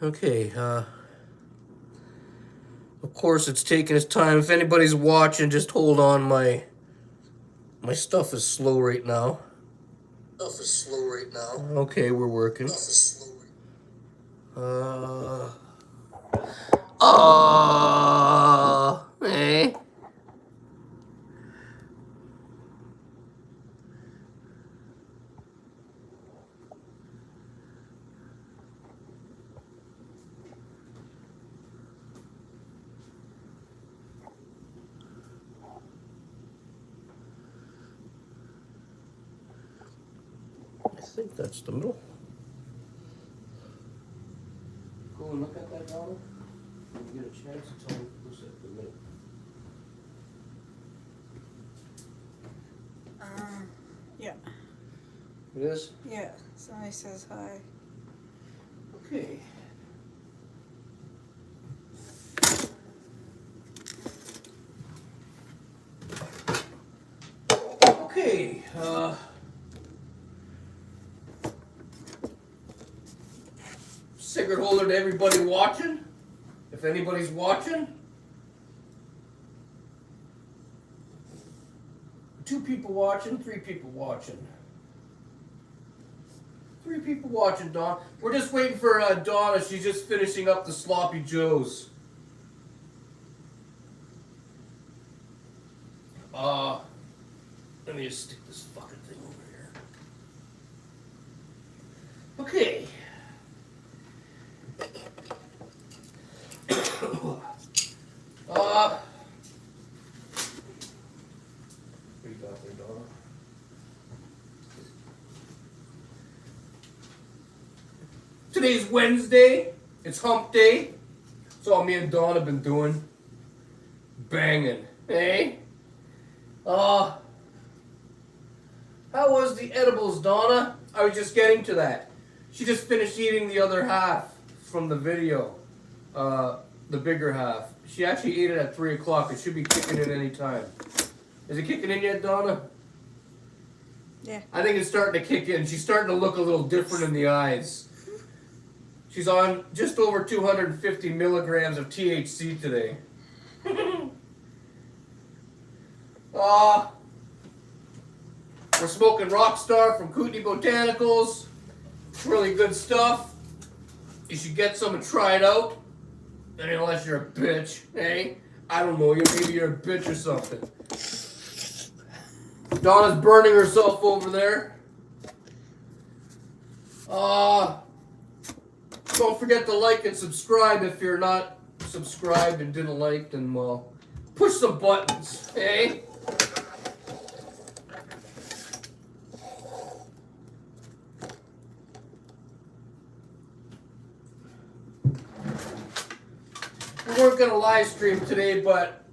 Okay, of course it's taking its time. If anybody's watching, just hold on. My stuff is slow right now. Okay, we're working. Eh. I think that's the middle. Go and look at that, Donna. When you get a chance to tell me who's at the middle. Yeah. It is? Yeah. Somebody says hi. Okay. Okay, cigarette holder to everybody watching. If anybody's watching. 2 people watching, 3 people watching. 3 people watching, Dawn. We're just waiting for Donna. She's just finishing up the Sloppy Joes. Let me just stick this fucking thing over here. Okay. What do you got there, Donna? Today's Wednesday. It's hump day. That's all me and Dawn have been doing. Banging. Hey? How was the edibles, Donna? I was just getting to that. She just finished eating the other half from the video. The bigger half. She actually ate it at 3 o'clock. It should be kicking in any time. Is it kicking in yet, Donna? Yeah. I think it's starting to kick in. She's starting to look a little different in the eyes. She's on just over 250 milligrams of THC today. We're smoking Rockstar from Kootenai Botanicals. Really good stuff. You should get some and try it out. And unless you're a bitch, hey? I don't know, maybe you're a bitch or something. Donna's burning herself over there. Don't forget to like and subscribe if you're not subscribed and didn't like, then well, push some buttons, hey? We weren't gonna live stream today, but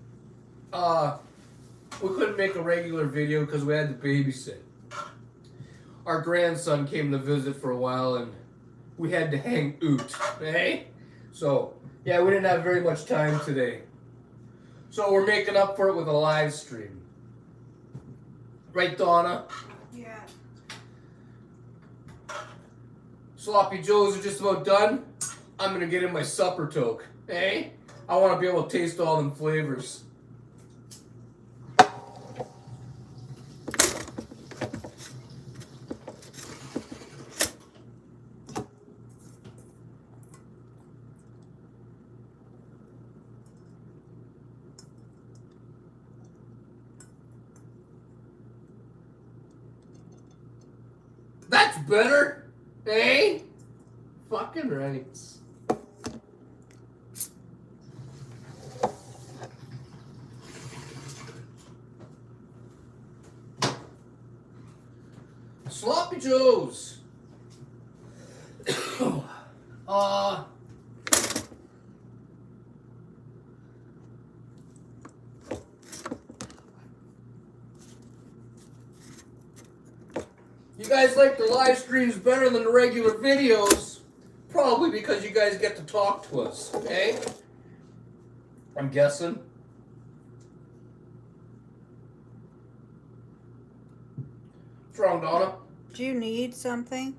we couldn't make a regular video because we had to babysit. Our grandson came to visit for a while and we had to hang out, hey? So, yeah, we didn't have very much time today. So we're making up for it with a live stream. Right, Donna? Yeah. Sloppy Joes are just about done. I'm gonna get in my supper toke, hey? I want to be able to taste all them flavors. That's better, eh? Fucking right. Sloppy Joes. You guys like the live streams better than the regular videos, probably because you guys get to talk to us, okay? I'm guessing. What's wrong, Donna? Do you need something?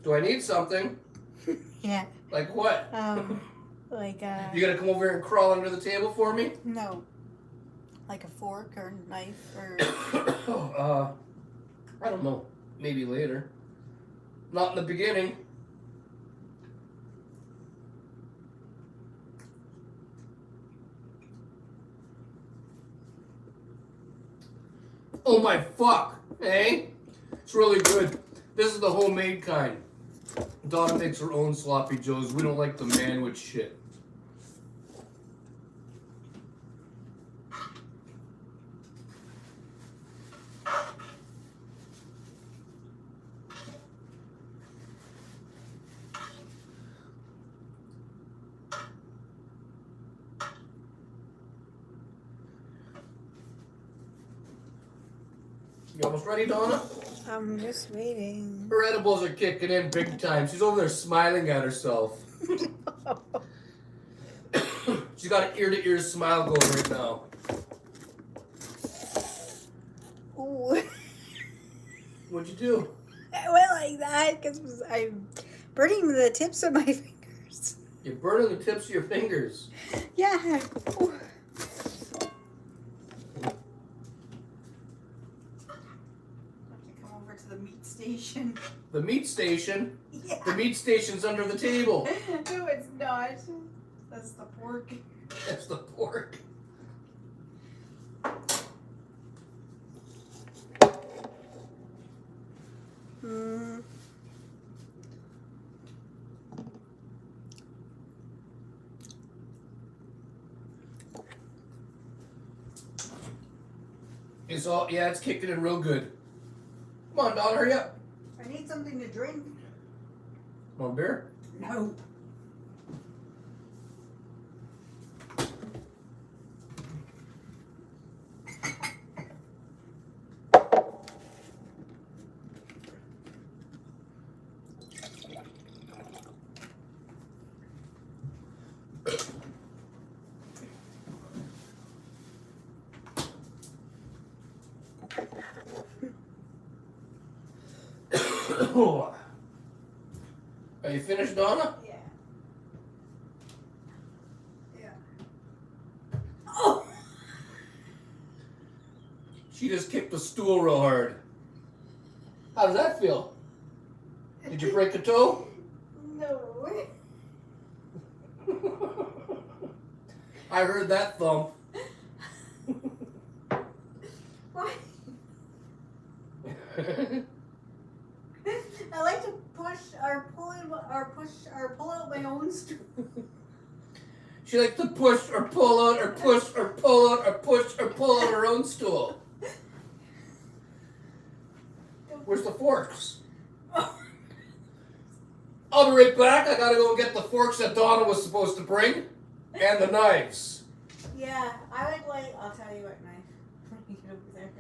Do I need something? Yeah. Like what? Like You gotta come over here and crawl under the table for me? no. Like a fork or knife or I don't know. Maybe later. Not in the beginning. Oh my fuck! Hey? It's really good. This is the homemade kind. Donna makes her own sloppy joes. We don't like the manwich shit. You almost ready, Donna? I'm just waiting. Her edibles are kicking in big time. She's over there smiling at herself. She's got an ear-to-ear smile going right now. Ooh. What'd you do? I went like that because I'm burning the tips of my fingers. You're burning the tips of your fingers. Yeah. Ooh. Come over to the meat station. The meat station? Yeah. The meat station's under the table. No, it's not. That's the pork. That's the pork. Hmm. It's all, yeah, it's kicking in real good. Come on, Donna, hurry up. I need something to drink. Want beer? No. Are you finished, Donna? Yeah. Yeah. Oh! She just kicked the stool real hard. How does that feel? Did you break a toe? No. I heard that thump. Why? I like to push or pull out my own stool. She likes to push or pull out or push or pull out or push or pull out her own stool. Where's the forks? I'll be right back. I gotta go get the forks that Donna was supposed to bring. And the knives. Yeah, I would like. I'll tell you what knife. Get over there.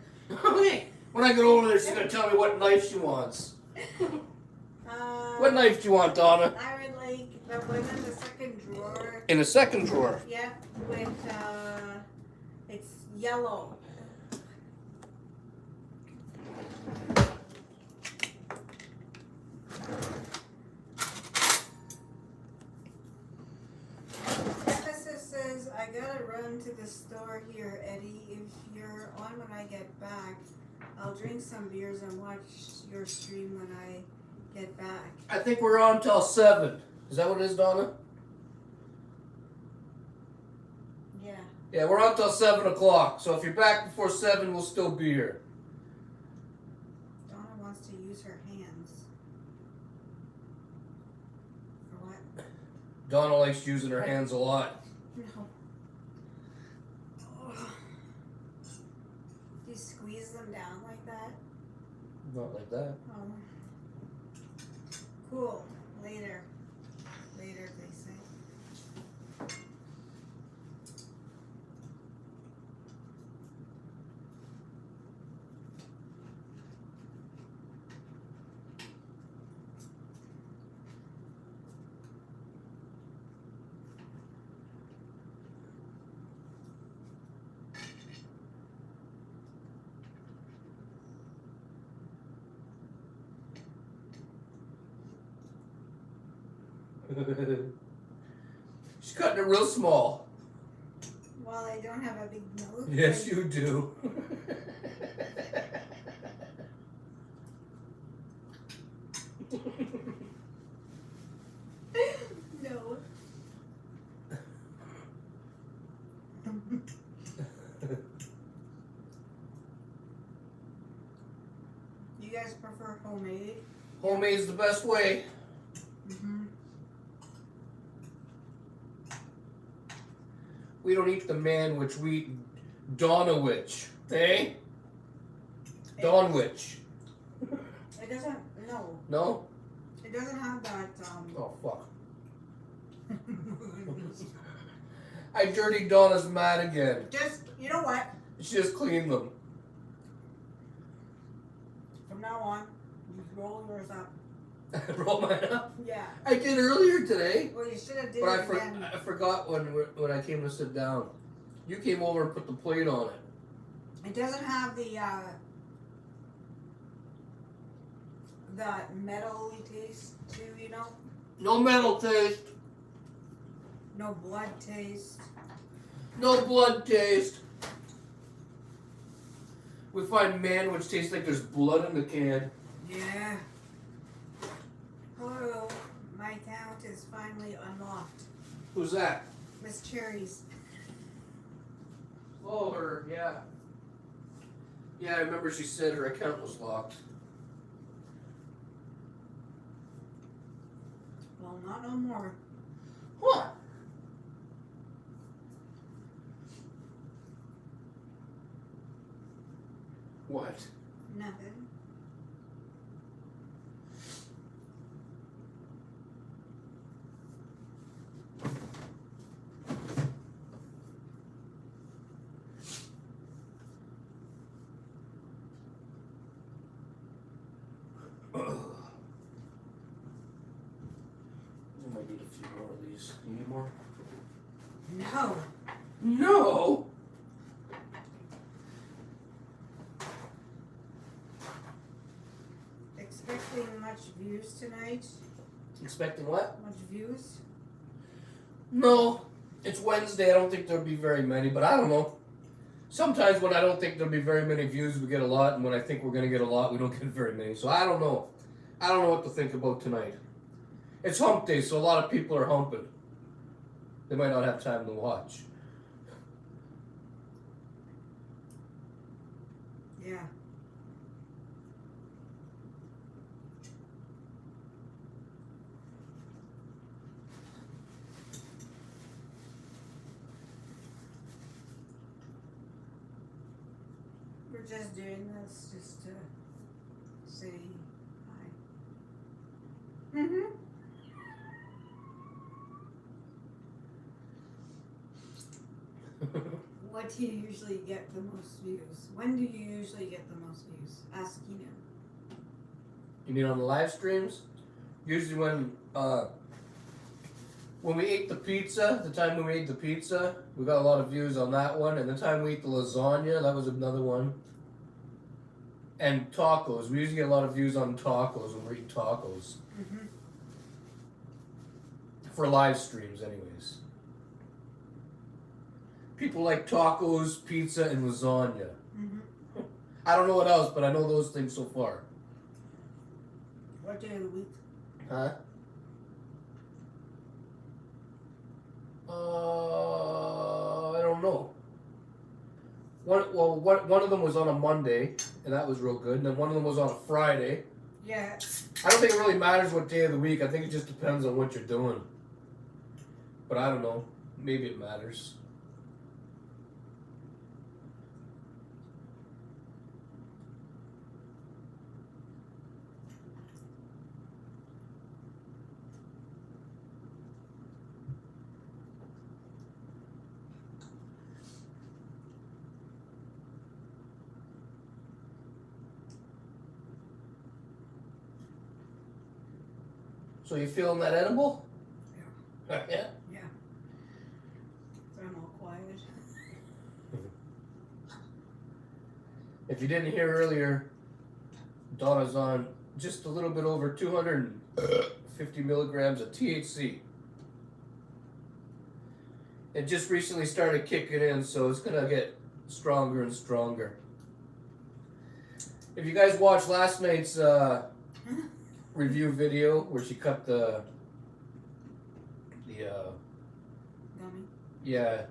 Okay. When I get over there, she's gonna tell me what knife she wants. What knife do you want, Donna? I would like the one in the second drawer. In the second drawer. Yeah, with it's yellow. Emphasis says I gotta run to the store here, Eddie. If you're on when I get back, I'll drink some beers and watch your stream when I get back. I think we're on till 7. Is that what it is, Donna? Yeah. Yeah, we're on till 7 o'clock. So if you're back before 7, we'll still be here. Donna wants to use her hands. For what? Donna likes using her hands a lot. No. Oh. Do you squeeze them down like that? Not like that. Oh. Cool. Later. Later, they say. She's cutting it real small. Well, I don't have a big nose. Yes, you do. No. You guys prefer homemade? Homemade's the best way. Mm-hmm. We don't eat the manwich, we eat Donna-wich. Eh? Dawnwich. It doesn't, no. No? It doesn't have that, Oh, fuck. I dirtied Donna's mat again. Just, you know what? She just cleaned them. From now on, you roll yours up. Roll mine up. Yeah. I did earlier today. Well, you should have did But it again. I forgot when I came to sit down. You came over and put the plate on it. It doesn't have the that metal-y taste too, you know? No metal taste. No blood taste. No blood taste. We find manwich tastes like there's blood in the can. Yeah. Hello, my account is finally unlocked. Who's that? Miss Cherries. Oh, her, yeah. Yeah, I remember she said her account was locked. Well, not no more. What? What? Nothing. I might need a few more of these. You need more? No. No! Expecting much views tonight? Expecting what? Much views? No. It's Wednesday. I don't think there'll be very many, but I don't know. Sometimes when I don't think there'll be very many views, we get a lot, and when I think we're going to get a lot, we don't get very many. So I don't know. I don't know what to think about tonight. It's hump day, so a lot of people are humping. They might not have time to watch. Yeah. We're just doing this just to say hi. Mm-hmm. What do you usually get the most views? When do you usually get the most views? Ask Keenan. You mean on the live streams? Usually when we ate the pizza, the time we ate the pizza, we got a lot of views on that one. And the time we ate the lasagna, that was another one. And tacos. We usually get a lot of views on tacos when we eat tacos. Mm-hmm. For live streams, anyways. People like tacos, pizza, and lasagna. Mm-hmm. I don't know what else, but I know those things so far. What day of the week? Huh? I don't know. One of them was on a Monday, and that was real good. And then one of them was on a Friday. Yeah. I don't think it really matters what day of the week. I think it just depends on what you're doing. But I don't know. Maybe it matters. So you feeling that edible? Yeah. Yeah. Yeah. So I'm all quiet. If you didn't hear earlier, Donna's on just a little bit over 250 50 milligrams of THC. It just recently started kicking in, so it's gonna get stronger and stronger. If you guys watched last night's review video where she cut the Gummy. yeah,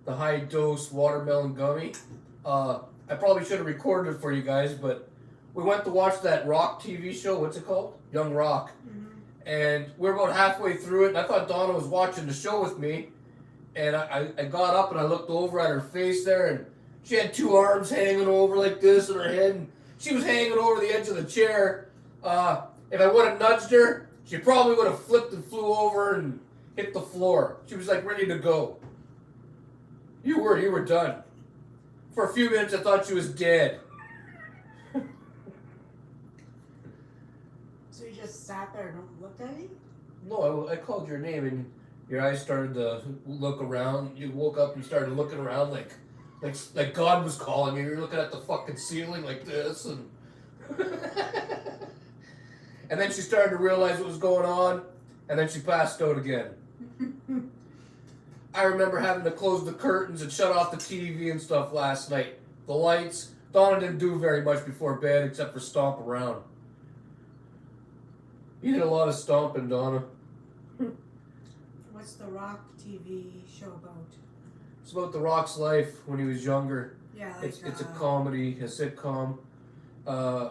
the high dose watermelon gummy, I probably should have recorded it for you guys, but we went to watch that Rock TV show. What's it called? Young Rock. Mm-hmm. And we're about halfway through it, and I thought Donna was watching the show with me. And I got up and I looked over at her face there, and she had two arms hanging over like this in her head, and she was hanging over the edge of the chair. If I would have nudged her, she probably would have flipped and flew over and hit the floor. She was like ready to go. You were done. For a few minutes I thought she was dead. So you just sat there and looked at me? No, I called your name and your eyes started to look around. You woke up and started looking around like God was calling you. You're looking at the fucking ceiling like this, and and then she started to realize what was going on, and then she passed out again. I remember having to close the curtains and shut off the TV and stuff last night. The lights. Donna didn't do very much before bed except for stomp around. You did a lot of stomping, Donna. What's the Rock TV show about? It's about The Rock's life when he was younger. Yeah, like, It's a comedy, a sitcom. I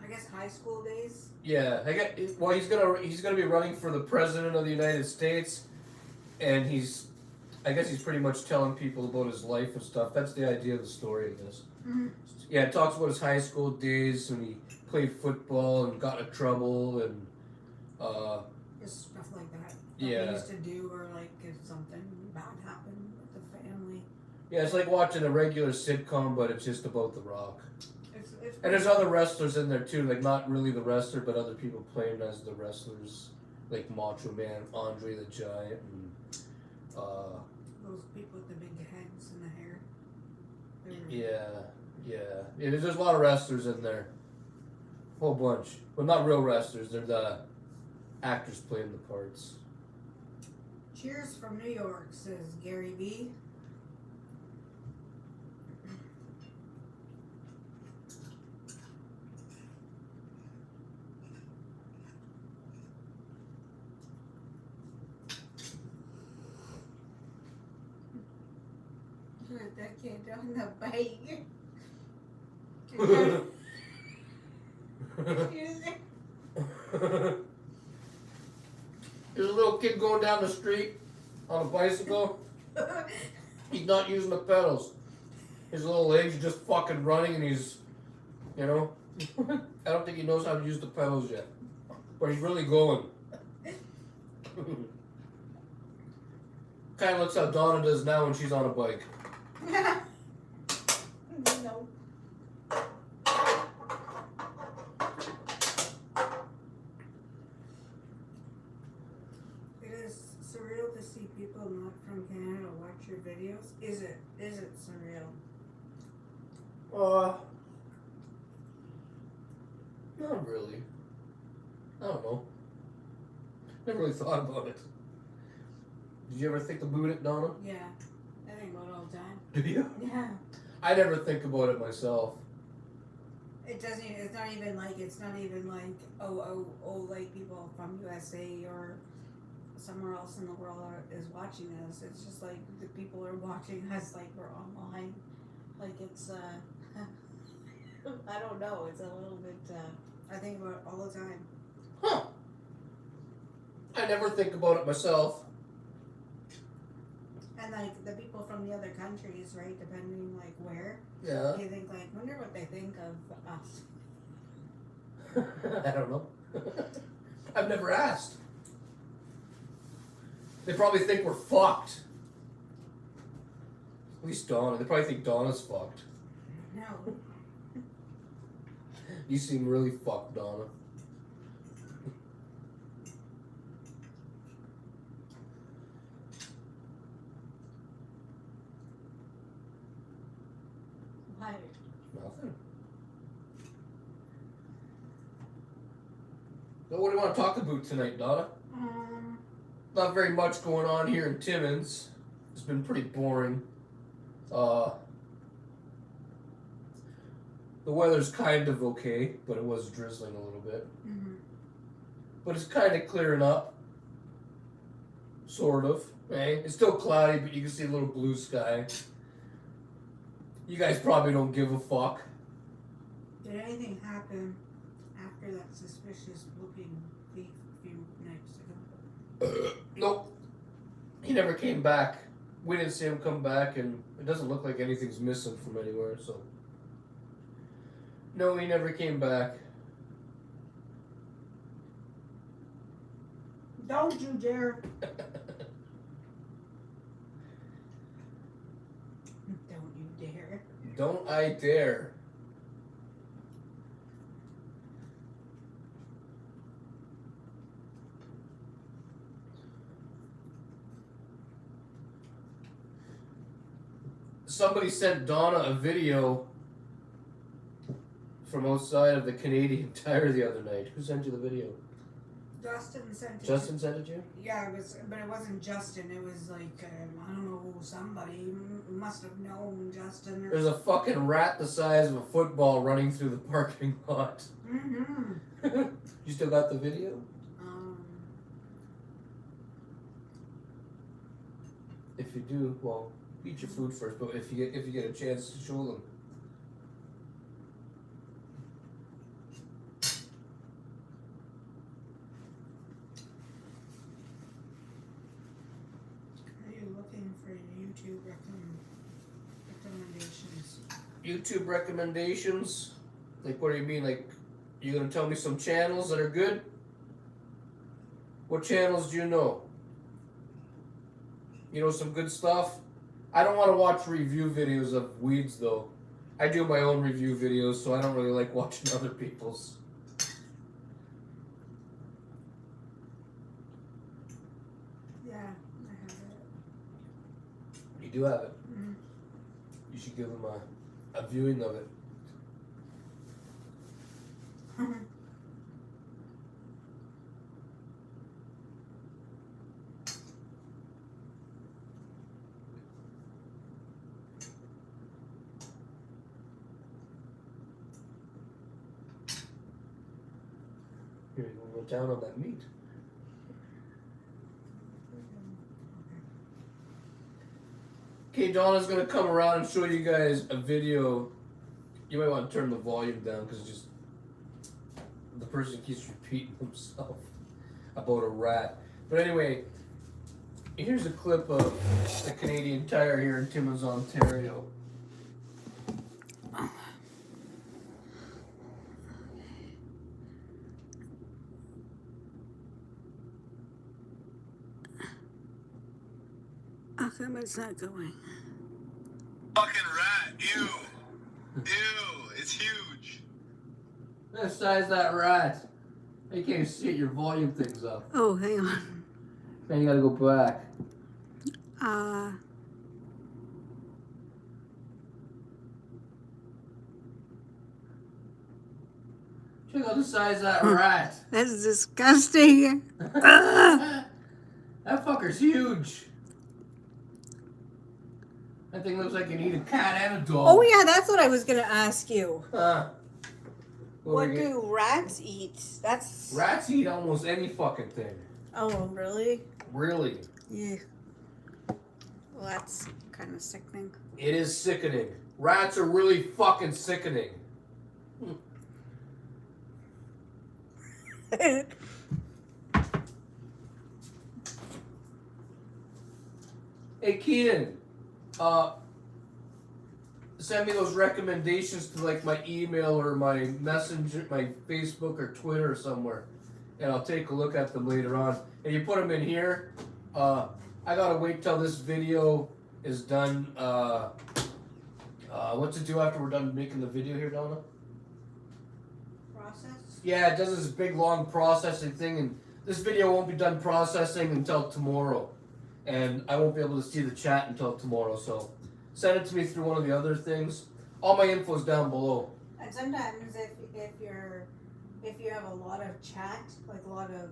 guess high school days. Yeah, he's gonna be running for the president of the United States, and I guess he's pretty much telling people about his life and stuff. That's the idea of the story, I guess. Mm-hmm. Yeah, it talks about his high school days when he played football and got in trouble and Just stuff like that. Yeah. They used to do, or like if something bad happened with the family. yeah, it's like watching a regular sitcom, but it's just about The Rock. It's And there's other wrestlers in there too, like not really the wrestler, but other people playing as the wrestlers, like Macho Man, Andre the Giant, and those people with the big heads and the hair. yeah. There's a lot of wrestlers in there, whole bunch, but not real wrestlers. They're the actors playing the parts. Cheers from New York, says Gary B. That kid on the bike. There's a little kid going down the street on a bicycle. He's not using the pedals. His little legs are just fucking running, and he's, I don't think he knows how to use the pedals yet. But he's really going. Kind of looks how Donna does now when she's on a bike. No. It is surreal to see people not from Canada watch your videos. Is it surreal? Not really. I don't know. Never really thought about it. Did you ever think about it, Donna? Yeah. I think about it all the time. Do you? Yeah. I never think about it myself. It's not even like like people from USA or somewhere else in the world is watching us. It's just like the people are watching us like we're online. Like it's I don't know. It's a little bit. I think about it all the time. Huh. I never think about it myself. And like the people from the other countries, right? Depending like where. Yeah. You think like, wonder what they think of us. I don't know. I've never asked. They probably think we're fucked. At least Donna. They probably think Donna's fucked. No. You seem really fucked, Donna. Why? Nothing. So what do you want to talk about tonight, Donna? Not very much going on here in Timmins. It's been pretty boring. The weather's kind of okay, but it was drizzling a little bit. Mm-hmm. But it's kind of clearing up. Sort of. Right? It's still cloudy, but you can see a little blue sky. You guys probably don't give a fuck. Did anything happen after that suspicious looking thief a few nights ago? Nope. He never came back. We didn't see him come back, and it doesn't look like anything's missing from anywhere, so. No, he never came back. Don't you dare. Don't you dare. Don't I dare. Somebody sent Donna a video from outside of the Canadian Tire the other night. Who sent you the video? Justin sent it. Justin sent it to you? Yeah, it was, but it wasn't Justin. It was like I don't know, somebody must have known Justin. Or There's a fucking rat the size of a football running through the parking lot. Mm-hmm. You still got the video? If you do, well, eat your food first. But if you get a chance to show them. Are you looking for YouTube recommendations? YouTube recommendations? Like, what do you mean? Like, you gonna tell me some channels that are good? What channels do you know? You know some good stuff? I don't want to watch review videos of weeds though. I do my own review videos, so I don't really like watching other people's. Yeah, I have it. You do have it. Mm-hmm. You should give them a viewing of it. Here, you go down on that meat. Okay, Donna's gonna come around and show you guys a video. You might want to turn the volume down because just the person keeps repeating himself about a rat. But anyway, here's a clip of the Canadian Tire here in Timmins, Ontario. How come it's not going? Fucking rat, ew. Ew, it's huge. What size is that rat? You can't see it, your volume thing's up. Oh, hang on. Man, you gotta go back. Check out the size of that rat. That's disgusting. That fucker's huge. That thing looks like you need a cat and a dog. Oh yeah, that's what I was gonna ask you. What do rats eat? That's Rats eat almost any fucking thing. Oh, really? Really. Yeah. Well, that's kind of sickening. It is sickening. Rats are really fucking sickening. Hey, Keenan. Send me those recommendations to like my email or my messenger, my Facebook or Twitter or somewhere, and I'll take a look at them later on. And you put them in here. I gotta wait till this video is done. What to do after we're done making the video here, Donna? Process? Yeah, it does this big long processing thing, and this video won't be done processing until tomorrow, and I won't be able to see the chat until tomorrow. So send it to me through one of the other things. All my info is down below. And sometimes if you're if you have a lot of chat, like a lot of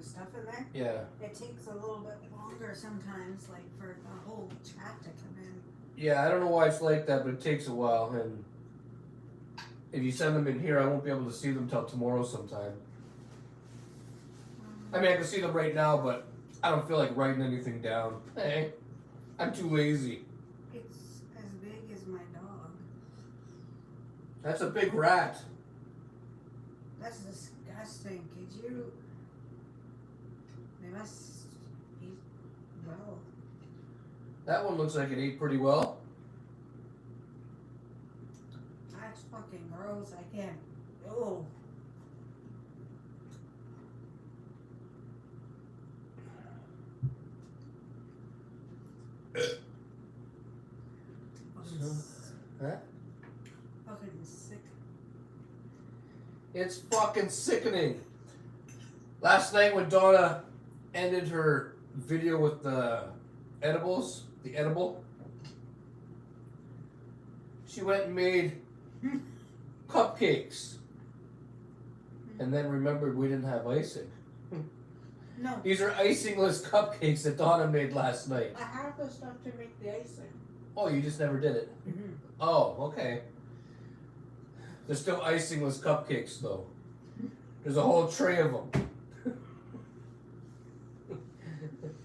stuff in there, Yeah. it takes a little bit longer sometimes, like for the whole chat to come in. Yeah, I don't know why it's like that, but it takes a while. And if you send them in here, I won't be able to see them till tomorrow sometime. I mean, I can see them right now, but I don't feel like writing anything down. Hey, I'm too lazy. It's as big as my dog. That's a big rat. That's disgusting. Could you? They must eat well. That one looks like it ate pretty well. That's fucking gross. I can't. Oh. Huh? Fucking sick. It's fucking sickening. Last night when Donna ended her video with the edibles, the edible, she went and made cupcakes. And then remembered we didn't have icing. No. These are icingless cupcakes that Donna made last night. I have the stuff to make the icing. Oh, you just never did it? Mm-hmm. Oh, okay. They're still icingless cupcakes, though. There's a whole tray of them.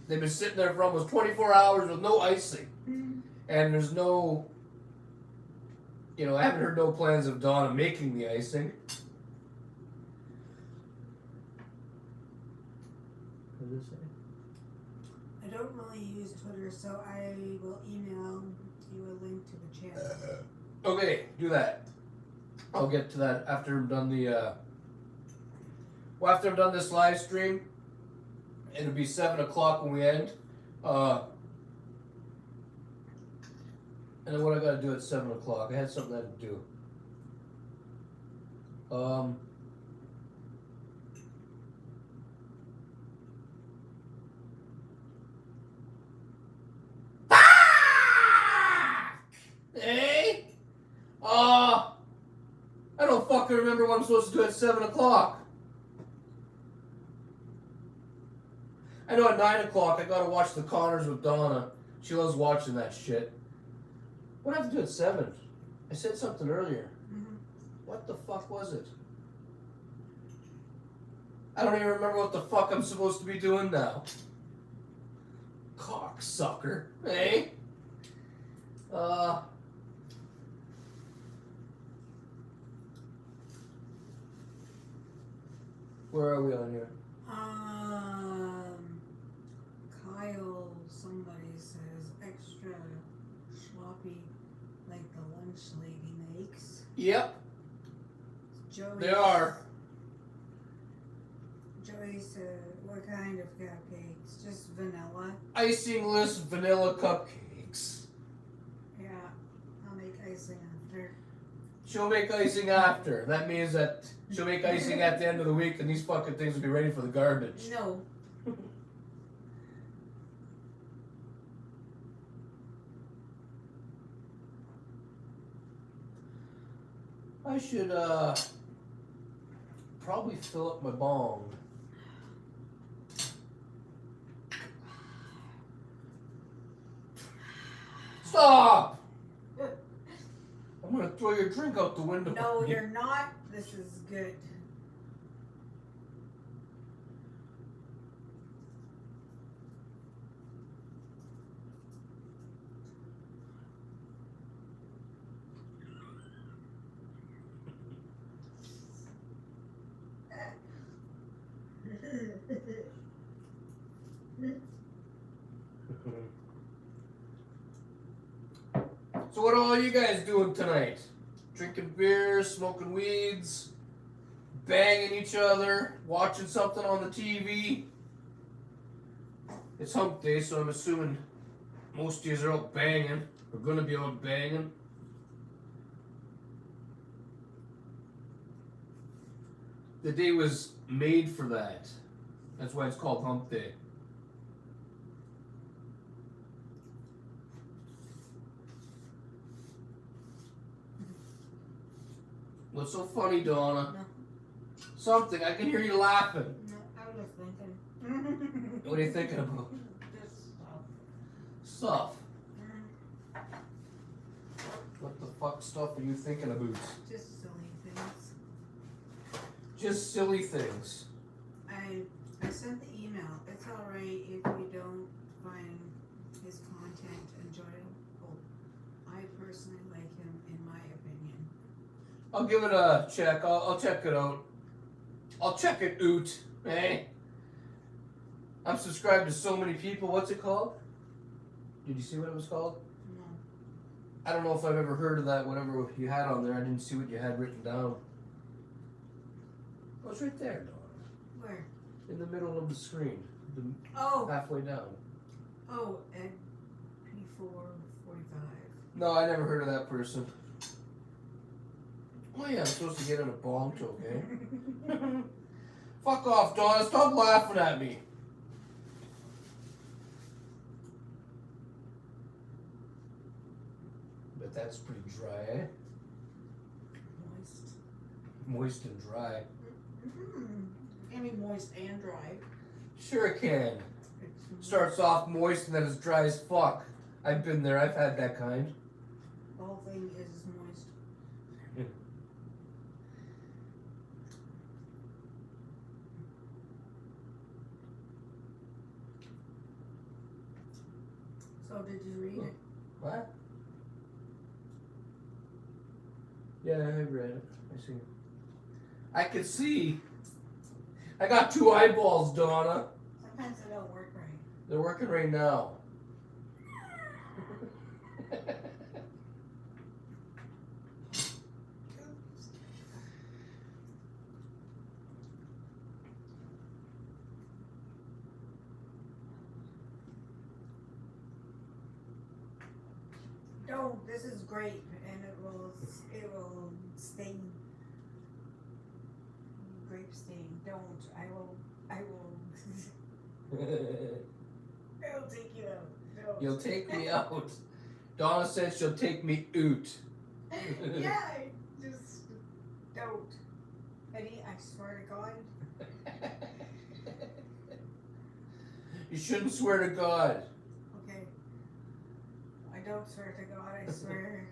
They've been sitting there for almost 24 hours with no icing. And there's no... You know, I haven't heard no plans of Donna making the icing. What does it say? I don't really use Twitter, so I will email you a link to the channel. Okay, do that. I'll get to that after I'm done the, well, after I'm done this live stream. It'll be 7 o'clock when we end. And then what I gotta do at 7 o'clock? I had something I had to do. Hey? I don't fucking remember what I'm supposed to do at 7 o'clock. I know at 9 o'clock I gotta watch the Connors with Donna. She loves watching that shit. What do I have to do at 7? I said something earlier. Mm-hmm. What the fuck was it? I don't even remember what the fuck I'm supposed to be doing now. Cocksucker. Hey? Where are we on here? Kyle, somebody says extra sloppy like the lunch lady makes. Yep, Joey, they are. Joey said, what kind of cupcakes? Just vanilla? Icingless vanilla cupcakes. Yeah, I'll make icing after. She'll make icing after. That means that she'll make icing at the end of the week and these fucking things will be ready for the garbage. No. I should probably fill up my bong. Stop! I'm gonna throw your drink out the window. No, you're not. This is good. So what are all you guys doing tonight? Drinking beer, smoking weeds, banging each other, watching something on the TV? It's hump day, so I'm assuming most of you are out banging. We're gonna be out banging. The day was made for that. That's why it's called hump day. What's so funny, Donna? No. Something. I can hear you laughing. No, I was thinking. What are you thinking about? Just stop. Stuff. What the fuck stuff are you thinking about? Just silly things. Just silly things. I sent the email. It's alright if you don't find his content enjoyable. I personally like him, in my opinion. I'll give it a check. I'll check it out. I'll check it out. Hey. I'm subscribed to so many people. What's it called? Did you see what it was called? No. I don't know if I've ever heard of that, whatever you had on there. I didn't see what you had written down. Oh, it's right there, Donna. Where? In the middle of the screen. Oh. Halfway down. Oh, Ed P445. No, I never heard of that person. Oh yeah, I'm supposed to get in a bong choke, eh? Fuck off, Donna. Stop laughing at me. But that's pretty dry, eh? Moist. Moist and dry. Can be moist and dry. Sure it can. Starts off moist and then it's dry as fuck. I've been there. I've had that kind. The whole thing is moist. So did you read it? What? Yeah, I read it. I see. I can see. I got 2 eyeballs, Donna. Sometimes they don't work right. They're working right now. Don't. This is grape, and it will sting. Grape sting. Don't. I will. I'll take you out. Don't. You'll take me out. Donna said she'll take me out. Yeah, I just don't. Eddie, I swear to God. You shouldn't swear to God. Okay. I don't swear to God. I swear.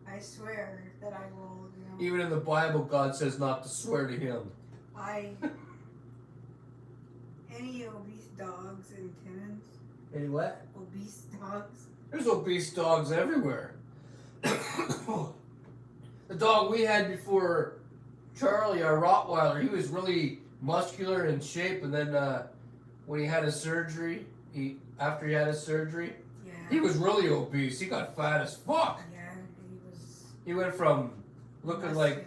I swear that I will. You know. Even in the Bible, God says not to swear to Him. Any obese dogs in Timmins? Any what? Obese dogs? There's obese dogs everywhere. The dog we had before Charlie, our Rottweiler, he was really muscular in shape, and then when he had his surgery, after he had his surgery, Yeah. he was really obese. He got fat as fuck. Yeah, he was. He went from looking like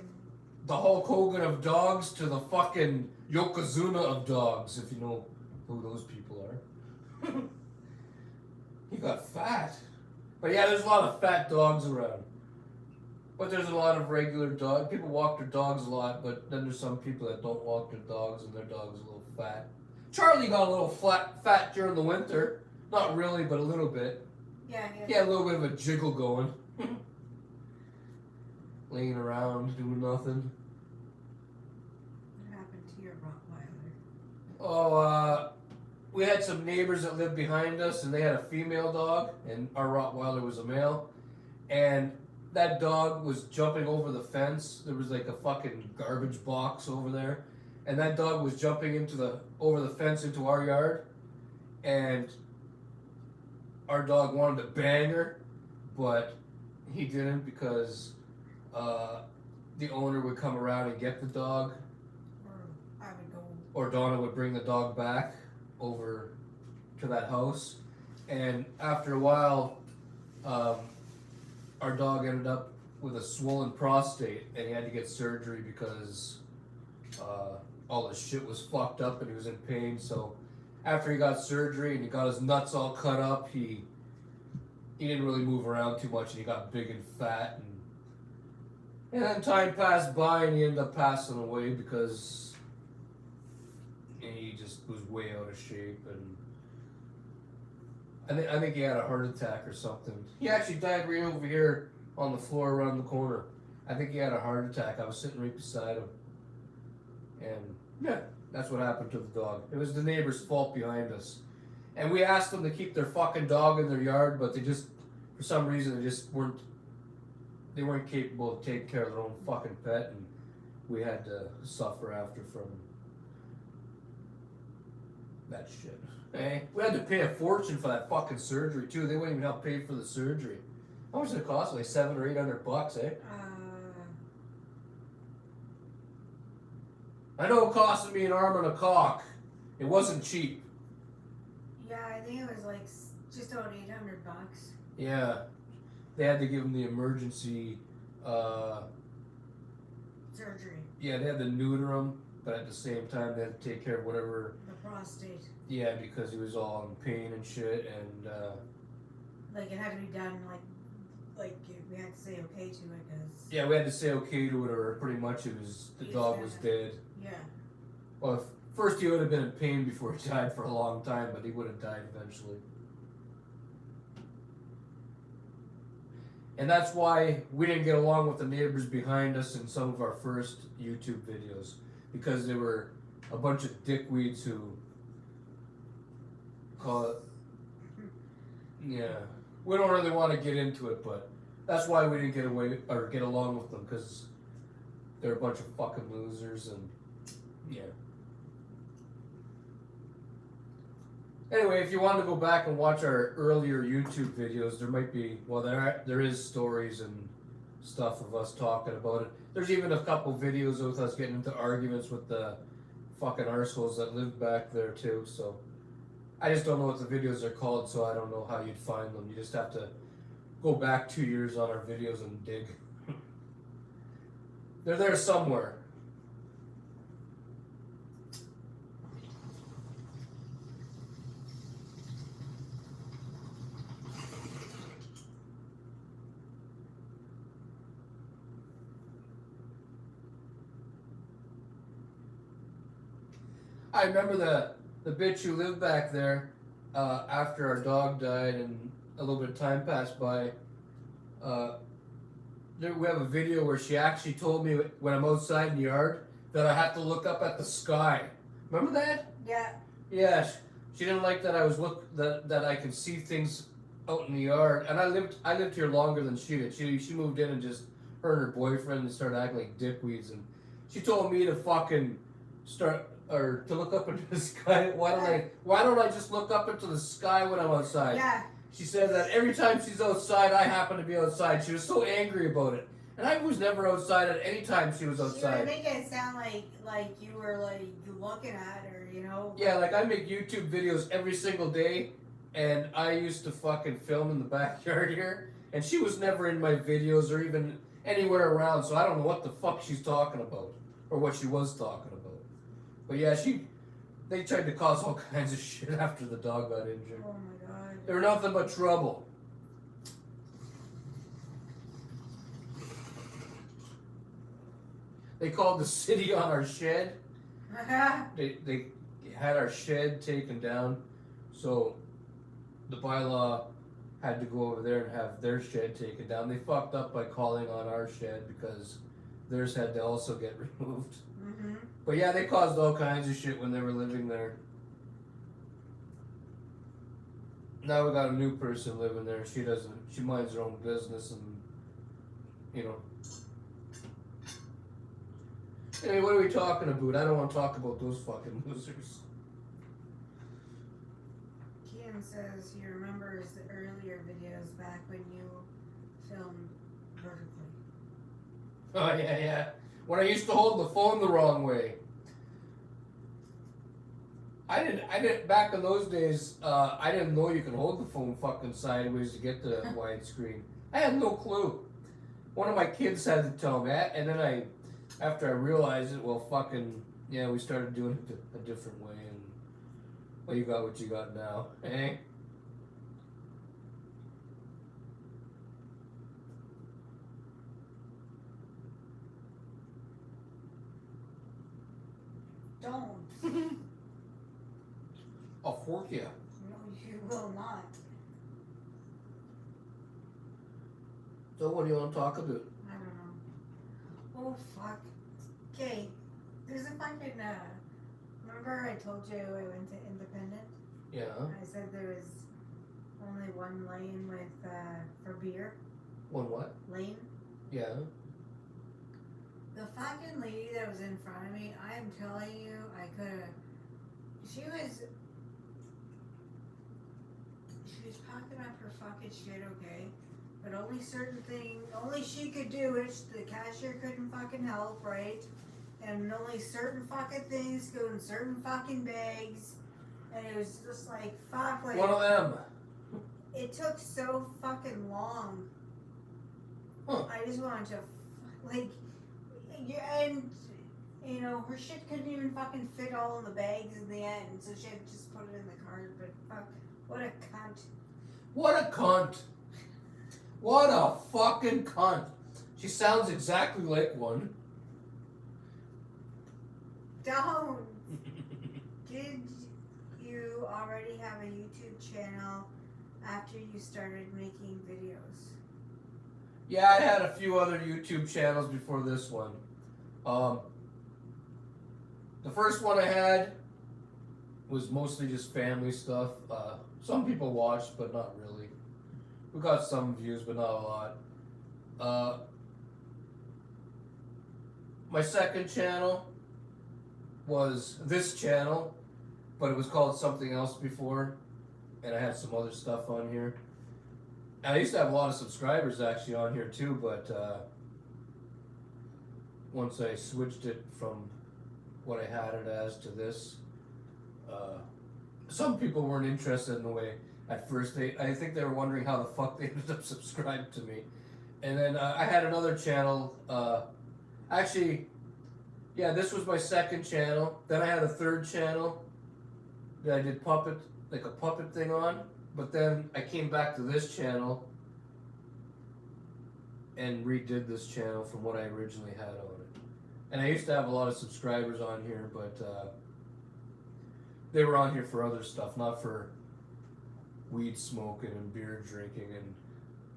the Hulk Hogan of dogs to the fucking Yokozuna of dogs, if you know who those people are. He got fat. But yeah, there's a lot of fat dogs around. But there's a lot of regular dogs. People walk their dogs a lot, but then there's some people that don't walk their dogs and their dog's a little fat. Charlie got a little fat during the winter. Not really, but a little bit. Yeah, He had a little bit of a jiggle going. Laying around, doing nothing. What happened to your Rottweiler? Oh, we had some neighbors that lived behind us, and they had a female dog, and our Rottweiler was a male. And that dog was jumping over the fence. There was like a fucking garbage box over there, and that dog was jumping over the fence into our yard, and our dog wanted to bang her, but he didn't because the owner would come around and get the dog, Or I would go. or Donna would bring the dog back over to that house. And after a while, our dog ended up with a swollen prostate, and he had to get surgery because all his shit was fucked up and he was in pain. So after he got surgery and he got his nuts all cut up, he didn't really move around too much, and he got big and fat. And then time passed by, and he ended up passing away because he just was way out of shape. And I think he had a heart attack or something. He actually died right over here on the floor around the corner. I think he had a heart attack. I was sitting right beside him. And yeah, that's what happened to the dog. It was the neighbor's fault behind us. And we asked them to keep their fucking dog in their yard, but they just, for some reason, they weren't capable of taking care of their own fucking pet, and we had to suffer after from that shit. Hey, we had to pay a fortune for that fucking surgery too. They wouldn't even help pay for the surgery. How much did it cost? Like $700 or $800, eh? I know it costed me an arm and a cock. It wasn't cheap. Yeah, I think it was like just about $800. Yeah, they had to give him the emergency. Surgery. Yeah, they had to neuter him, but at the same time they had to take care of whatever. The prostate. Yeah, because he was all in pain and shit, and like it had to be done like we had to say okay to it because. yeah, we had to say okay to it, or pretty much it was the dog was dead. Yeah. Well, first he would have been in pain before he died for a long time, but he would have died eventually. And that's why we didn't get along with the neighbors behind us in some of our first YouTube videos, because they were a bunch of dickweeds who call it. Yeah, we don't really want to get into it, but that's why we didn't get along with them, because they're a bunch of fucking losers, and yeah. Anyway, if you want to go back and watch our earlier YouTube videos, there might be, well, there is stories and stuff of us talking about it. There's even a couple videos with us getting into arguments with the fucking arseholes that live back there too, so I just don't know what the videos are called, so I don't know how you'd find them. You just have to go back 2 years on our videos and dig. They're there somewhere. I remember the bitch who lived back there after our dog died and a little bit of time passed by. We have a video where she actually told me when I'm outside in the yard that I have to look up at the sky. Remember that? Yeah. Yeah. She didn't like that I was that I could see things out in the yard, and I lived here longer than she did. She moved in and just her and her boyfriend and started acting like dickweeds, and she told me to fucking start. Or to look up into the sky. Why don't I just look up into the sky when I'm outside? Yeah. She said that every time she's outside, I happen to be outside. She was so angry about it, and I was never outside at any time she was outside. She would make it sound like you were like looking at her, you know. Yeah, like I make YouTube videos every single day, and I used to fucking film in the backyard here, and she was never in my videos or even anywhere around, so I don't know what the fuck she's talking about or what she was talking about. But yeah, they tried to cause all kinds of shit after the dog got injured. Oh my god. They were nothing but trouble. They called the city on our shed. They had our shed taken down, so the bylaw had to go over there and have their shed taken down. They fucked up by calling on our shed because theirs had to also get removed. Mm-hmm. But yeah, they caused all kinds of shit when they were living there. Now we got a new person living there. She minds her own business and, you know. Anyway, what are we talking about? I don't want to talk about those fucking losers. Kian says he remembers the earlier videos back when you filmed vertically. Oh yeah. When I used to hold the phone the wrong way. I didn't back in those days, I didn't know you could hold the phone fucking sideways to get the widescreen. I had no clue. One of my kids had to tell me that, and then after I realized it, well fucking, yeah, we started doing it a different way, and well, you got what you got now, eh? Don't. I'll fork you. No, you will not. So what do you want to talk about? I don't know. Oh, fuck. Okay. There's a fucking, remember I told you I went to Independent? Yeah. I said there was only one lane with, for beer. One what? Lane. Yeah. The fucking lady that was in front of me, I am telling you, I could've, she was talking about her fucking shit, okay? But only certain things, only she could do it, the cashier couldn't fucking help, right? And only certain fucking things go in certain fucking bags, and it was just like, fuck, like, One of them. it took so fucking long. Huh. I just wanted to, like, and, you know, her shit couldn't even fucking fit all in the bags in the end, so she had to just put it in the cart, but fuck, what a cunt. What a cunt. What a fucking cunt. She sounds exactly like one. Don't. Did you already have a YouTube channel after you started making videos? Yeah, I had a few other YouTube channels before this one. The first one I had was mostly just family stuff. Some people watched, but not really. We got some views, but not a lot. My second channel was this channel, but it was called something else before, and I had some other stuff on here. And I used to have a lot of subscribers actually on here too, but once I switched it from what I had it as to this, some people weren't interested in the way at first. I think they were wondering how the fuck they ended up subscribed to me. And then I had another channel, actually, yeah, this was my second channel. Then I had a third channel that I did puppet, like a puppet thing on. But then I came back to this channel and redid this channel from what I originally had on it. And I used to have a lot of subscribers on here, but they were on here for other stuff, not for weed smoking and beer drinking. And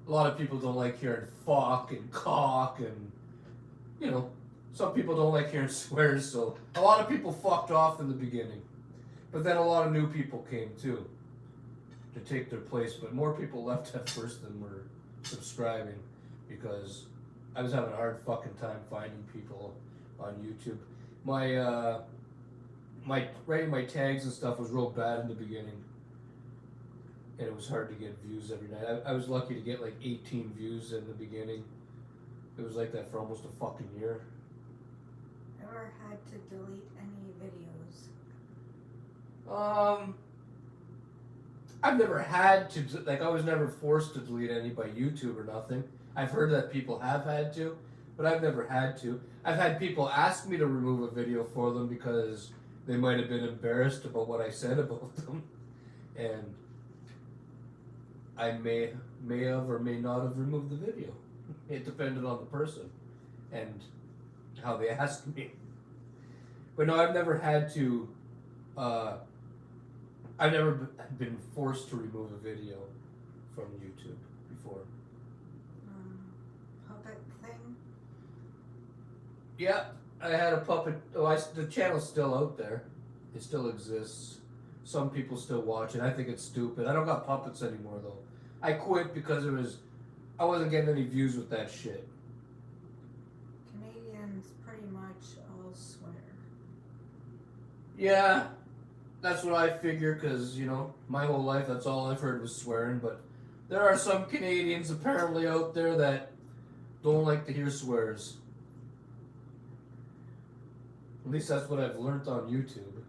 a lot of people don't like hearing fuck and cock and, you know, some people don't like hearing swears, so a lot of people fucked off in the beginning. But then a lot of new people came too to take their place, but more people left at first than were subscribing because I was having a hard fucking time finding people on YouTube. My writing my tags and stuff was real bad in the beginning, and it was hard to get views every night. I was lucky to get like 18 views in the beginning. It was like that for almost a fucking year. Ever had to delete any videos? I've never had to, like, I was never forced to delete any by YouTube or nothing. I've heard that people have had to, but I've never had to. I've had people ask me to remove a video for them because they might have been embarrassed about what I said about them, and I may have or may not have removed the video. It depended on the person and how they asked me. But no, I've never had to, I've never been forced to remove a video from YouTube before. Puppet thing? Yeah, I had a puppet. Oh, the channel's still out there. It still exists. Some people still watch it. I think it's stupid. I don't got puppets anymore though. I quit because I wasn't getting any views with that shit. Canadians pretty much all swear. Yeah, that's what I figure because, you know, my whole life that's all I've heard was swearing, but there are some Canadians apparently out there that don't like to hear swears. At least that's what I've learned on YouTube.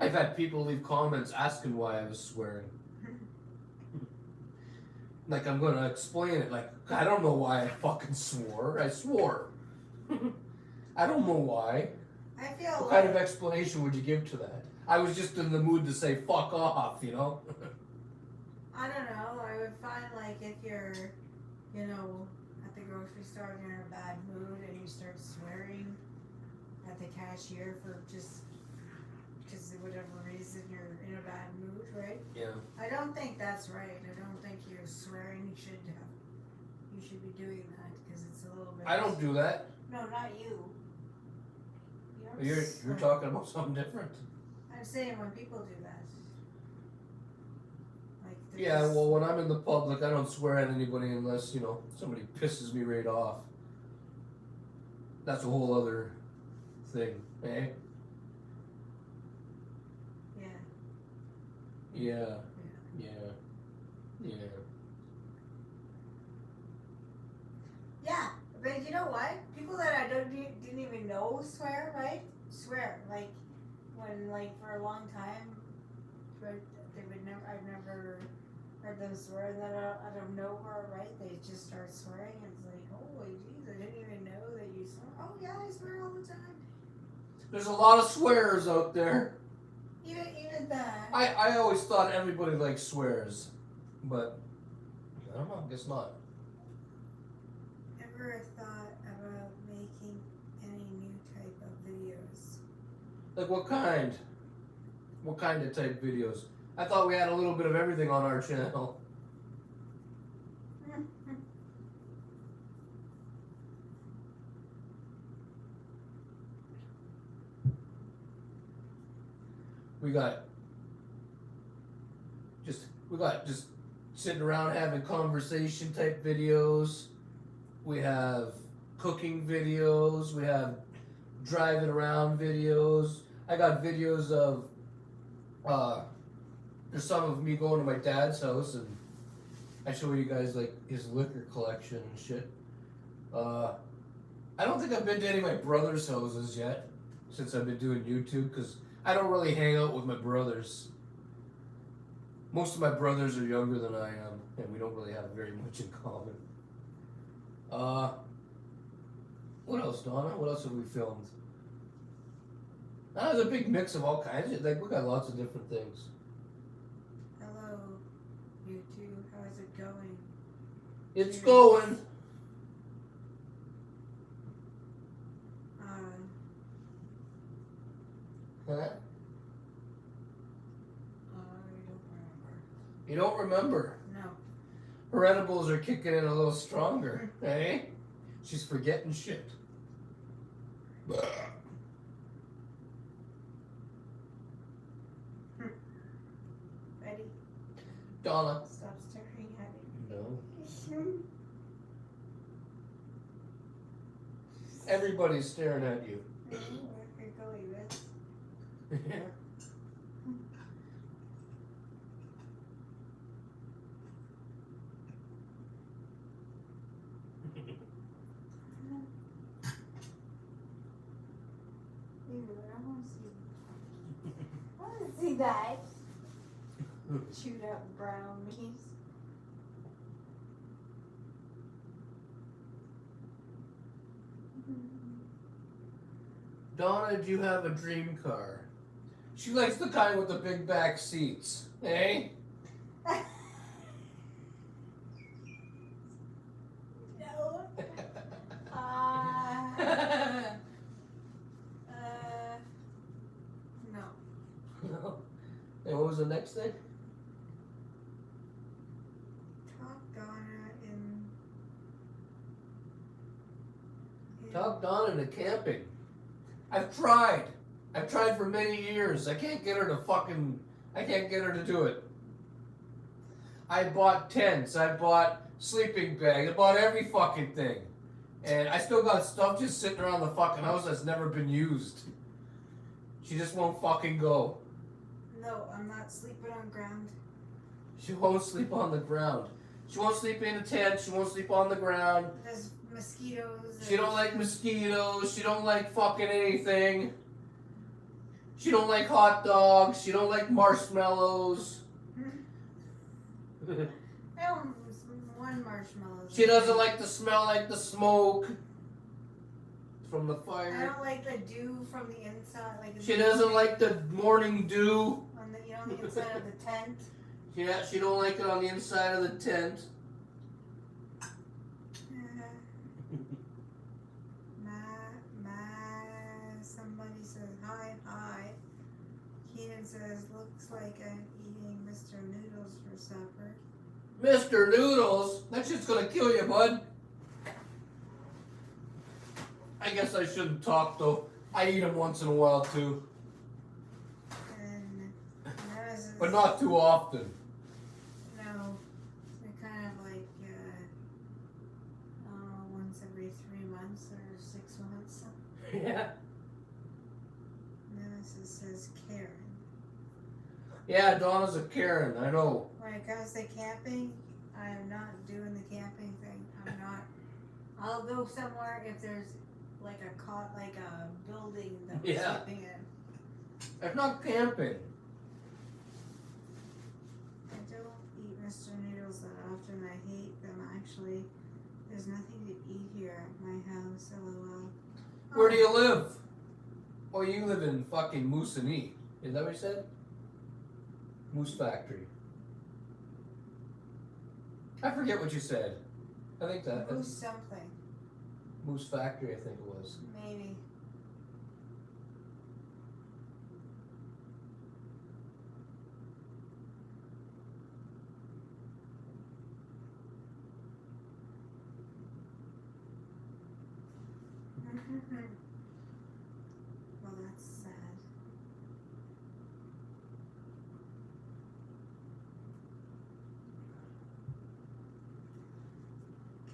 I've had people leave comments asking why I was swearing. Like, I'm gonna explain it. Like, I don't know why I fucking swore. I swore. I don't know why. I feel What like kind of explanation would you give to that? I was just in the mood to say fuck off, you know? I don't know. I would find like if you're, you know, at the grocery store and you're in a bad mood and you start swearing at the cashier for just because of whatever reason you're in a bad mood, right? Yeah. I don't think that's right. I don't think you're swearing should you should be doing that because it's a little bit. I don't do that. No, not you. You don't You're swear. talking about something different. I'm saying when people do that. Like Yeah, there's- well, when I'm in the public, I don't swear at anybody unless, you know, somebody pisses me right off. That's a whole other thing, eh? Yeah. Yeah. Yeah. Yeah. Yeah, but you know what? People that I didn't even know swear, right? Swear, like when like for a long time, but they would never. I've never heard them swear, and then out of nowhere, right? They just start swearing, and it's like, holy jeez, I didn't even know that you swear. Oh yeah, I swear all the time. There's a lot of swearers out there. Even that. I always thought everybody likes swears, but I don't know, I guess not. Ever thought about making any new type of videos? Like what kind? What kind of type videos? I thought we had a little bit of everything on our channel. We got just sitting around having conversation type videos. We have cooking videos. We have driving around videos. I got videos of there's some of me going to my dad's house and I show you guys like his liquor collection and shit. I don't think I've been to any of my brother's houses yet since I've been doing YouTube because I don't really hang out with my brothers. Most of my brothers are younger than I am, and we don't really have very much in common. What else, Donna? What else have we filmed? There's a big mix of all kinds of, like, we got lots of different things. Hello, YouTube. How is it going? It's going. Huh? I don't remember. You don't remember? No. Her edibles are kicking in a little stronger, eh? She's forgetting shit. Ready? Donna. Stop staring at me. No. Everybody's staring at you. Where you're going with? Ew, I want to see. I want to see that. Chewed up brownies. Donna, do you have a dream car? She likes the kind with the big back seats, eh? No. No. No. And what was the next thing? Talk Donna in. Talk Donna into camping. I've tried. I've tried for many years. I can't get her to do it. I bought tents. I bought sleeping bags. I bought every fucking thing. And I still got stuff just sitting around the fucking house that's never been used. She just won't fucking go. No, I'm not sleeping on ground. She won't sleep on the ground. She won't sleep in a tent. She won't sleep on the ground. There's mosquitoes. She don't like mosquitoes. She don't like fucking anything. She don't like hot dogs. She don't like marshmallows. I don't one marshmallow. She doesn't like to smell like the smoke from the I fire. don't like the dew from the inside. Like She doesn't like the morning dew. on the on the inside of the tent. Yeah, she don't like it on the inside of the tent. Somebody says hi. Keenan says looks like I'm eating Mr. Noodles for supper. Mr. Noodles, that shit's gonna kill you, bud. I guess I shouldn't talk though. I eat them once in a while too, And but not too often. No, they're kind of like once every 3 months or 6 months. Yeah. Nemesis says Karen. Yeah, Donna's a Karen. I know. When it comes to camping, I am not doing the camping thing. I'm not. I'll go somewhere if there's like a building that we're Yeah. sleeping in. That's not camping. I don't eat Mr. Noodles that often. I hate them actually. There's nothing to eat here at my house. LOL. Where do you live? Oh, you live in fucking Moosonee. Is that what you said? Moose Factory. I forget what you said. I think that. Moose something. Moose Factory, I think it was. Maybe. Well, that's sad.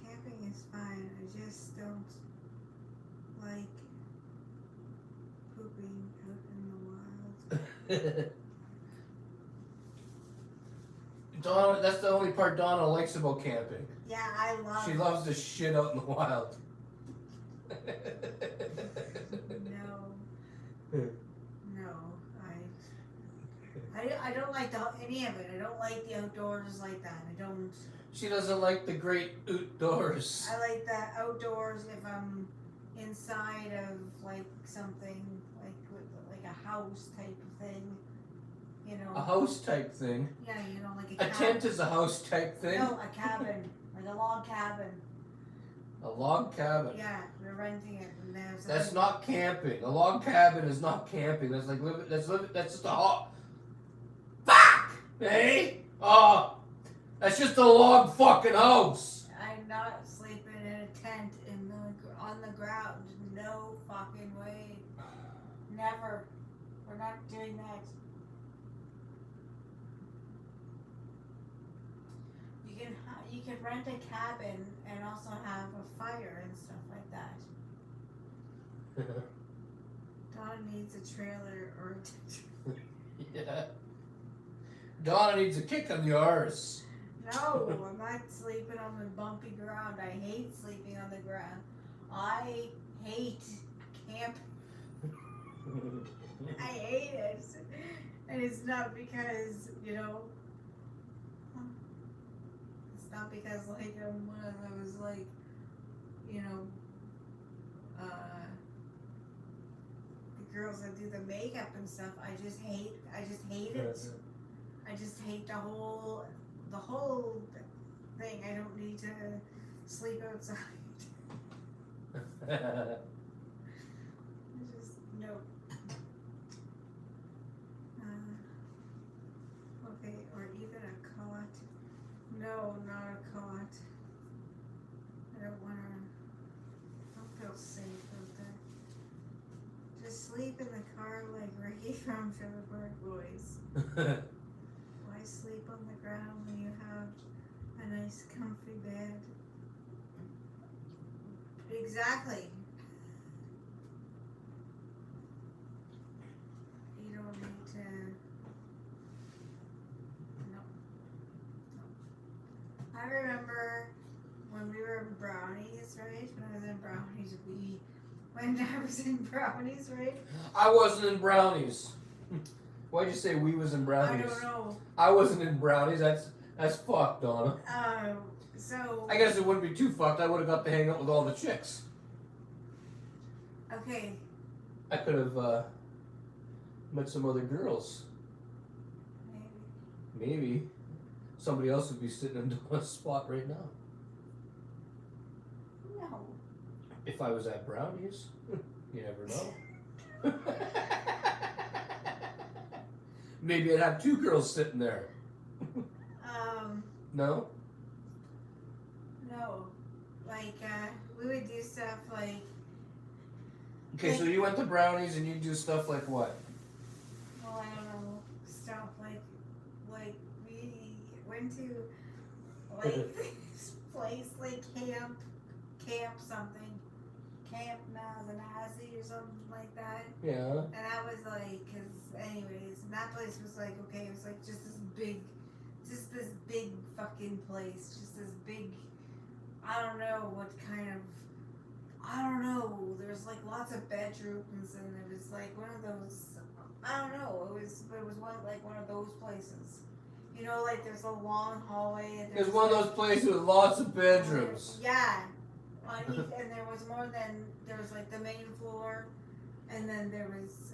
Camping is fine. I just don't like pooping out in the wild. Donna, that's the only part Donna likes about camping. Yeah, I love. She loves to shit out in the wild. No, I don't like any of it. I don't like the outdoors like that. I don't. She doesn't like the great outdoors. I like the outdoors if I'm inside of like something like a house type of thing. You know. A house type thing. Yeah, you know, like A a tent is a house type thing. No, a cabin, like a log cabin. A log cabin. Yeah, we're renting it, and there's. That's not camping. A log cabin is not camping. That's like living. That's just a hot. Fuck! Hey? Oh, that's just a log fucking house. I'm not sleeping in a tent on the ground. No fucking way. Never. We're not doing that. You can rent a cabin and also have a fire and stuff like that. Donna needs a trailer or a Yeah. Donna needs a kick on the arse. No, I'm not sleeping on the bumpy ground. I hate sleeping on the ground. I hate camp. I hate it. And it's not because, it's not because like I'm one of those like, the girls that do the makeup and stuff. I just hate it. I just hate the whole thing. I don't need to sleep outside. No. Okay, or even a cot. No, not a cot. I don't feel safe out there. Just sleep in the car like Ricky from Trailer Park Boys. Why sleep on the ground when you have a nice comfy bed? Exactly. You don't need to. No. I remember when we were in Brownies, right? When I was in Brownies, right? I wasn't in Brownies. Why'd you say we was in Brownies? I don't know. I wasn't in Brownies. That's fucked, Donna. So. I guess it wouldn't be too fucked. I would have got to hang out with all the chicks. Okay. I could have met some other girls. Maybe. Somebody else would be sitting in Donna's spot right now. No. If I was at Brownies, you never know. Maybe I'd have two girls sitting there. No? know. Like, we would do stuff like, Okay, so you went to Brownies and you do stuff like what? well, I don't know, stuff like we went to, like, this place, like, camp something. Camp Mazanazi or something like that. Yeah. And that was like, anyways, and that place was like, okay, it was like just this big fucking place. Just this big, I don't know what kind of, I don't know. There's like lots of bedrooms and it was like one of those, I don't know. It was one of those places. You know, like there's a long hallway. And It's one of those places with lots of bedrooms. Yeah. And there was more than, there was like the main floor, and then there was,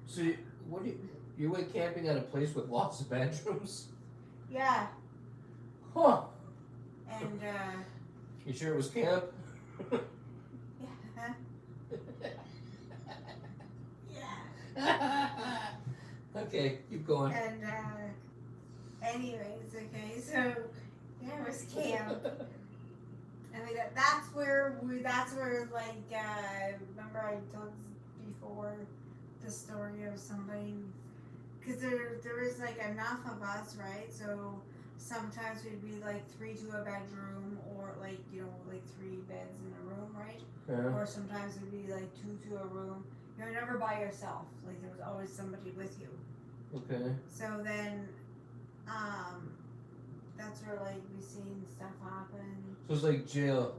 So you went camping at a place with lots of bedrooms? yeah, Huh. and, You sure it was camp? yeah, Okay, keep going. and, anyways, okay, so, yeah, it was camp. I mean, that's where, like, remember I told before the story of somebody, because there was, like, enough of us, right, so sometimes we'd be, like, 3 to a bedroom, or, like, you know, like, 3 beds in a room, right, Yeah. or sometimes it'd be, like, 2 to a room. You're never by yourself, like, there was always somebody with you. Okay. So then, that's where, like, we seen stuff happen. So it's like jail.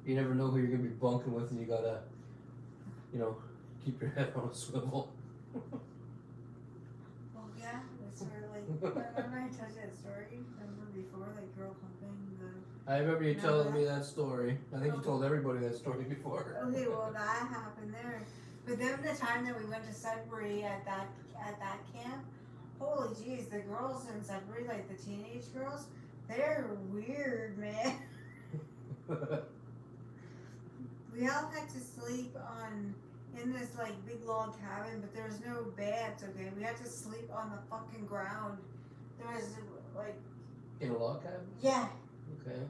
You never know who you're gonna be bunking with, and you gotta, you know, keep your head on a swivel. Well, yeah, that's where, like, remember I told you that story? Remember before, like, girl humping the... I remember you telling me that story. I think you told everybody that story before. Okay, well, that happened there. But then the time that we went to Sudbury at that camp, holy jeez, the girls in Sudbury, like the teenage girls, they're weird, man. We all had to sleep in this like big log cabin, but there's no beds, okay? We had to sleep on the fucking ground. There was like... In a log cabin? Yeah. Okay.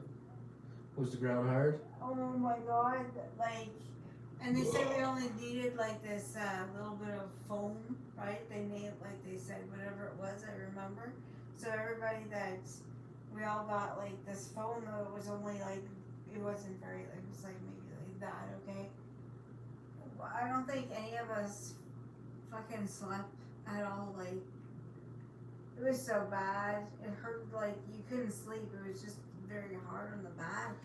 Was the ground hard? Oh my god, like... And they said we only needed like this little bit of foam, right? They made, like they said, whatever it was, I remember. So everybody we all got like this foam, though it was only like, it wasn't very, it was like maybe like that, okay? I don't think any of us fucking slept at all, like, it was so bad. It hurt, like, you couldn't sleep, it was just very hard on the back.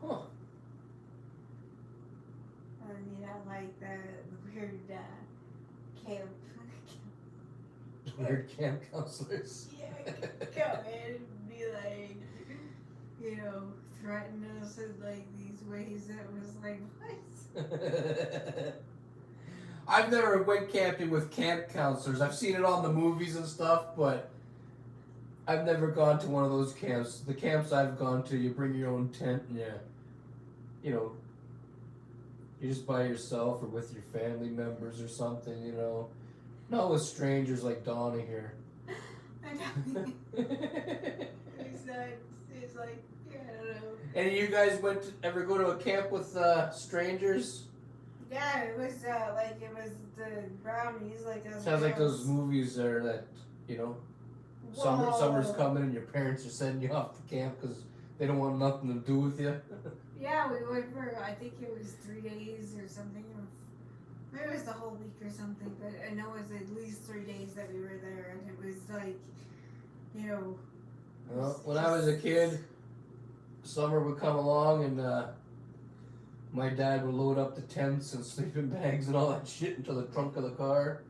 Huh. And you know, like the weird camp. Weird camp counselors. Yeah, come in and be like, you know, threaten us in like these ways that was like, what? I've never went camping with camp counselors. I've seen it on the movies and stuff, but I've never gone to one of those camps. The camps I've gone to, you bring your own tent and you know, you're just by yourself or with your family members or something, you know. Not with strangers like Donna here. I know. It's like, yeah, I don't know. And you guys ever go to a camp with strangers? Yeah, it was like, it was the Brownies, like those. Sounds like those movies there that, you know, summer's coming and your parents are sending you off to camp because they don't want nothing to do with you. Yeah, we went for, I think it was 3 days or something, or maybe it was the whole week or something, but I know it was at least 3 days that we were there, and it was like, you know. Well, when I was a kid, summer would come along and my dad would load up the tents and sleeping bags and all that shit into the trunk of the car.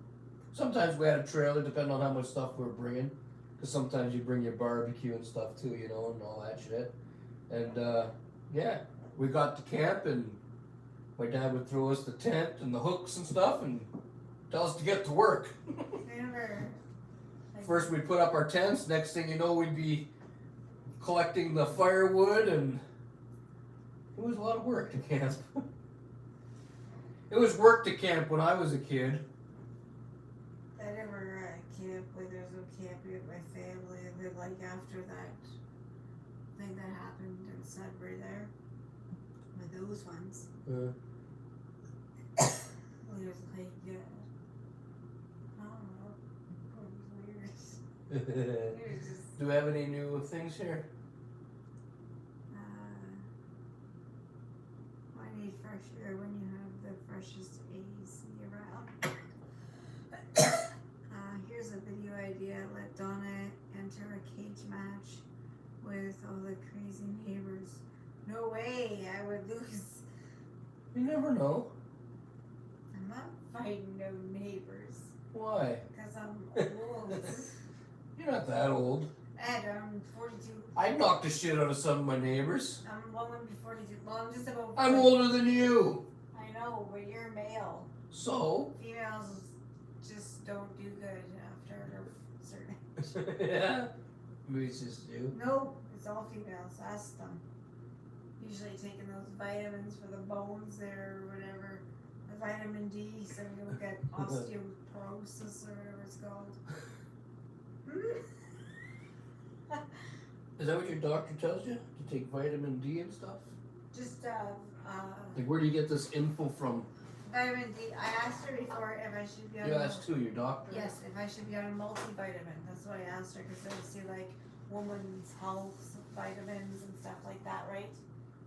Sometimes we had a trailer, depending on how much stuff we were bringing, because sometimes you bring your barbecue and stuff too, you know, and all that shit. And yeah, we got to camp and my dad would throw us the tent and the hooks and stuff and tell us to get to work. Never. Like, First we'd put up our tents, next thing you know we'd be collecting the firewood, and it was a lot of work to camp. It was work to camp when I was a kid. I never camped, like there was no camping with my family, and then like after that, thing that happened in Sudbury there. With those ones. Uh, It was like, I don't know. It was weird. It was just, Do we have any new things here? I need fresh air when you have the freshest AC around. Here's a video idea. Let Donna enter a cage match with all the crazy neighbors. No way, I would lose. You never know. I'm not fighting no neighbors. Why? Because I'm old. You're not that old. Ed, I'm 42. I knocked the shit out of some of my neighbors. I'm one would be 42. Well, I'm just about 40. I'm older than you. I know, but you're male. So? Females just don't do good after a certain age. Yeah. Maybe it's just you. Nope, it's all females. Ask them. Usually taking those vitamins for the bones there or whatever. The vitamin D, so you don't get osteoporosis or whatever it's called. Is that what your doctor tells you? To take vitamin D and stuff? Just, Like, where do you get this info from? vitamin D. I asked her before if I should be on You asked who? Your doctor? Yes, if I should be on a multivitamin. That's what I asked her because I see like women's health vitamins and stuff like that, right?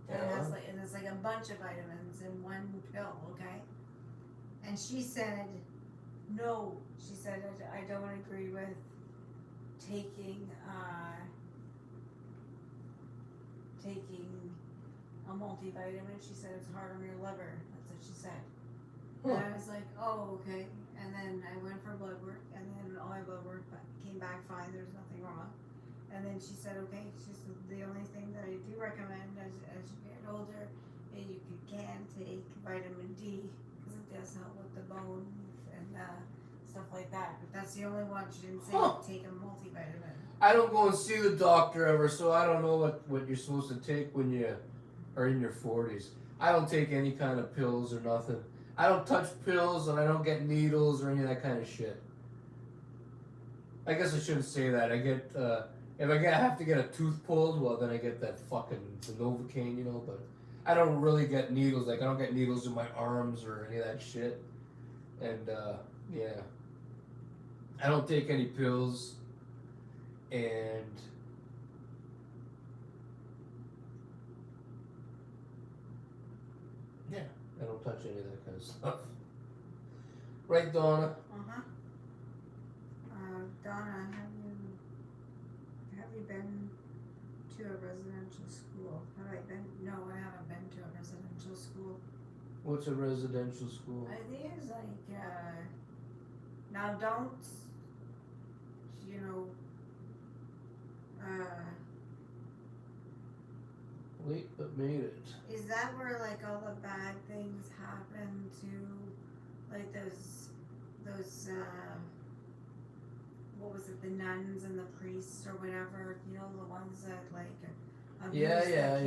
And it has like, and it's like a bunch of vitamins in one pill, okay? And she said, no. She said, I don't agree with taking a multivitamin. She said it's hard on your liver. That's what she said. Huh. And I was like, oh, okay. And then I went for blood work, and then all my blood work came back fine. There's nothing wrong. And then she said, okay. She said the only thing that I do recommend as you get older is you can take vitamin D because it does help with the bones and stuff like that. But that's the only one. She didn't say take a multivitamin. I don't go and see the doctor ever, so I don't know what you're supposed to take when you are in your 40s. I don't take any kind of pills or nothing. I don't touch pills and I don't get needles or any of that kind of shit. I guess I shouldn't say that. I get, if I have to get a tooth pulled, well then I get that fucking the Novocaine, you know, but I don't really get needles. Like I don't get needles in my arms or any of that shit. And, yeah. I don't take any pills. And yeah, I don't touch any of that kind of stuff. Right, Donna? Uh-huh. Donna, have you been to a residential school? Have I been? No, I haven't been to a residential school. What's a residential school? I think it's like, now don't, you know, Late but made it. is that where like all the bad things happen to, like those, what was it, the nuns and the priests or whatever, you know, the ones that like abuse Yeah.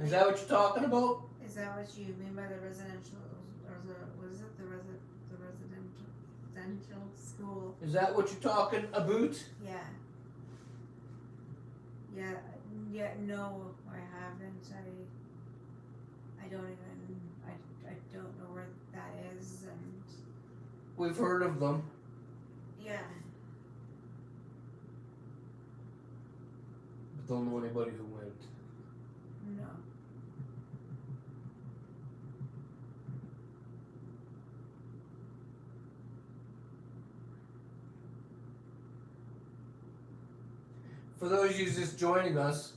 Is that what you're talking about? Is that what you mean by the residential, or what is it, the residential school? Is that what you're talking about? Yeah. Yeah, no, I haven't. I don't even, I don't know where that is, and We've heard of them. yeah. Don't know anybody who went. No. For those of you just joining us,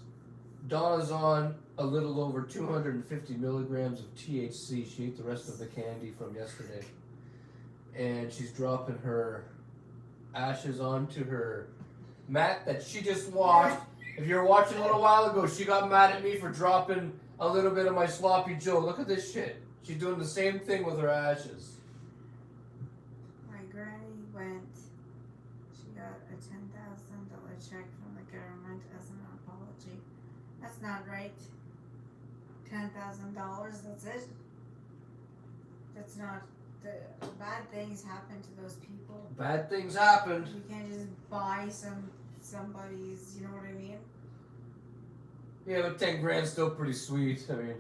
Donna's on a little over 250 milligrams of THC. She ate the rest of the candy from yesterday. And she's dropping her ashes onto her mat that she just washed. If you were watching a little while ago, she got mad at me for dropping a little bit of my sloppy Joe. Look at this shit. She's doing the same thing with her ashes. My granny went, she got a $10,000 check from the government as an apology. That's not right. $10,000, that's it. That's not, the bad things happen to those people. Bad things happened. You can't just buy somebody's, you know what I mean? Yeah, but 10 grand's still pretty sweet. I mean,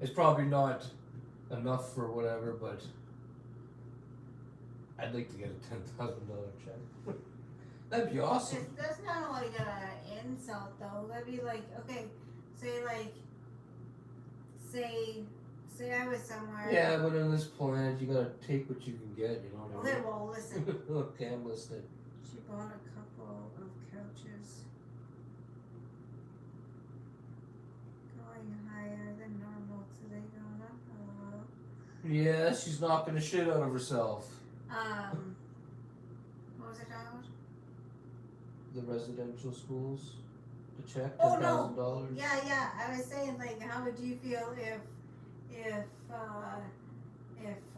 it's probably not enough for whatever, but I'd like to get a $10,000 check. That'd be awesome. That's not like an insult though. That'd be like, okay, say I was somewhere. Yeah, but in this planet, you gotta take what you can get. You know what I Okay, mean? well, listen. Okay, I'm listening. She bought a couple of couches. Going higher than normal today, Donna. Yeah, she's knocking the shit out of herself. What was it about? The residential schools, the check, Oh, $10,000. no. Yeah. I was saying, like, how would you feel if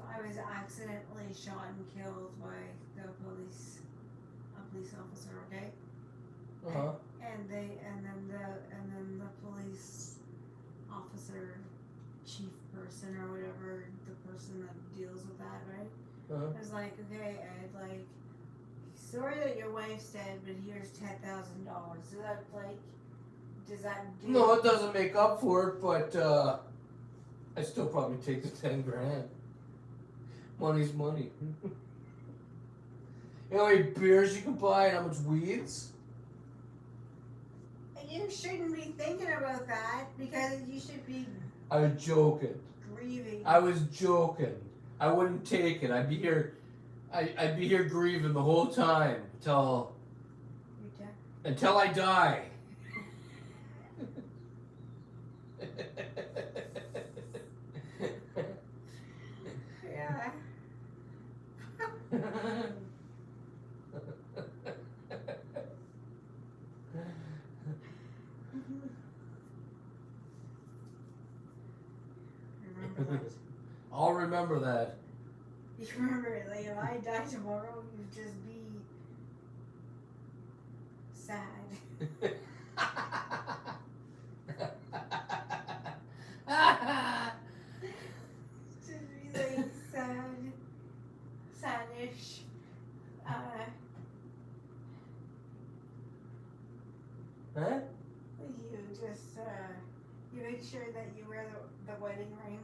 I was accidentally shot and killed by a police officer? Okay. Uh huh. And then the police officer, chief person or whatever, the person that deals with that, right? Uh-huh. I was like, okay, Ed, like, sorry that your wife's dead, but here's $10,000. Does that do? No, it doesn't make up for it, but I still probably take the 10 grand. Money's money. You know how many beers you can buy and how much weeds? You shouldn't be thinking about that because you should be I was joking. grieving. I was joking. I wouldn't take it. I'd be here grieving the whole time until I die. Yeah. Remember that. I'll remember that. You remember, like, if I die tomorrow, you'd just be sad. Just be like sadish. Huh? You just you make sure that you wear the wedding ring.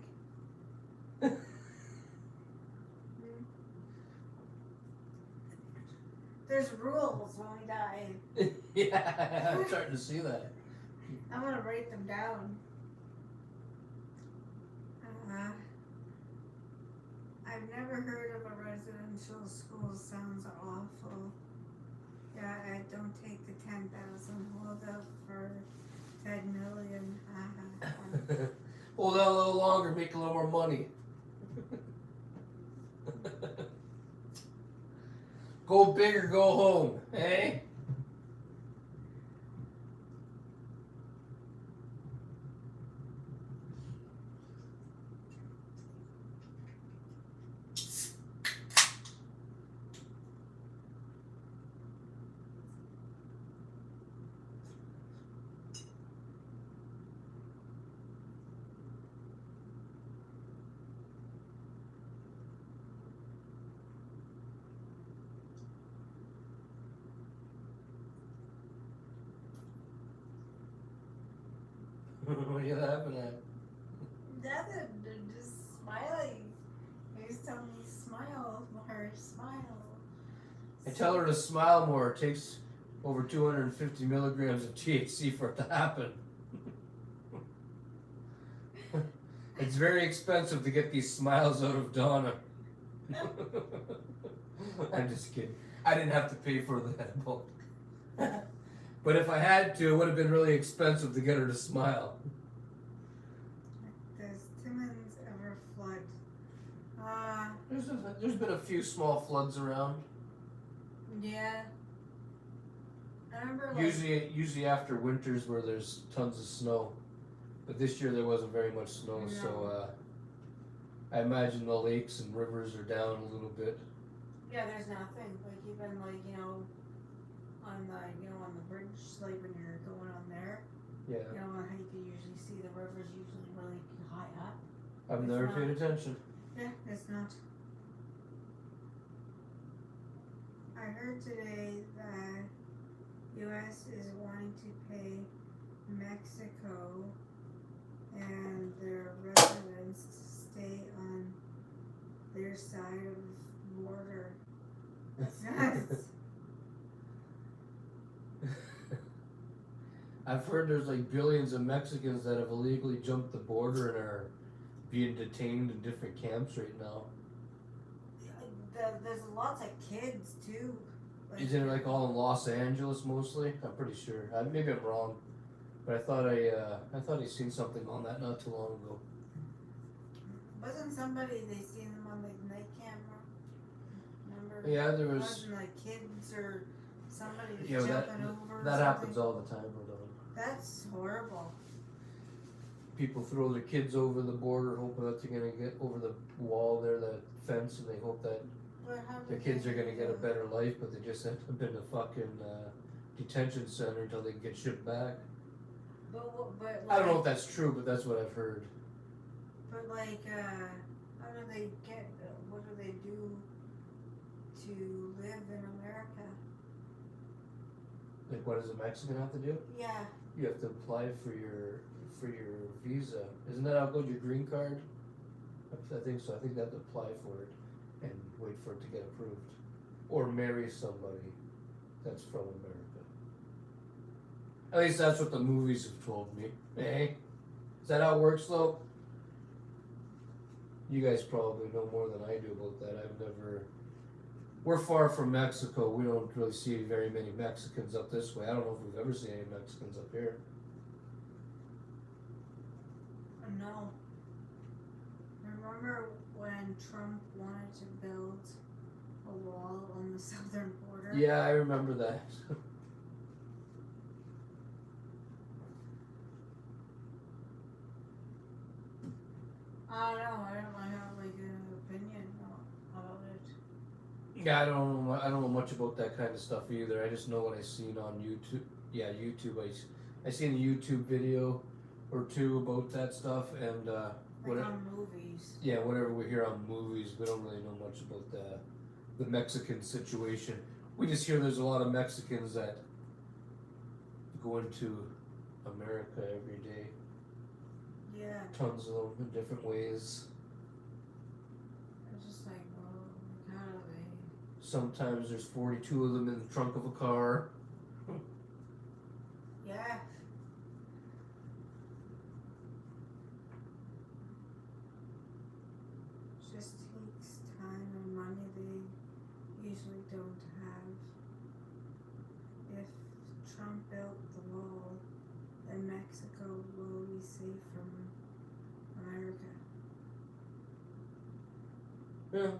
There's rules when we die. Yeah, I'm starting to see that. I'm gonna write them down. I've never heard of a residential school. Sounds awful. Yeah, I don't take the 10,000. Hold up for 10 million. Hold out a little longer, make a little more money. Go big or go home, eh? What are you laughing at? Nothing. They're just smiling. He's telling me smile more. Smile. I tell her to smile more. It takes over 250 milligrams of THC for it to happen. It's very expensive to get these smiles out of Donna. I'm just kidding. I didn't have to pay for that book. But if I had to, it would have been really expensive to get her to smile. Does Timmins ever flood? There's been a few small floods around. Yeah. I remember like, Usually after winters where there's tons of snow. But this year there wasn't very much snow, No. so I imagine the lakes and rivers are down a little bit. yeah, there's nothing. Like even like, on the bridge, like when you're going on there, Yeah. how you can usually see the river's usually really high up. I've It's never not. paid attention. Yeah, it's not. I heard today that U.S. is wanting to pay Mexico and their residents stay on their side of the border. That's nuts. I've heard there's like billions of Mexicans that have illegally jumped the border and are being detained in different camps right now. There's lots of kids too. Isn't it like all in Los Angeles mostly? I'm pretty sure. Maybe I'm wrong, but I thought I seen something on that not too long ago. Wasn't somebody they seen them on the night camera? Remember? Yeah, there was. Wasn't like kids or somebody Yeah, jumping over. That happens all the time. That's horrible. People throw their kids over the border, hoping that they're gonna get over the wall there, that fence, and they hope that their kids are gonna get a better life, but they just end up in a fucking detention center until they can get shipped back. But I don't know if that's true, but that's what I've heard. But like, how do they get? What do they do to live in America? Like, what does a Mexican have to do? Yeah. You have to apply for your visa. Isn't that how it goes? Your green card? I think so. I think they have to apply for it and wait for it to get approved, or marry somebody that's from America. At least that's what the movies have told me. Hey, is that how it works though? You guys probably know more than I do about that. I've never. We're far from Mexico. We don't really see very many Mexicans up this way. I don't know if we've ever seen any Mexicans up here. No. Remember when Trump wanted to build a wall on the southern border? Yeah, I remember that. I don't know. I don't have like an opinion about it. Yeah, I don't know much about that kind of stuff either. I just know what I seen on YouTube. Yeah, YouTube. I seen a YouTube video or two about that stuff, and Like on movies. yeah, whatever we hear on movies, we don't really know much about the Mexican situation. We just hear there's a lot of Mexicans that go into America every day. Yeah. Tons of them in different ways. It's just like, well, how do they? Sometimes there's 42 of them in the trunk of a car. Yeah. Just takes time and money they usually don't have. If Trump built the wall, then Mexico will be safe from America. Yeah.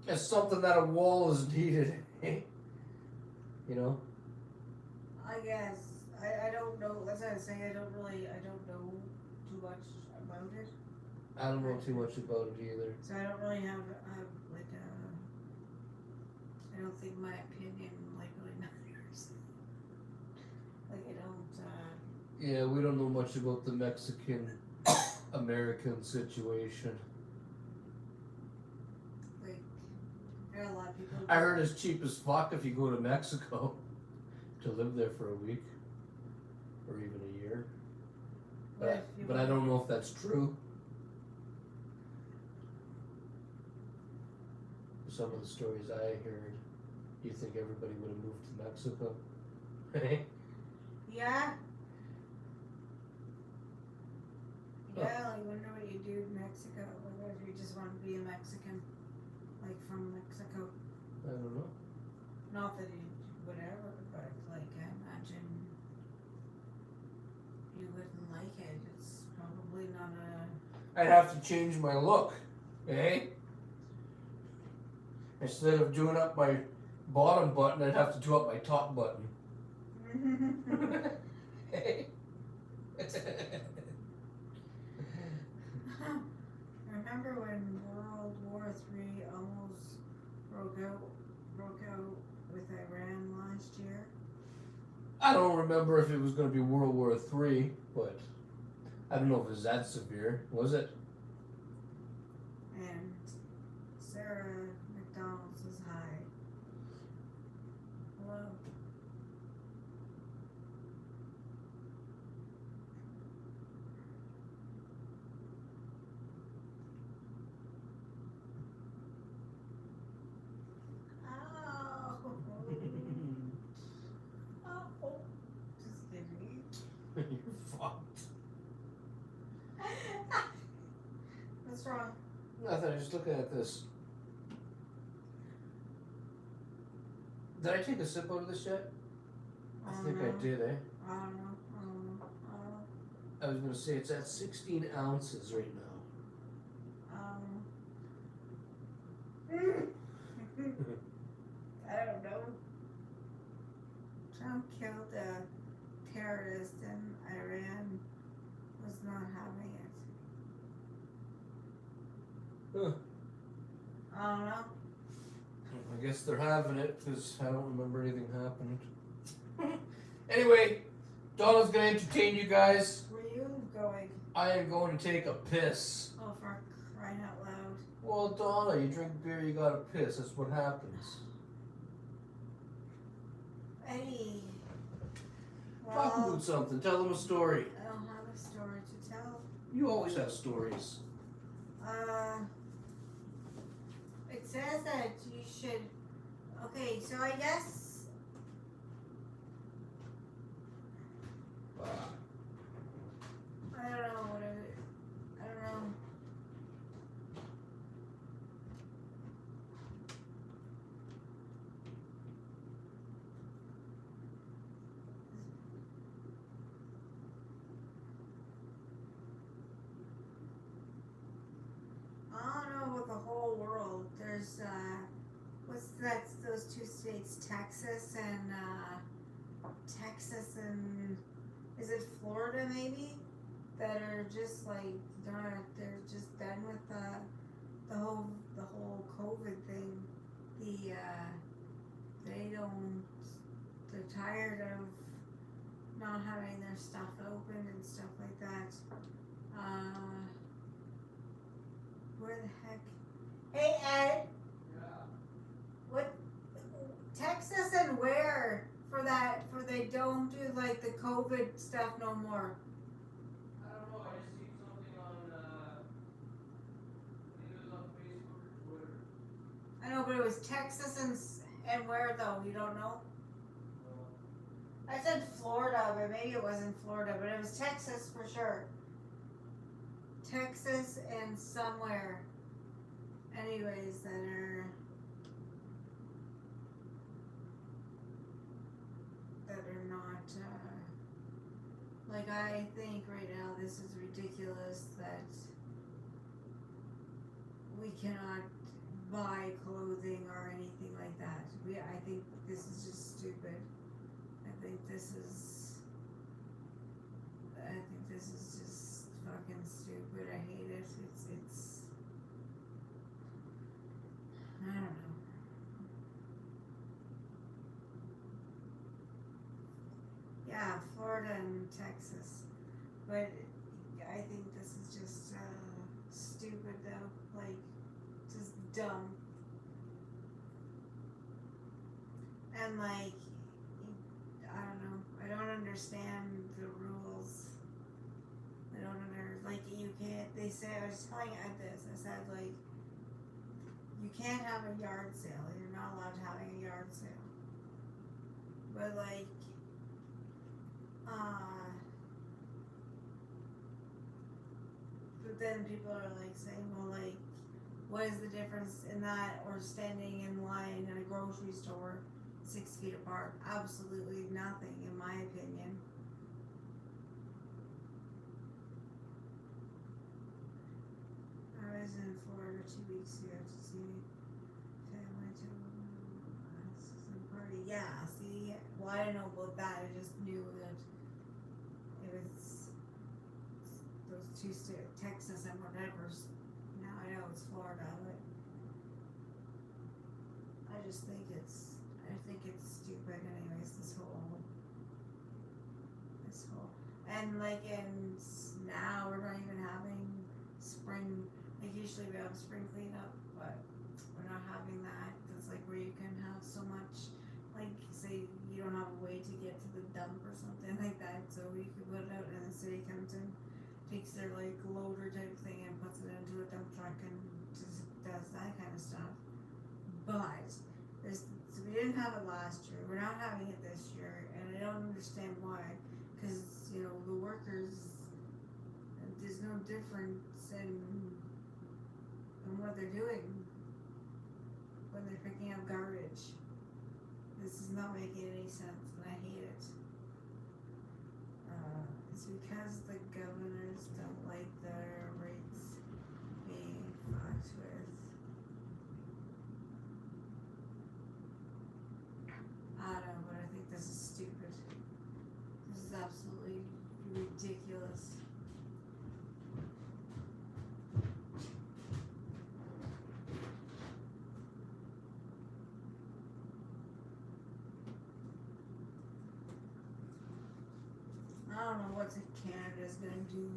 It's something that a wall is needed. You know? I guess. I don't know. That's what I say. I don't know too much about it. I don't know too much about it either. So I don't really have like I don't think my opinion like really matters. Like I don't. Yeah, we don't know much about the Mexican American situation. Like there are a lot of people. I heard it's cheap as fuck if you go to Mexico to live there for a week or even a year. But I don't know if that's true. Some of the stories I heard, you think everybody would have moved to Mexico? Yeah. Yeah, like wonder what you do in Mexico. Or if you just want to be a Mexican, like from Mexico. I don't know. Not that you whatever, but like I imagine you wouldn't like it. It's probably not a. I'd have to change my look, Instead of doing up my bottom button, I'd have to do up my top button. Remember when World War III almost broke out with Iran last year? I don't remember if it was going to be World War III, but I don't know if it was that severe. Was it? And Sarah McDonald says hi. Hello. What's wrong? Nothing, I'm just looking at this. Did I take a sip out of this yet? I think I did, eh? I don't know. I was gonna say it's at 16 ounces right now. I don't know. Trump killed a terrorist and Iran was not having it. Huh. I don't know. I guess they're having it because I don't remember anything happened. Anyway, Donna's gonna entertain you guys. Where you going? I am going to take a piss. Oh, for crying out loud. Well, Donna, you drink beer, you gotta piss. That's what happens. Eddie. Talk about something. Tell them a story. I don't have a story to tell. You always have stories. It says that you should. Okay, so I guess. I don't know what it. I don't know. I don't know about the whole world. There's what's that? Those two states, Texas and is it Florida maybe? That are just like they're just done with the whole COVID thing. They're tired of not having their stuff open and stuff like that. Where the heck? Hey Ed. Yeah. What? Texas and where for that? For they don't do like the COVID stuff no more. I don't know. I just seen something on. I think it was on Facebook or Twitter. I know, but it was Texas and where though? You don't know? I said Florida, but maybe it wasn't Florida, but it was Texas for sure. Texas and somewhere. Anyways, that are not like I think right now this is ridiculous that we cannot buy clothing or anything like that. I think this is just stupid. I think this is just fucking stupid. I hate it. It's I don't know. Yeah, Florida and Texas. But I think this is just stupid though. Like just dumb. And like I don't know. I don't understand the rules. I don't like you can't. They say I was telling Ed this. I said like you can't have a yard sale. You're not allowed having a yard sale. But like but then people are like saying, well, like, what is the difference in that or standing in line in a grocery store 6 feet apart? Absolutely nothing, in my opinion. I was in Florida 2 weeks ago to see family to some party. Yeah, see, well, I didn't know about that. I just knew that it was those two states, Texas and whatever. Now I know it's Florida, but I think it's stupid. Anyways, this whole and like now we're not even having spring. Like usually we have spring cleanup, but we're not having that. It's like where you can have so much. Like say you don't have a way to get to the dump or something like that, so we could put it out and the city comes in, takes their like loader type thing and puts it into a dump truck and just does that kind of stuff. But so we didn't have it last year. We're not having it this year, and I don't understand why. Because the workers, there's no difference in and what they're doing when they're picking up garbage. This is not making any sense, and I hate it. It's because the governors don't like their rates being fucked with. I don't know, but I think this is stupid. This is absolutely ridiculous. I don't know what Canada's gonna do.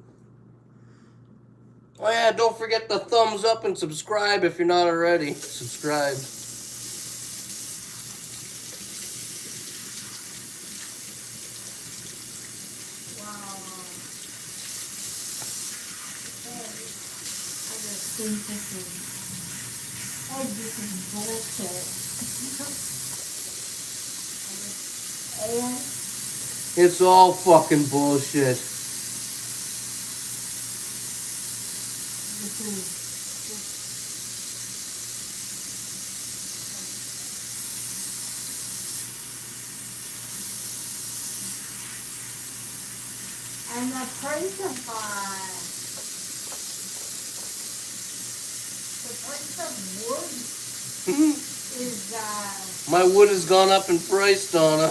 Oh yeah, don't forget the thumbs up and subscribe if you're not already subscribed. Wow. I just think this is bullshit. And It's all fucking bullshit. this is and the price of wood is My wood has gone up in price, Donna. I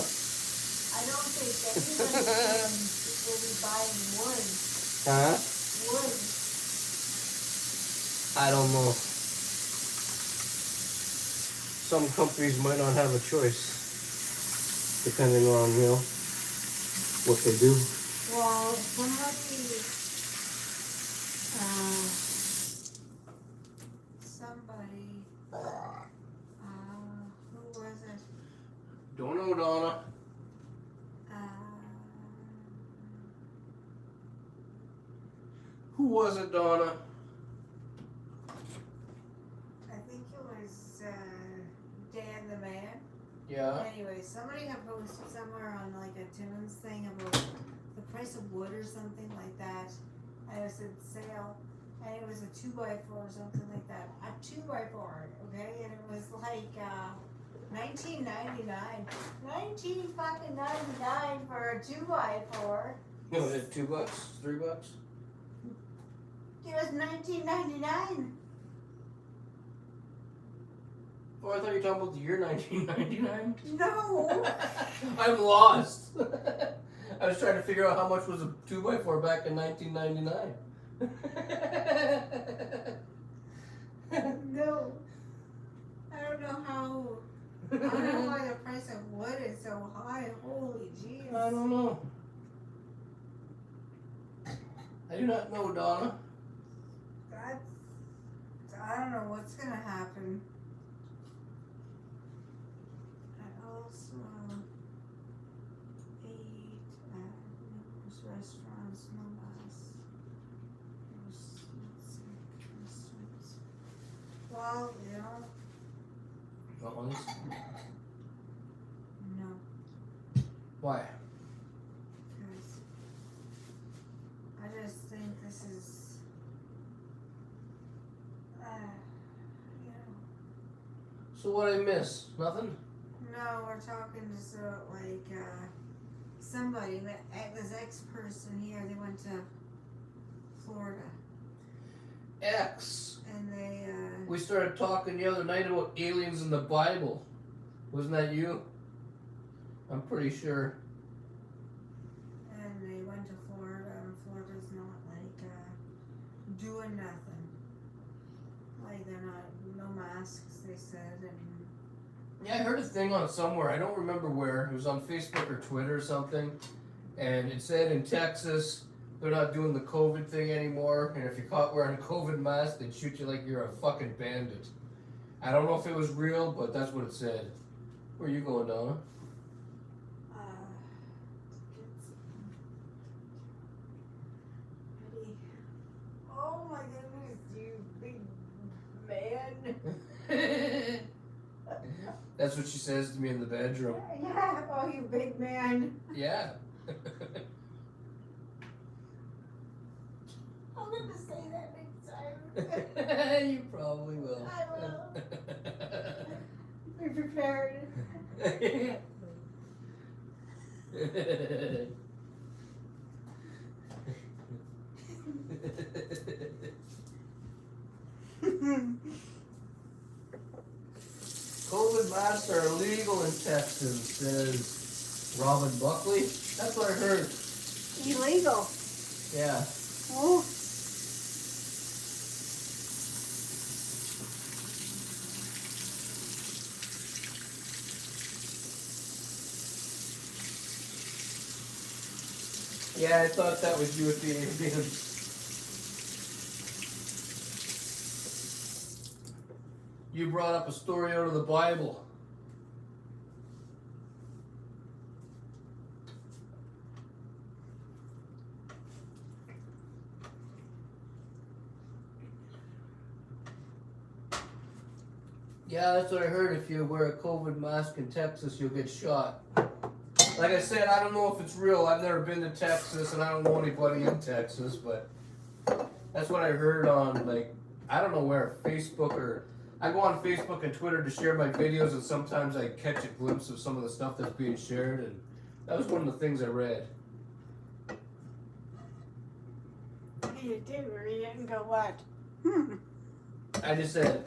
don't think anybody will be buying wood. Huh? Wood. I don't know. Some companies might not have a choice, depending on, you know, what they do. Well, somebody who was it? Don't know, Donna. Who was it, Donna? I think it was Dan the Man. Yeah. Anyway, somebody had posted somewhere on like a Timmins thing about the price of wood or something like that. And it said sale. And it was a 2x4 or something like that. A 2x4, okay? And it was like $19.99. $19.99 for a 2x4. Was it $2, $3? It was $19.99. Oh, I thought you were talking about the year 1999. No. I'm lost. I was trying to figure out how much was a 2x4 back in 1999. No. I don't know how. I don't know why the price of wood is so high. Holy jeez. I don't know. I do not know, Donna. I don't know what's gonna happen. I also ate at numerous restaurants, no less. Well, you know. What ones? No. Why? Because I just think this is, you know. So what I miss? Nothing? No, we're talking just about like somebody, this ex-person here, they went to Florida. X. And they, We started talking the other night about aliens in the Bible. Wasn't that you? I'm pretty sure. and they went to Florida, and Florida's not like doing nothing. Like they're not, no masks, they said, and Yeah, I heard a thing on somewhere. I don't remember where. It was on Facebook or Twitter or something. And it said in Texas, they're not doing the COVID thing anymore. And if you're caught wearing a COVID mask, they'd shoot you like you're a fucking bandit. I don't know if it was real, but that's what it said. Where are you going, Donna? oh my goodness, you big man. That's what she says to me in the bedroom. Yeah, oh you big man. Yeah. I'm gonna say that next time. You probably will. I will. Be prepared. COVID masks are illegal in Texas, says Robin Buckley. That's what I heard. Illegal. Yeah. Oh. Yeah, I thought that was you with the Indians. You brought up a story out of the Bible. Yeah, that's what I heard. If you wear a COVID mask in Texas, you'll get shot. Like I said, I don't know if it's real. I've never been to Texas, and I don't know anybody in Texas, but that's what I heard on, like, I don't know where, Facebook, or I go on Facebook and Twitter to share my videos, and sometimes I catch a glimpse of some of the stuff that's being shared, and that was one of the things I read. You did read it and go, what? I just said,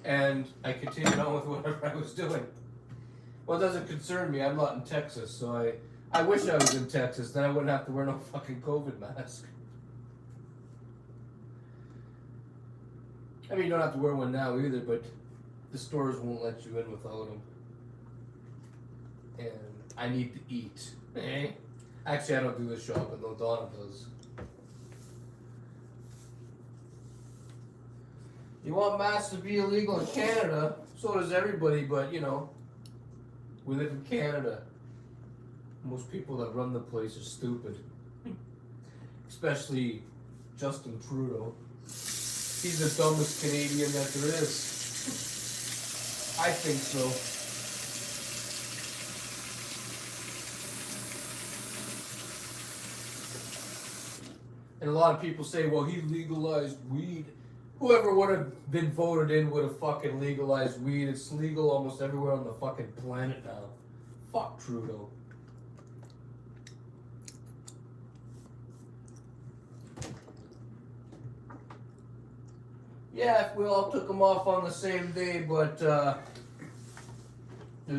and I continued on with whatever I was doing. Well, it doesn't concern me. I'm not in Texas, so I wish I was in Texas. Then I wouldn't have to wear no fucking COVID mask. I mean, you don't have to wear one now either, but the stores won't let you in without them. And I need to eat. Actually, I don't do the shopping, though. Donna does. You want masks to be illegal in Canada, so does everybody, but, you know, we live in Canada. Most people that run the place are stupid. Especially Justin Trudeau. He's the dumbest Canadian that there is. I think so. And a lot of people say, well, he legalized weed. Whoever would have been voted in would have fucking legalized weed. It's legal almost everywhere on the fucking planet now. Fuck Trudeau. Yeah, if we all took them off on the same day, but there's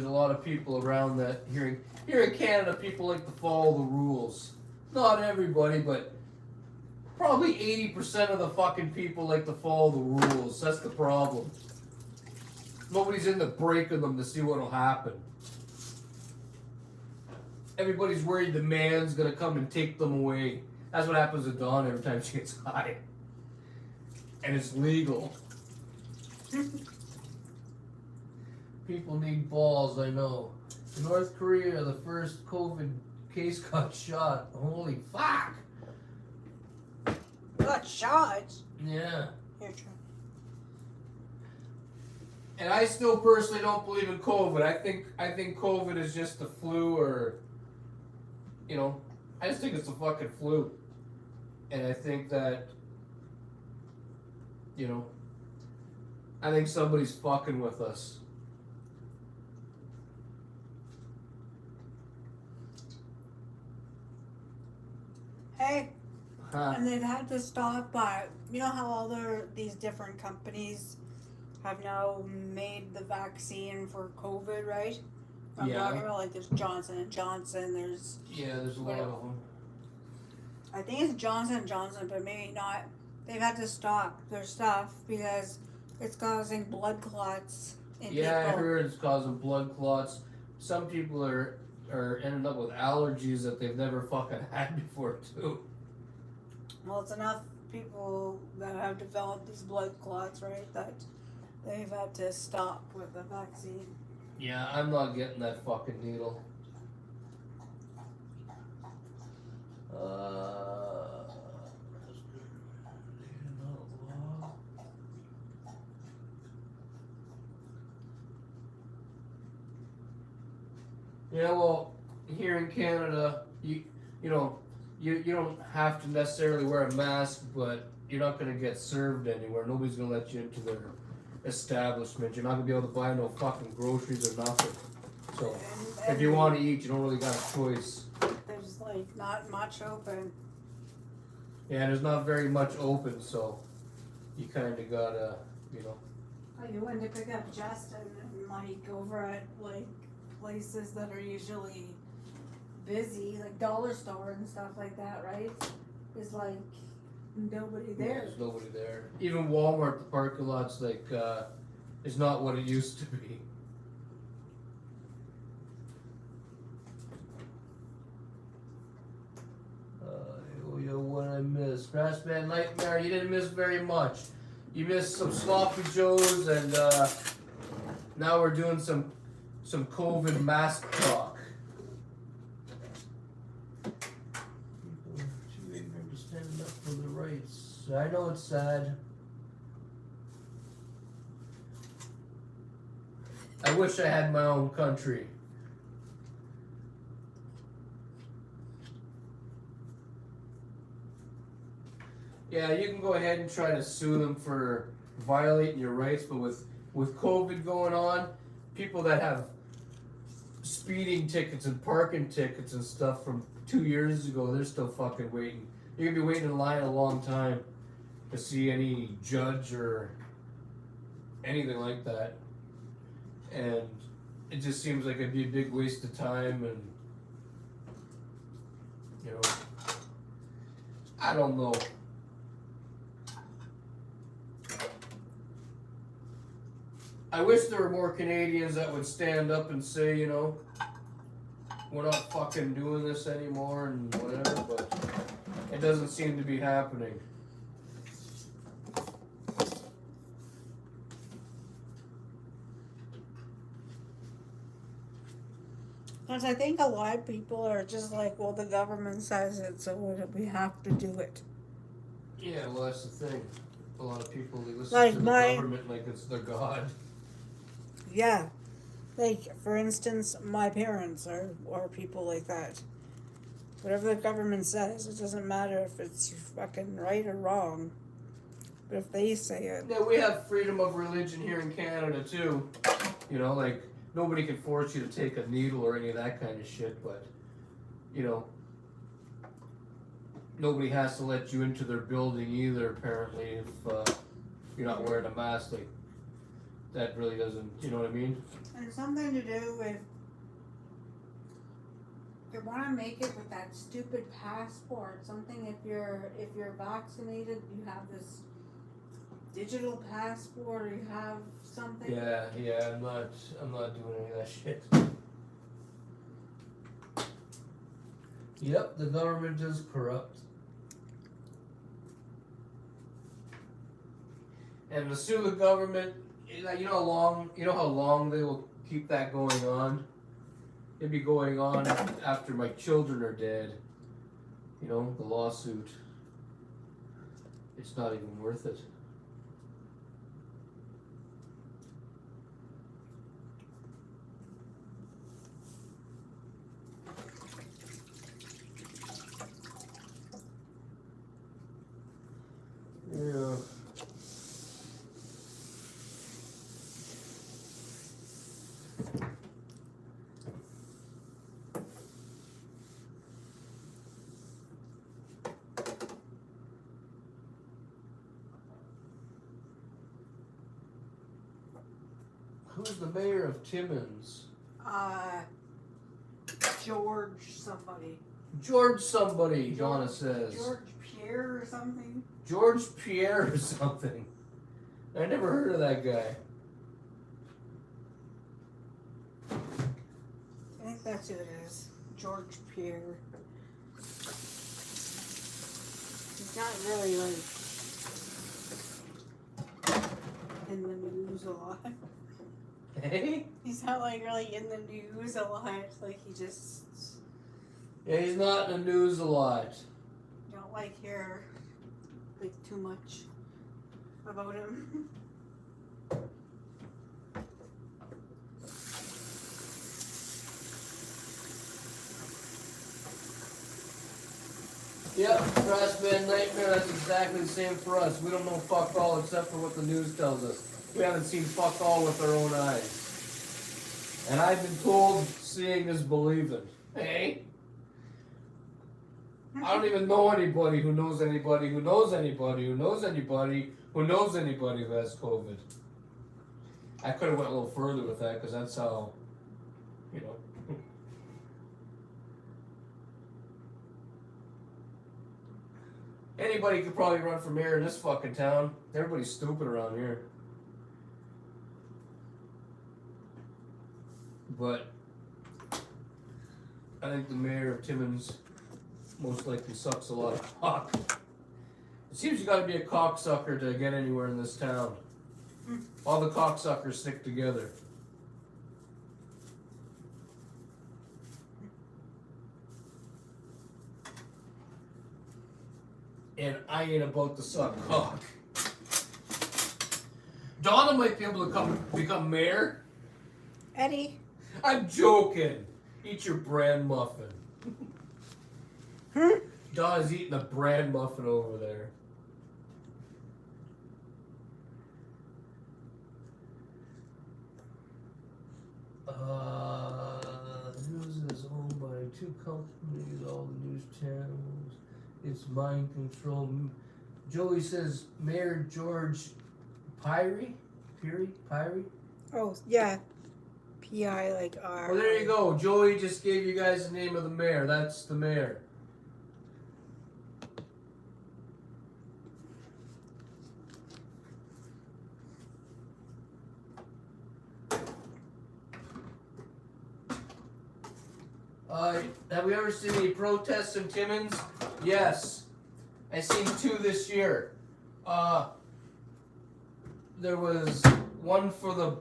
a lot of people around that here in Canada, people like to follow the rules. Not everybody, but probably 80% of the fucking people like to follow the rules. That's the problem. Nobody's into breaking them to see what'll happen. Everybody's worried the man's gonna come and take them away. That's what happens to Dawn every time she gets high. And it's legal. People need balls, I know. In North Korea, the first COVID case got shot. Holy fuck! Got shot? Yeah. Here, try. And I still personally don't believe in COVID. I think COVID is just the flu, or, you know, I just think it's a fucking flu. And I think that, you know, I think somebody's fucking with us. Hey, Huh. and they've had to stop, but you know how all these different companies have now made the vaccine for COVID, right? I'm Yeah. talking about, like, there's Johnson & Johnson, there's, Yeah, there's a lot of them. I think it's Johnson & Johnson, but maybe not. They've had to stop their stuff because it's causing blood clots in Yeah, people. I heard it's causing blood clots. Some people are ending up with allergies that they've never fucking had before too. Well, it's enough people that have developed these blood clots, right, that they've had to stop with the vaccine. Yeah, I'm not getting that fucking needle. Yeah, well, here in Canada, you know, you don't have to necessarily wear a mask, but you're not gonna get served anywhere. Nobody's gonna let you into their establishment. You're not gonna be able to buy no fucking groceries or nothing. So if you want to eat, you don't really got a choice. There's like not much open. Yeah, there's not very much open, so you kind of gotta, you know. Oh, you went to pick up Justin and like over at like places that are usually busy, like dollar store and stuff like that, right? There's like nobody Yeah, there. there's nobody there. Even Walmart, the parking lot's like, is not what it used to be. You know what I missed? Grassman Nightmare, you didn't miss very much. You missed some Sloppy Joes, and now we're doing some COVID mask talk. People too ignorant to stand up for their rights. I know it's sad. I wish I had my own country. Yeah, you can go ahead and try to sue them for violating your rights, but with COVID going on, people that have speeding tickets and parking tickets and stuff from 2 years ago, they're still fucking waiting. You're gonna be waiting in line a long time to see any judge or anything like that. And it just seems like it'd be a big waste of time, and you know, I don't know. I wish there were more Canadians that would stand up and say, you know, we're not fucking doing this anymore and whatever, but it doesn't seem to be happening. Because I think a lot of people are just like, well, the government says it, so we have to do it. Yeah, well, that's the thing. A lot of people, they listen Like to the government like it's their god. Yeah. Like, for instance, my parents are people like that. Whatever the government says, it doesn't matter if it's fucking right or wrong. But if they say it. Yeah, we have freedom of religion here in Canada, too. You know, like, nobody can force you to take a needle or any of that kind of shit, but, you know, nobody has to let you into their building either, apparently, if you're not wearing a mask. Like, that really doesn't, you know what I mean? And something to do with, they want to make it with that stupid passport. Something if you're vaccinated, you have this digital passport, or you have something. Yeah, I'm not doing any of that shit. Yep, the government is corrupt. And to sue the government, you know how long they will keep that going on? It'd be going on after my children are dead. You know, the lawsuit. It's not even worth it. Yeah. Who's the mayor of Timmins? George somebody. George somebody, Donna says. George Pierre or something. George Pierre or something. I never heard of that guy. I think that's who it is. George Pierre. He's not really like in the news a lot. Hey? He's not like really in the news a lot. Like he just Yeah, he's not in the news a lot. don't like hear like too much about him. Yep, Grassman Nightmare, that's exactly the same for us. We don't know fuck all except for what the news tells us. We haven't seen fuck all with our own eyes. And I've been told seeing is believing. Hey? I don't even know anybody who knows anybody who knows anybody who knows anybody who knows anybody who has COVID. I could have went a little further with that because that's how, you know. Anybody could probably run for mayor in this fucking town. Everybody's stupid around here. But I think the mayor of Timmins most likely sucks a lot of cock. It seems you gotta be a cocksucker to get anywhere in this town. All the cocksuckers stick together. And I ain't about to suck cock. Donna might be able to become mayor. Eddie. I'm joking. Eat your bran muffin. Donna's eating a bran muffin over there. News is owned by 2 companies, all the news channels. It's mind control. Joey says Mayor George Pyrie? Oh, yeah. P-I like R. Well, there you go. Joey just gave you guys the name of the mayor. That's the mayor. Have we ever seen any protests in Timmins? Yes. I seen 2 this year. There was one for the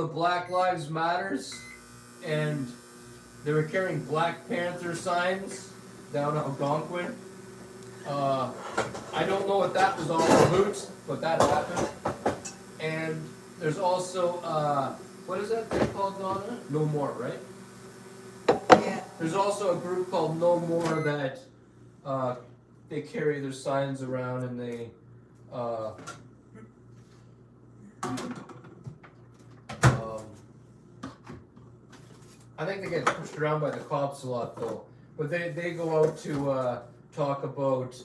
Black Lives Matters, and they were carrying Black Panther signs down Algonquin. I don't know what that was all about, but that happened. And there's also what is that thing called, Donna? No More, right? Yeah. There's also a group called No More that they carry their signs around and they I think they get pushed around by the cops a lot though. But they go out to talk about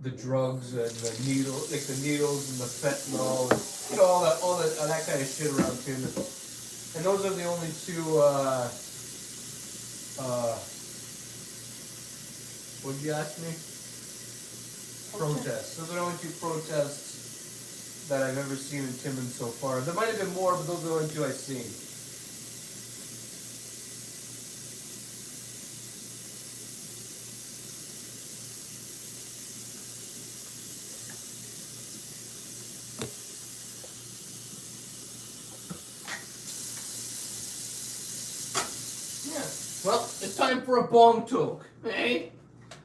the drugs and the needles and the fentanyl and you know all that kind of shit around Timmins. And those are the only 2 what did you ask me? Protests. Those are the only 2 protests that I've ever seen in Timmins so far. There might have been more, but those are the only 2 I've seen. Well, it's time for a bong toke, eh?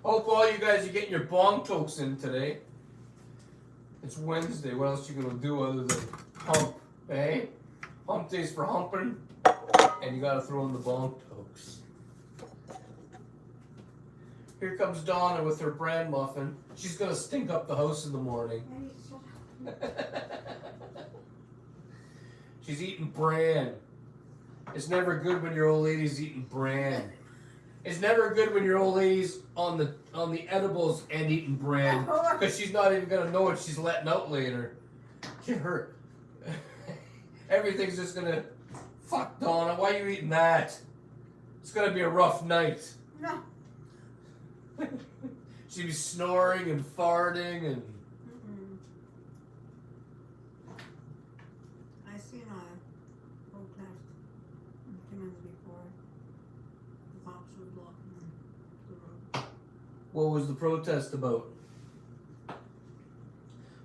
Hope all you guys are getting your bong tokes in today. It's Wednesday. What else you gonna do other than hump, eh? Hump day's for humping, and you gotta throw in the bong tokes. Here comes Donna with her bran muffin. She's gonna stink up the house in the morning. She's eating bran. It's never good when your old lady's eating bran. It's never good when your old lady's on the edibles and eating bran, because she's not even gonna know what she's letting out later. Her everything's just gonna fuck Donna. Why are you eating that? It's gonna be a rough night. No. She'd be snoring and farting and. I seen a protest in Timmins before. The cops were blocking the road. What was the protest about?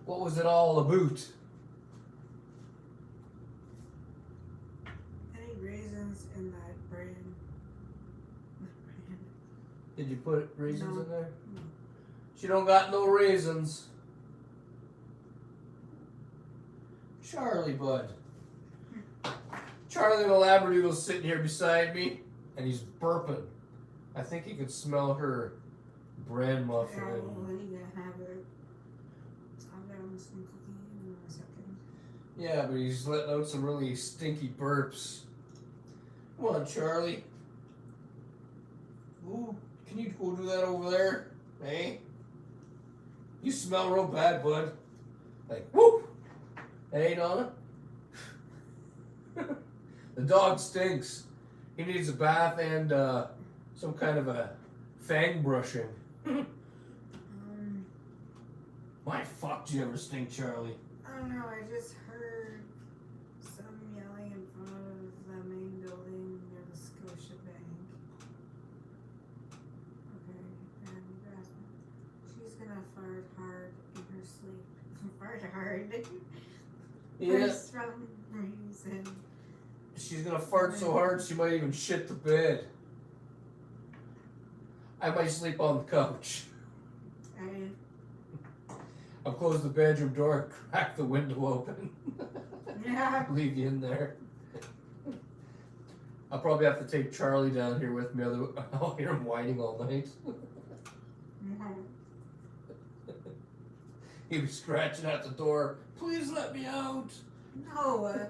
What was it all about? Any raisins in that bran? Did you put raisins No. in there? No. She don't got no raisins. Charlie, bud. Charlie the Labradoodle's sitting here beside me, and he's burping. I think he could smell her bran muffin. Yeah, well, you gonna have it. I'll get him some cookie in a second. Yeah, but he's letting out some really stinky burps. Come on, Charlie. Ooh, can you go do that over there? Hey? You smell real bad, bud. Like, whoop! Hey, Donna? The dog stinks. He needs a bath and some kind of a fang brushing. Why fuck do you ever stink, Charlie? I don't know, I just heard some yelling in front of the main building near the Scotia Bank. Okay, and she's gonna fart hard in her sleep. Fart hard. Yeah. For some reason. She's gonna fart so hard she might even shit the bed. I might sleep on the couch. And I'll close the bedroom door and crack the window open. yeah. Leave you in there. I'll probably have to take Charlie down here with me, I'll hear him whining all night. He'll be scratching at the door. Please let me out. No.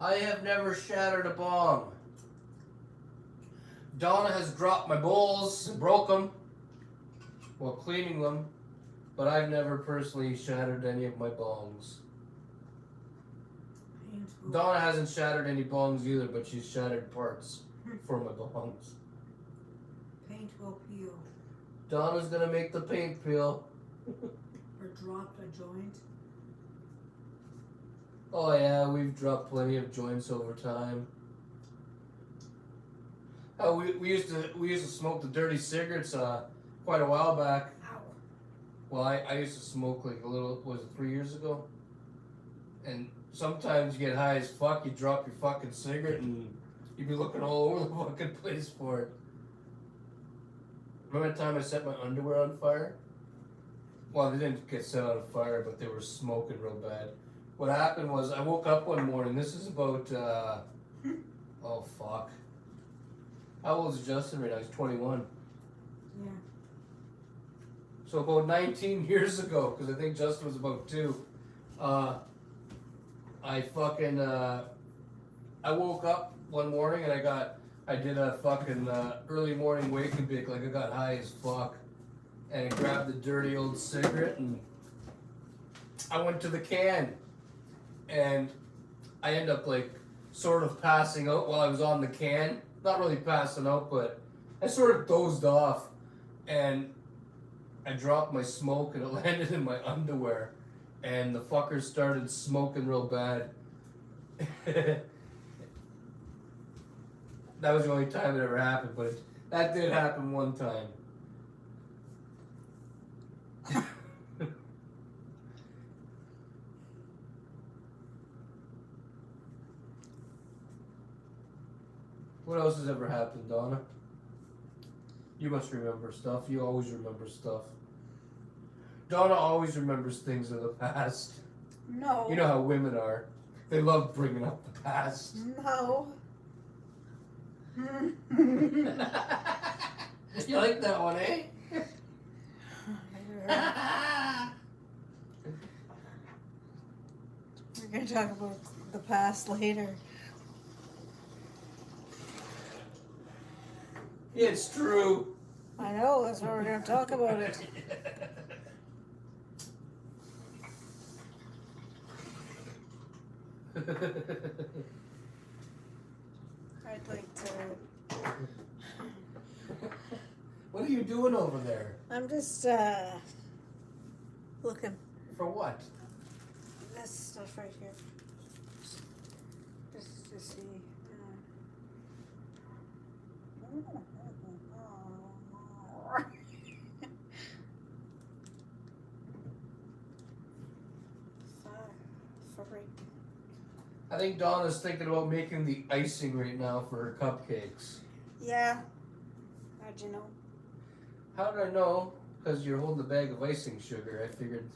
I have never shattered a bong. Donna has dropped my bowls and broke them while cleaning them, but I've never personally shattered any of my bongs. Donna hasn't shattered any bongs either, but she's shattered parts for my bongs. Paint will peel. Donna's gonna make the paint peel. Or dropped a joint. Oh yeah, we've dropped plenty of joints over time. Oh, we used to smoke the dirty cigarettes quite a while back. Ow. Well, I used to smoke like a little, was it 3 years ago? And sometimes you get high as fuck, you drop your fucking cigarette and you'd be looking all over the fucking place for it. Remember the time I set my underwear on fire? Well, they didn't get set on fire, but they were smoking real bad. What happened was I woke up one morning, this is about, oh fuck. How old is Justin right now? He's 21. Yeah. So about 19 years ago, because I think Justin was about 2, I fucking, I woke up one morning and I did a fucking early morning wake and bake, like I got high as fuck. And I grabbed the dirty old cigarette and I went to the can. And I ended up like sort of passing out while I was on the can. Not really passing out, but I sort of dozed off. And I dropped my smoke and it landed in my underwear. And the fucker started smoking real bad. That was the only time it ever happened, but that did happen one time. What else has ever happened, Donna? You must remember stuff. You always remember stuff. Donna always remembers things of the past. No. You know how women are. They love bringing up the past. No. You like that one, eh? We're gonna talk about the past later. It's true. I know, that's why we're gonna talk about it. I'd like to What are you doing over there? I'm just looking. For what? This stuff right here. Just to see. I think Donna's thinking about making the icing right now for her cupcakes. Yeah. How'd you know? How did I know? Because you're holding a bag of icing sugar. I figured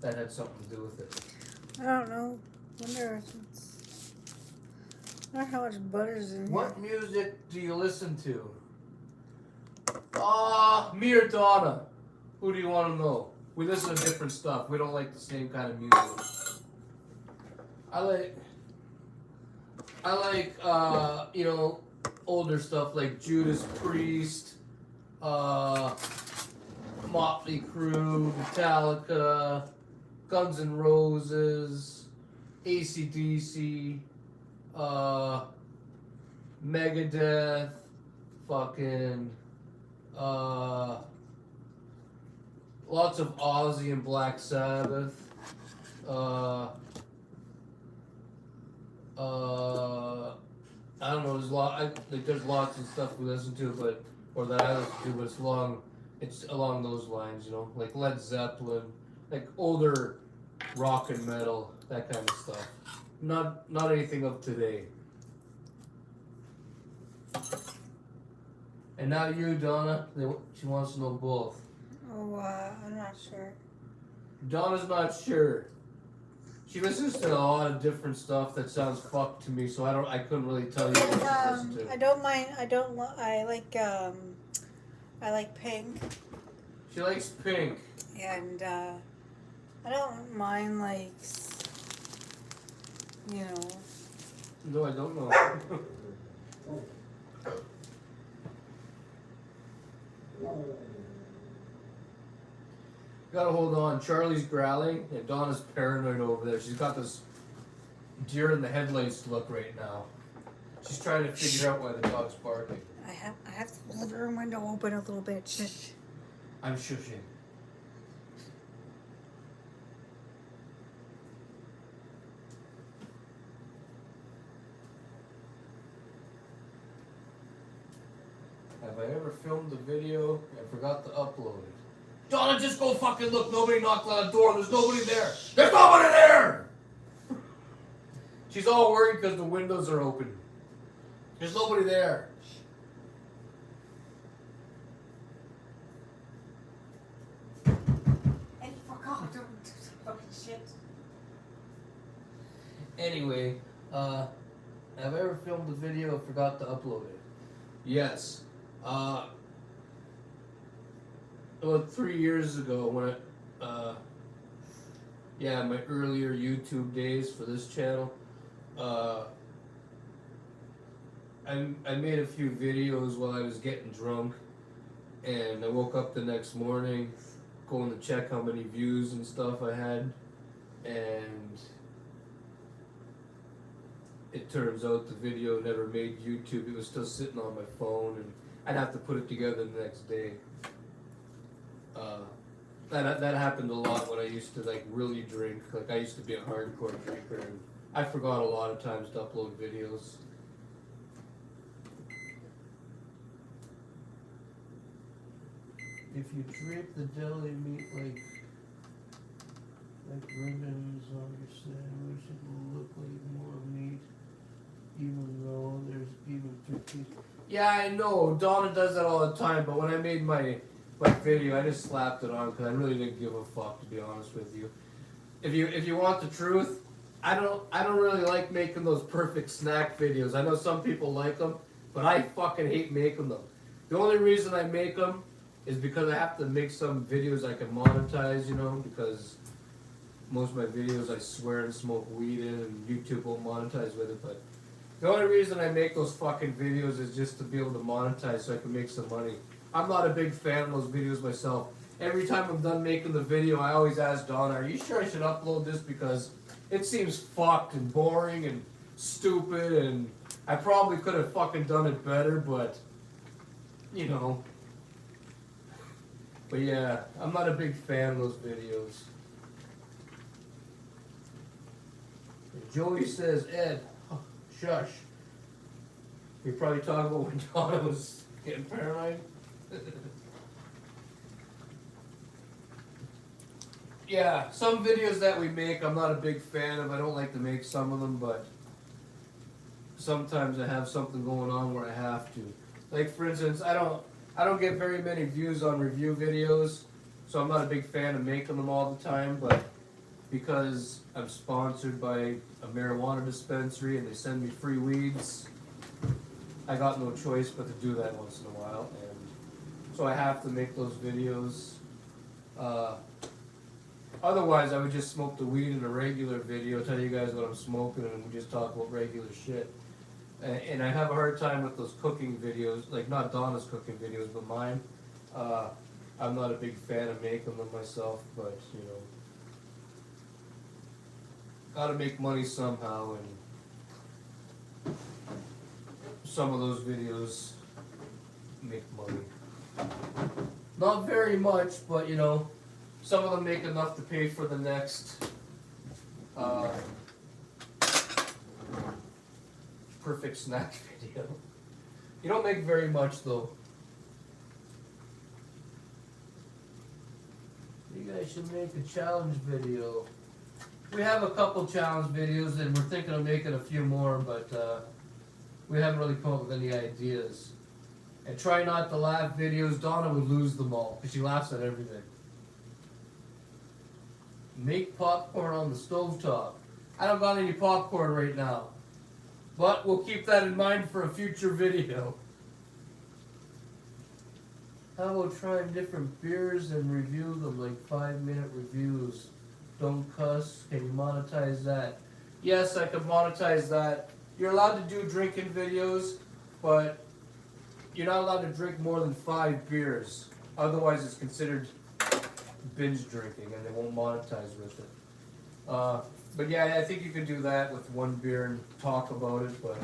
that had something to do with it. I don't know. Wonder how much butter's in here. What music do you listen to? Me or Donna? Who do you want to know? We listen to different stuff. We don't like the same kind of music. I like, you know, older stuff like Judas Priest, Motley Crue, Metallica, Guns N' Roses, AC/DC, Megadeth, fucking, lots of Ozzy and Black Sabbath, I don't know. There's lots of stuff we listen to, or that I listen to, but it's along those lines, you know, like Led Zeppelin, like older rock and metal, that kind of stuff. Not anything of today. And now you, Donna. She wants to know both. Oh, I'm not sure. Donna's not sure. She listens to a lot of different stuff that sounds fucked to me, so I couldn't really tell you what she listens to. I don't mind. I like Pink. She likes Pink. And I don't mind, like, you know. No, I don't know. Gotta hold on. Charlie's growling, and Donna's paranoid over there. She's got this deer in the headlights look right now. She's trying to figure out why the dog's barking. I have the living room window open a little bit. Shh. I'm shushing. Have I ever filmed a video and forgot to upload it? Donna, just go fucking look. Nobody knocked on the door. There's nobody there. There's nobody there! She's all worried because the windows are open. There's nobody there. And you forgot to fucking shit. Anyway, have I ever filmed a video and forgot to upload it? Yes. About 3 years ago, when my earlier YouTube days for this channel, I made a few videos while I was getting drunk, and I woke up the next morning, going to check how many views and stuff I had, and it turns out the video never made YouTube. It was still sitting on my phone, and I'd have to put it together the next day. That happened a lot when I used to like really drink. Like I used to be a hardcore drinker, and I forgot a lot of times to upload videos. If you drape the deli meat like ribbons on your sandwich, it will look like more meat, even though there's even 2 pieces. Yeah, I know. Donna does that all the time, but when I made my video, I just slapped it on because I really didn't give a fuck, to be honest with you. If you want the truth, I don't really like making those perfect snack videos. I know some people like them, but I fucking hate making them. The only reason I make them is because I have to make some videos I can monetize, you know, because most of my videos I swear and smoke weed in, and YouTube won't monetize with it. But the only reason I make those fucking videos is just to be able to monetize so I can make some money. I'm not a big fan of those videos myself. Every time I'm done making the video, I always ask Donna, are you sure I should upload this? Because it seems fucked and boring and stupid, and I probably could have fucking done it better, but, you know, But yeah, I'm not a big fan of those videos. And Joey says, Ed, shush. You're probably talking about when Donna was getting paranoid. Yeah, some videos that we make, I'm not a big fan of. I don't like to make some of them, but sometimes I have something going on where I have to. Like for instance, I don't get very many views on review videos, so I'm not a big fan of making them all the time. But because I'm sponsored by a marijuana dispensary and they send me free weeds, I got no choice but to do that once in a while, and so I have to make those videos. Otherwise, I would just smoke the weed in a regular video, tell you guys what I'm smoking, and we just talk about regular shit. And I have a hard time with those cooking videos, like not Donna's cooking videos, but mine. I'm not a big fan of making them myself, but you know, gotta make money somehow, and some of those videos make money. Not very much, but you know, some of them make enough to pay for the next perfect snack video. You don't make very much though. You guys should make a challenge video. We have a couple challenge videos and we're thinking of making a few more, but we haven't really come up with any ideas. And try not to laugh videos, Donna would lose them all because she laughs at everything. Make popcorn on the stovetop. I don't got any popcorn right now, but we'll keep that in mind for a future video. How about trying different beers and review them, like 5-minute reviews? Don't cuss. Can you monetize that? Yes, I can monetize that. You're allowed to do drinking videos, but you're not allowed to drink more than 5 beers. Otherwise, it's considered binge drinking, and they won't monetize with it. But yeah, I think you could do that with 1 beer and talk about it. But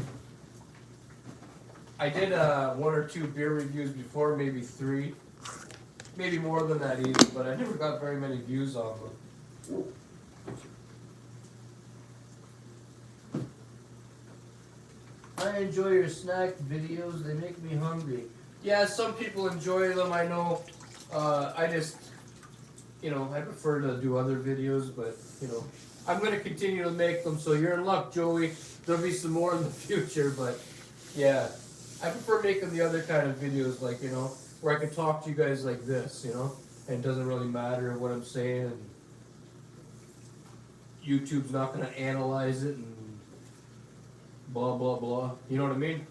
I did 1 or 2 beer reviews before, maybe 3, maybe more than that even. But I never got very many views on them. I enjoy your snack videos. They make me hungry. Yeah, some people enjoy them. I know. I just, you know, I prefer to do other videos, but you know, I'm going to continue to make them. So you're in luck, Joey. There'll be some more in the future, but yeah, I prefer making the other kind of videos, like, you know, where I can talk to you guys like this, you know, and it doesn't really matter what I'm saying, and YouTube's not going to analyze it and blah blah blah. You know what I mean?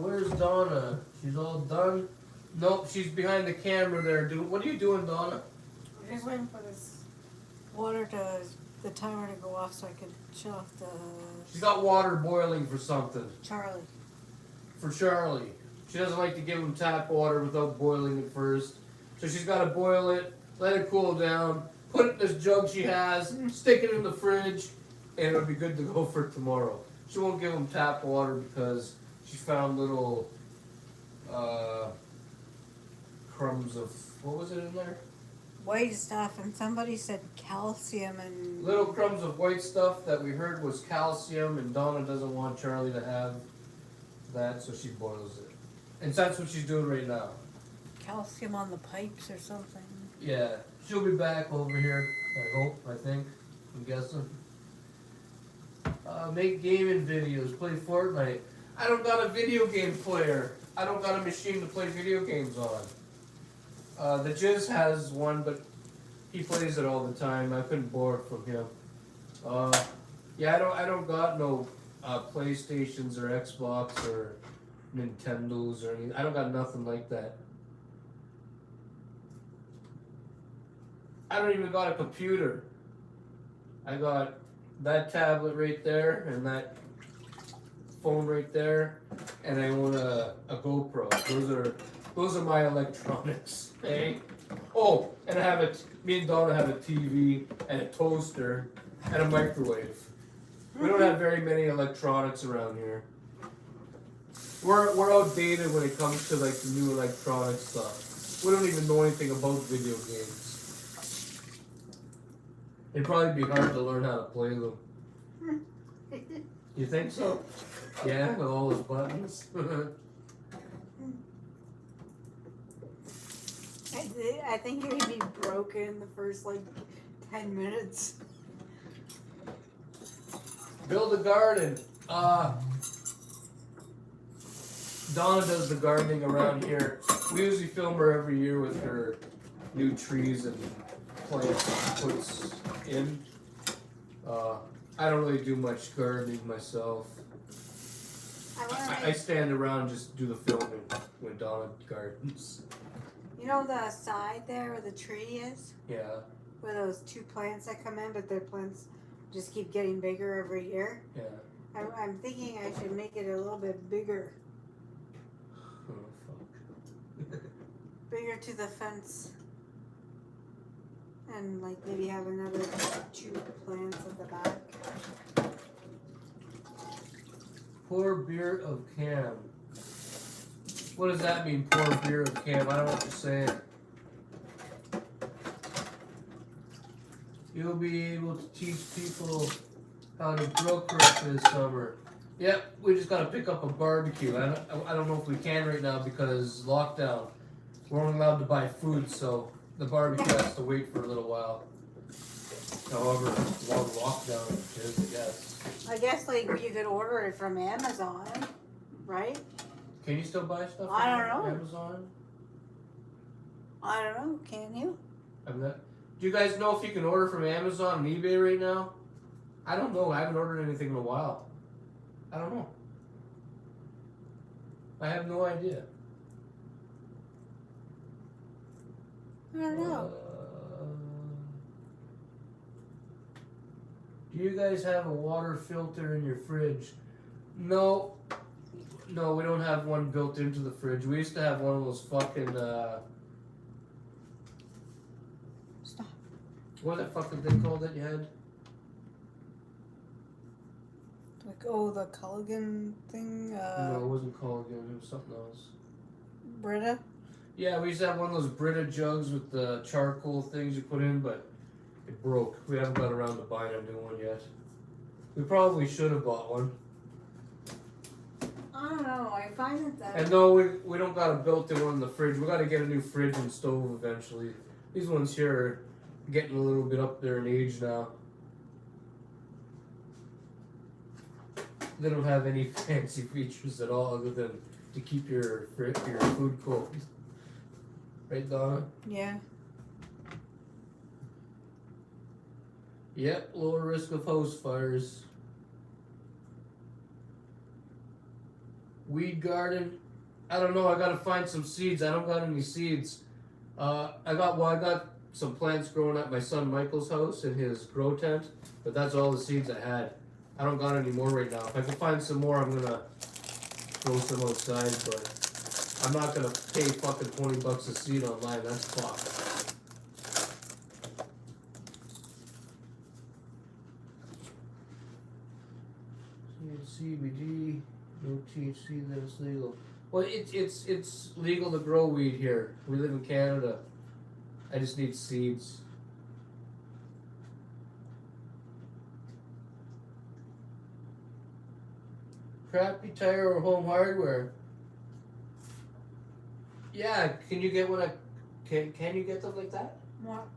Where's Donna? She's all done? Nope, she's behind the camera there. What are you doing, Donna? I'm just waiting for this water to, the timer to go off so I can shut off the... She's got water boiling for something. Charlie. For Charlie. She doesn't like to give him tap water without boiling it first. So she's got to boil it, let it cool down, put it in this jug she has, stick it in the fridge, and it'll be good to go for tomorrow. She won't give him tap water because she found little crumbs of, what was it in there? White stuff, and somebody said calcium and... Little crumbs of white stuff that we heard was calcium, and Donna doesn't want Charlie to have that, so she boils it. And that's what she's doing right now. Calcium on the pipes or something. Yeah, she'll be back over here, I hope, I think, I'm guessing. Make gaming videos, play Fortnite. I don't got a video game player. I don't got a machine to play video games on. The Jizz has one, but he plays it all the time. I couldn't borrow it from him. Yeah, I don't got no PlayStations or Xbox or Nintendos or anything. I don't got nothing like that. I don't even got a computer. I got that tablet right there and that phone right there, and I own a GoPro. Those are my electronics. Hey. Oh, and I have me and Donna have a TV and a toaster and a microwave. We don't have very many electronics around here. We're outdated when it comes to like the new electronic stuff. We don't even know anything about video games. It'd probably be hard to learn how to play them. You think so? Yeah, with all those buttons. I think you would be broken the first like 10 minutes. Build a garden. Donna does the gardening around here. We usually film her every year with her new trees and plants she puts in. I don't really do much gardening myself. I stand around and just do the filming when Donna gardens. You know the side there where the tree is? Yeah. Where those 2 plants that come in, but their plants just keep getting bigger every year? Yeah. I'm thinking I should make it a little bit bigger. Oh, fuck. Bigger to the fence. And like maybe have another 2 plants at the back. Pour beer of Cam. What does that mean, pour beer of Cam? I don't know what you're saying. You'll be able to teach people how to grill correctly this summer. Yep, we just gotta pick up a barbecue. I don't know if we can right now because lockdown. We're only allowed to buy food, so the barbecue has to wait for a little while. However long lockdown is, I guess. I guess like you could order it from Amazon, right? Can you still buy stuff I don't on know. Amazon? I don't know, can you? I'm not. Do you guys know if you can order from Amazon and eBay right now? I don't know. I haven't ordered anything in a while. I don't know. I have no idea. I don't know. Do you guys have a water filter in your fridge? No. No, we don't have one built into the fridge. We used to have one of those fucking, Stop. what was that fucking thing called that you had? Like, oh, the Culligan thing? No, it wasn't Culligan. It was something else. Brita? Yeah, we used to have one of those Brita jugs with the charcoal things you put in, but it broke. We haven't got around to buying a new one yet. We probably should have bought one. I don't know. I find that. And no, we don't got a built-in one in the fridge. We got to get a new fridge and stove eventually. These ones here are getting a little bit up there in age now. They don't have any fancy features at all other than to keep your food cold. Right, Donna? Yeah. Yep, lower risk of house fires. Weed garden. I don't know. I gotta find some seeds. I don't got any seeds. I got some plants growing at my son Michael's house in his grow tent, but that's all the seeds I had. I don't got any more right now. If I can find some more, I'm gonna throw some outside, but I'm not gonna pay fucking $20 a seed online. That's fucked. CBD. No THC, that is legal. Well, it's legal to grow weed here. We live in Canada. I just need seeds. Crappy Tire or Home Hardware. Yeah, can you get one? Can you get something like that? What?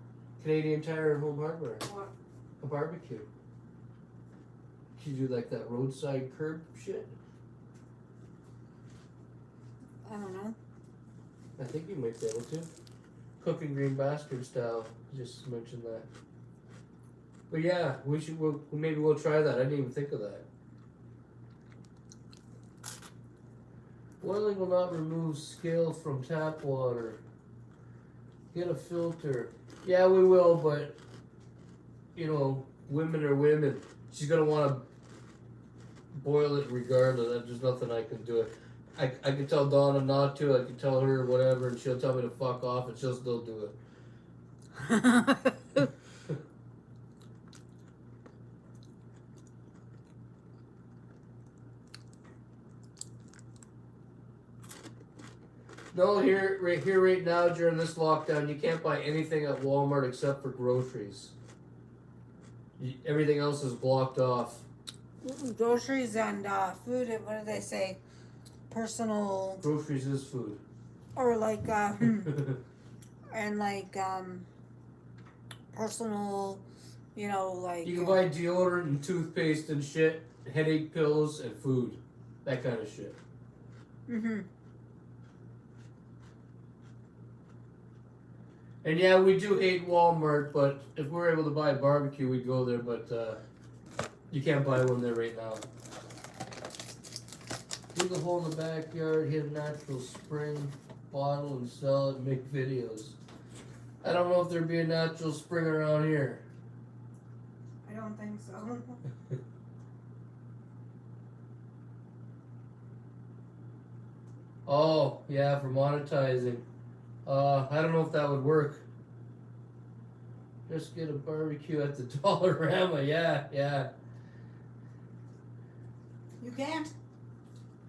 Canadian Tire and Home Hardware. What? A barbecue. Can you do like that roadside curb shit? I don't know. I think you might be able to. Cooking Green Bastard style. Just mentioned that. But yeah, maybe we'll try that. I didn't even think of that. Boiling will not remove scale from tap water. Get a filter. Yeah, we will, but you know, women are women. She's gonna want to boil it regardless. There's nothing I can do. I can tell Donna not to. I can tell her whatever, and she'll tell me to fuck off, and she'll still do it. No, right now during this lockdown, you can't buy anything at Walmart except for groceries. Everything else is blocked off. Groceries and food. What do they say? Personal Groceries is food. or like and like personal. You know, like You can buy deodorant and toothpaste and shit, headache pills and food, that kind of shit. Mhm. And yeah, we do hate Walmart, but if we were able to buy a barbecue, we'd go there, but you can't buy one there right now. Dig a hole in the backyard, hit a natural spring bottle and sell it and make videos. I don't know if there'd be a natural spring around here. I don't think so. Oh, yeah, for monetizing. I don't know if that would work. Just get a barbecue at the Dollarama, yeah. You can't.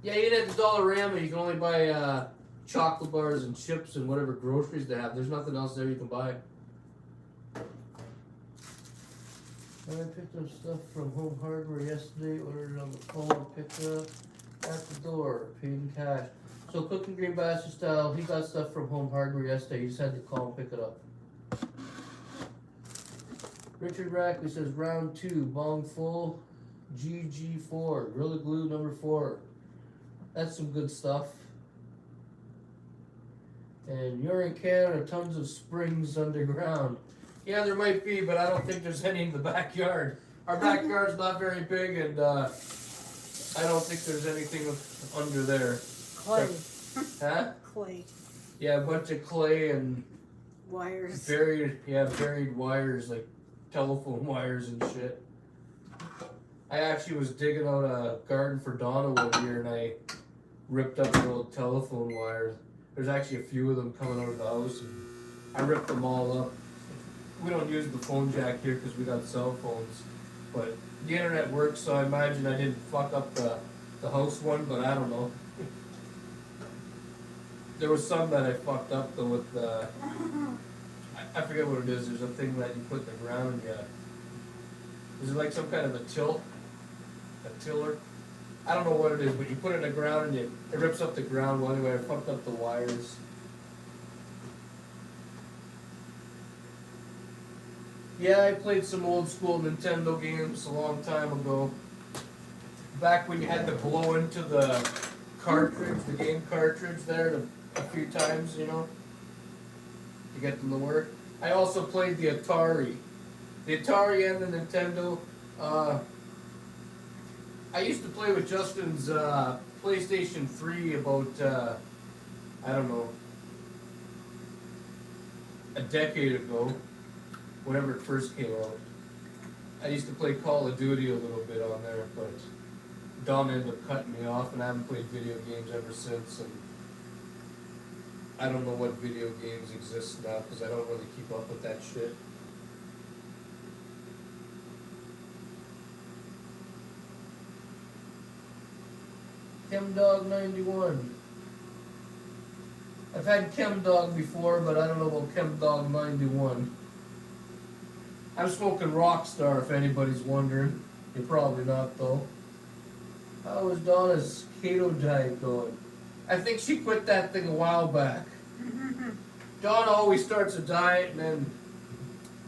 Yeah, even at the Dollarama, you can only buy chocolate bars and chips and whatever groceries they have. There's nothing else there you can buy. I picked up stuff from Home Hardware yesterday, ordered it on the phone, picked it up at the door, paid in cash. So Cooking Green Bastard style, he got stuff from Home Hardware yesterday, he just had to call and pick it up. Richard Rackley says round 2, bong full, GG4, Gorilla Glue number 4. That's some good stuff. And you're in Canada, tons of springs underground. Yeah, there might be, but I don't think there's any in the backyard. Our backyard's not very big, and I don't think there's anything under there. Clay. Huh? Clay. Yeah, a bunch of clay and Wires. buried wires, like telephone wires and shit. I actually was digging out a garden for Donna one year, and I ripped up the old telephone wires. There's actually a few of them coming out of the house, and I ripped them all up. We don't use the phone jack here because we got cell phones, but the internet works, so I imagine I didn't fuck up the house one, but I don't know. There was some that I fucked up though with the, I forget what it is, there's a thing that you put in the ground, yeah. Is it like some kind of a tilt? A tiller? I don't know what it is, but you put it in the ground and it rips up the ground. Well, anyway, I fucked up the wires. Yeah, I played some old school Nintendo games a long time ago. Back when you had to blow into the cartridge, the game cartridge there a few times, you know, to get them to work. I also played the Atari. The Atari and the Nintendo. I used to play with Justin's PlayStation 3 about, I don't know, a decade ago. Whenever it first came out. I used to play Call of Duty a little bit on there, but Donna ended up cutting me off, and I haven't played video games ever since, and I don't know what video games exist now, because I don't really keep up with that shit. ChemDog91. I've had ChemDog before, but I don't know about ChemDog91. I'm smoking Rockstar, if anybody's wondering. You're probably not, though. How is Donna's keto diet going? I think she quit that thing a while back. Donna always starts a diet, and then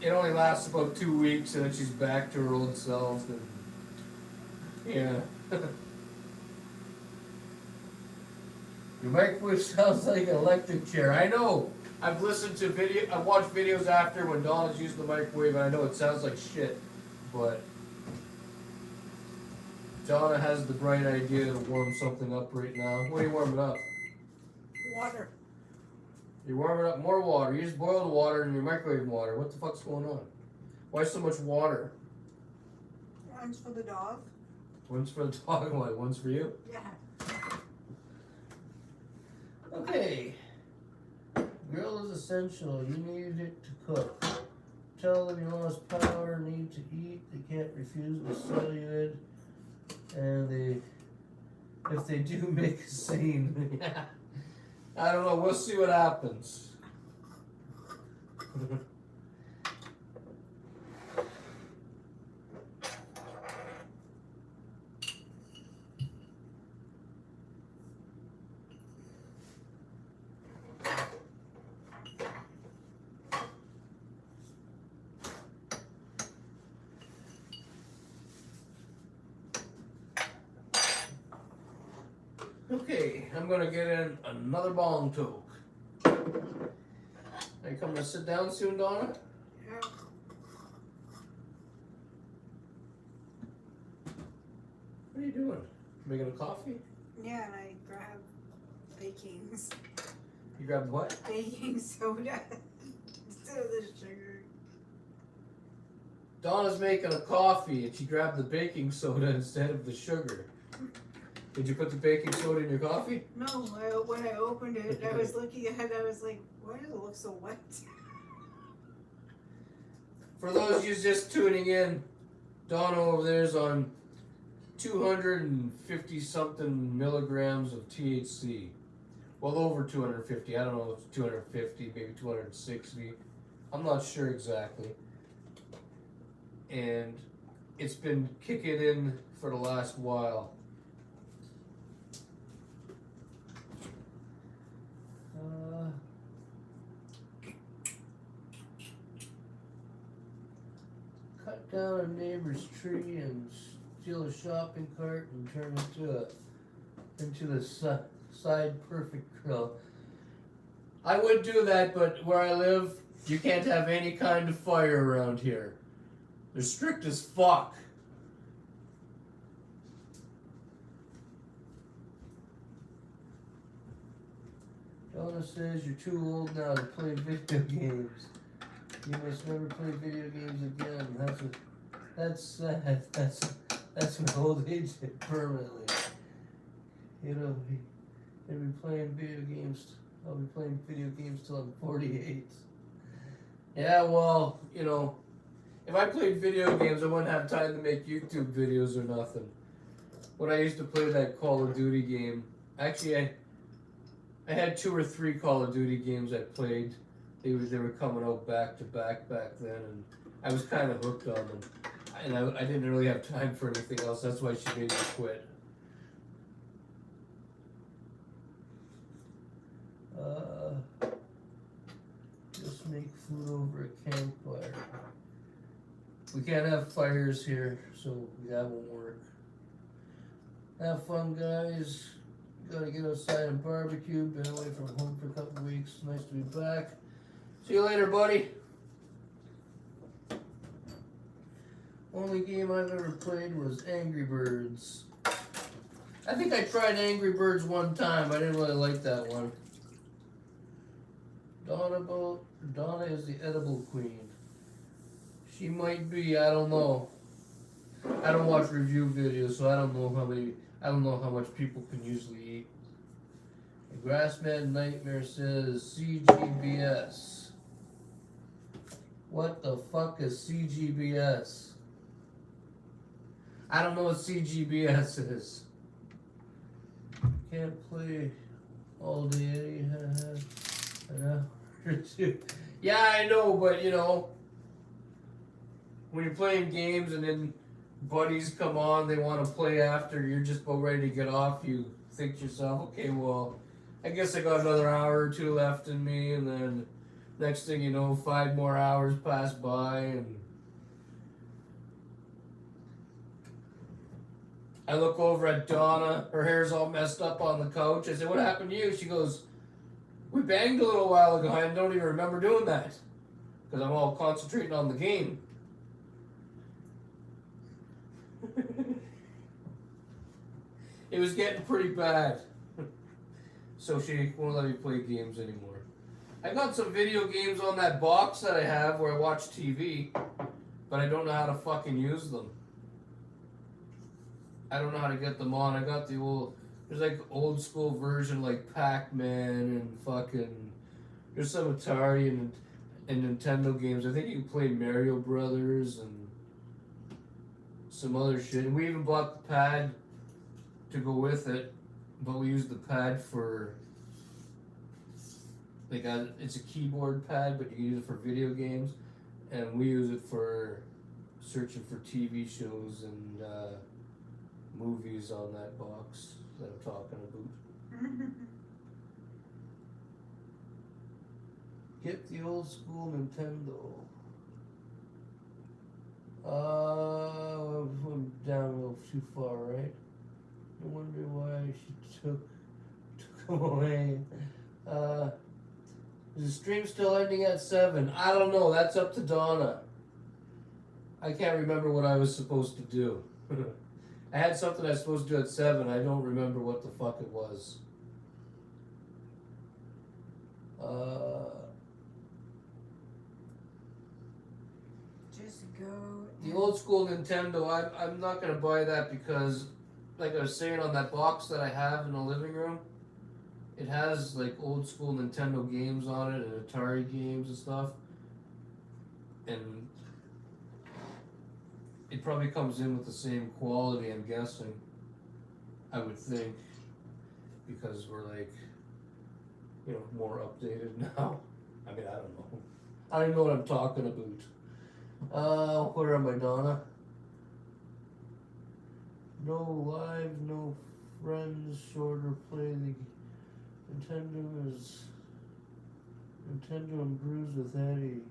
it only lasts about 2 weeks, and then she's back to her old self. And yeah. Your microwave sounds like an electric chair. I know. I've listened to I've watched videos after when Donna's using the microwave, and I know it sounds like shit, but Donna has the bright idea to warm something up right now. What are you warming up? Water. You're warming up more water. You just boiled water and you're microwaving water. What the fuck's going on? Why so much water? One's for the dog. One's for the dog and what? One's for you? Yeah. Okay. Grill is essential. You need it to cook. Tell them you lost power, need to eat. They can't refuse to sell you it. And if they do, make a scene. I don't know. We'll see what happens. Okay, I'm gonna get in another bong toke. Are you coming to sit down soon, Donna? Yeah. What are you doing? Making a coffee? Yeah, and I grabbed bakings. You grabbed what? Baking soda instead of the sugar. Donna's making a coffee and she grabbed the baking soda instead of the sugar. Did you put the baking soda in your coffee? No, when I opened it, I was looking at it, I was like, why does it look so wet? For those of you just tuning in, Donna over there is on 250 something milligrams of THC. Well, over 250. I don't know if it's 250, maybe 260. I'm not sure exactly. And it's been kicking in for the last while. Cut down a neighbor's tree and steal a shopping cart and turn it into the side perfect grill. I would do that, but where I live, you can't have any kind of fire around here. They're strict as fuck. Donna says you're too old now to play video games. You must never play video games again. That's sad. That's an old age permanently. You'll be playing video games. I'll be playing video games till I'm 48. Yeah, well, if I played video games, I wouldn't have time to make YouTube videos or nothing. When I used to play that Call of Duty game, actually, I had 2 or 3 Call of Duty games I played. They were coming out back to back then, and I was kind of hooked on them. And I didn't really have time for anything else. That's why she made me quit. Just make food over a campfire. We can't have fires here, so that won't work. Have fun, guys. Gotta get outside and barbecue. Been away from home for a couple weeks. Nice to be back. See you later, buddy. Only game I've ever played was Angry Birds. I think I tried Angry Birds one time. I didn't really like that one. Donna is the edible queen. She might be, I don't know. I don't watch review videos, so I don't know how much people can usually eat. The Grassman Nightmare says CGBS. What the fuck is CGBS? I don't know what CGBS is. Can't play all day. Yeah, I know, but when you're playing games and then buddies come on, they want to play after, you're just about ready to get off, you think to yourself, okay, well, I guess I got another hour or 2 left in me, and then next thing you know, 5 more hours pass by, and I look over at Donna, her hair's all messed up on the couch. I said, what happened to you? She goes, we banged a little while ago, I don't even remember doing that, because I'm all concentrating on the game. It was getting pretty bad. So she won't let me play games anymore. I got some video games on that box that I have where I watch TV, but I don't know how to fucking use them. I don't know how to get them on. I got the there's like old school version like Pac-Man and fucking, there's some Atari and Nintendo games. I think you can play Mario Brothers and some other shit. And we even bought the pad to go with it, but we used the pad for it's a keyboard pad, but you can use it for video games, and we use it for searching for TV shows and movies on that box that I'm talking about. Get the old school Nintendo. I'm down a little too far, right? I wonder why she took him away. Is the stream still ending at 7? I don't know. That's up to Donna. I can't remember what I was supposed to do. I had something I was supposed to do at 7. I don't remember what the fuck it was. Just go. The old school Nintendo, I'm not gonna buy that because, like I was saying, on that box that I have in the living room, it has like old school Nintendo games on it and Atari games and stuff. And it probably comes in with the same quality, I'm guessing. I would think. Because we're like, more updated now. I mean, I don't know. I don't even know what I'm talking about. Where am I, Donna? No live, no friends, shorter play. The Nintendo and brews with Eddy.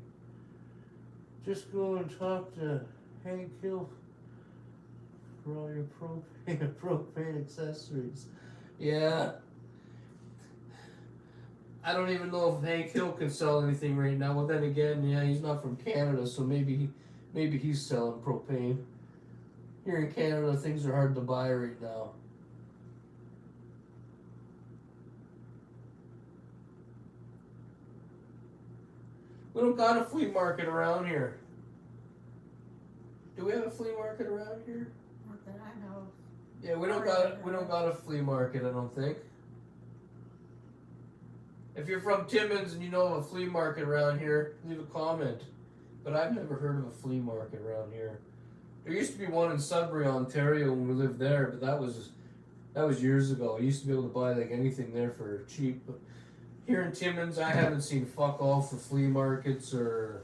Just go and talk to Hank Hill for all your propane accessories. Yeah. I don't even know if Hank Hill can sell anything right now. Well, then again, yeah, he's not from Canada, so maybe he's selling propane. Here in Canada, things are hard to buy right now. We don't got a flea market around here. Do we have a flea market around here? Not that I know of. Yeah, we don't got a flea market, I don't think. If you're from Timmins and you know of a flea market around here, leave a comment. But I've never heard of a flea market around here. There used to be one in Sudbury, Ontario when we lived there, but that was years ago. I used to be able to buy like anything there for cheap. But here in Timmins, I haven't seen fuck all for flea markets or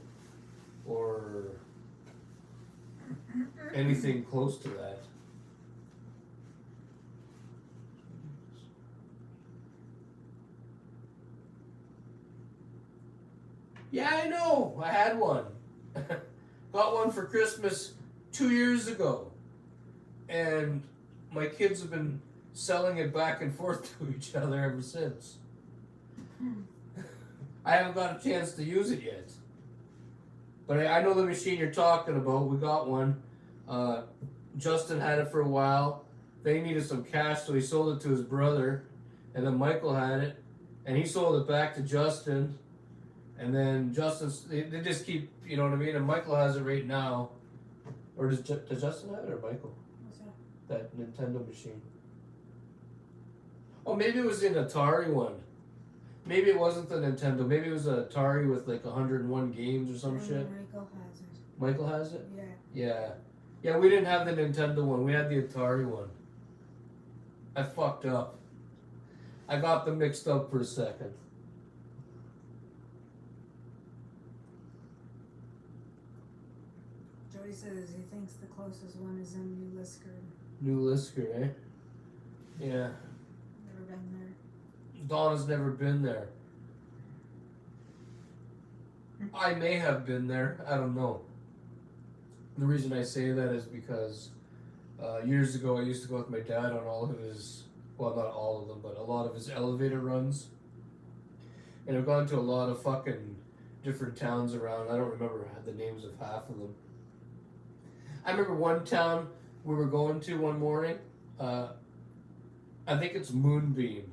anything close to that. Yeah, I know. I had one. Got one for Christmas 2 years ago. And my kids have been selling it back and forth to each other ever since. I haven't got a chance to use it yet. But I know the machine you're talking about. We got one. Justin had it for a while. They needed some cash, so he sold it to his brother. And then Michael had it. And he sold it back to Justin. And then they just keep, you know what I mean? And Michael has it right now. Or does Justin have it or Michael? What's that? That Nintendo machine. Oh, maybe it was an Atari one. Maybe it wasn't the Nintendo. Maybe it was an Atari with like 101 games or some shit. Michael has it. Michael has it? Yeah. Yeah. Yeah, we didn't have the Nintendo one. We had the Atari one. I fucked up. I got them mixed up for a second. Jody says he thinks the closest one is in New Liskard. New Liskard, eh? Yeah. Never been there. Donna's never been there. I may have been there. I don't know. The reason I say that is because years ago I used to go with my dad on all of his, well, not all of them, but a lot of his elevator runs. And I've gone to a lot of fucking different towns around. I don't remember the names of half of them. I remember one town we were going to one morning. I think it's Moonbeam.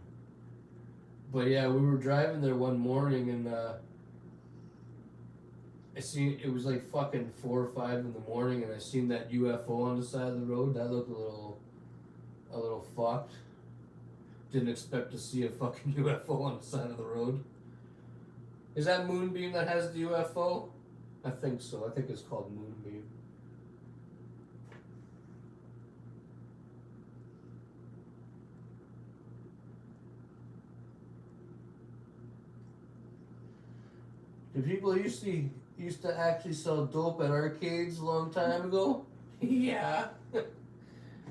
But yeah, we were driving there one morning and I seen, it was like fucking 4 or 5 in the morning and I seen that UFO on the side of the road. That looked a little fucked. Didn't expect to see a fucking UFO on the side of the road. Is that Moonbeam that has the UFO? I think so. I think it's called Moonbeam. The people used to actually sell dope at arcades a long time ago. Yeah.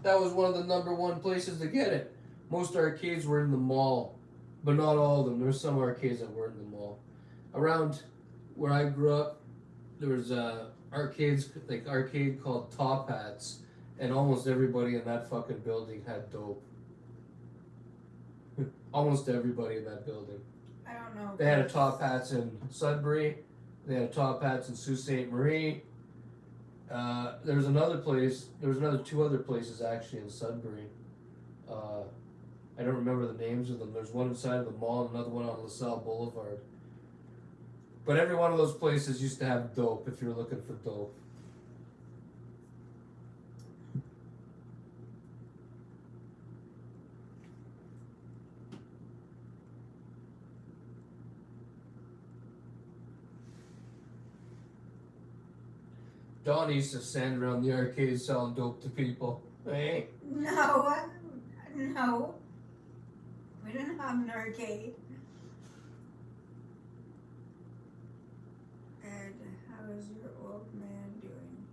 That was one of the number one places to get it. Most arcades were in the mall, but not all of them. There were some arcades that weren't in the mall. Around where I grew up, there was arcades, like arcade called Top Hats, and almost everybody in that fucking building had dope. Almost everybody in that building. I don't know. They had a Top Hats in Sudbury. They had a Top Hats in Sault Ste. Marie. There was another place. There was another two other places actually in Sudbury. I don't remember the names of them. There's one inside of the mall, and another one on LaSalle Boulevard. But every one of those places used to have dope if you were looking for dope. Donna used to stand around the arcade selling dope to people. Hey? No. No. We didn't have an arcade. And how is your old man doing?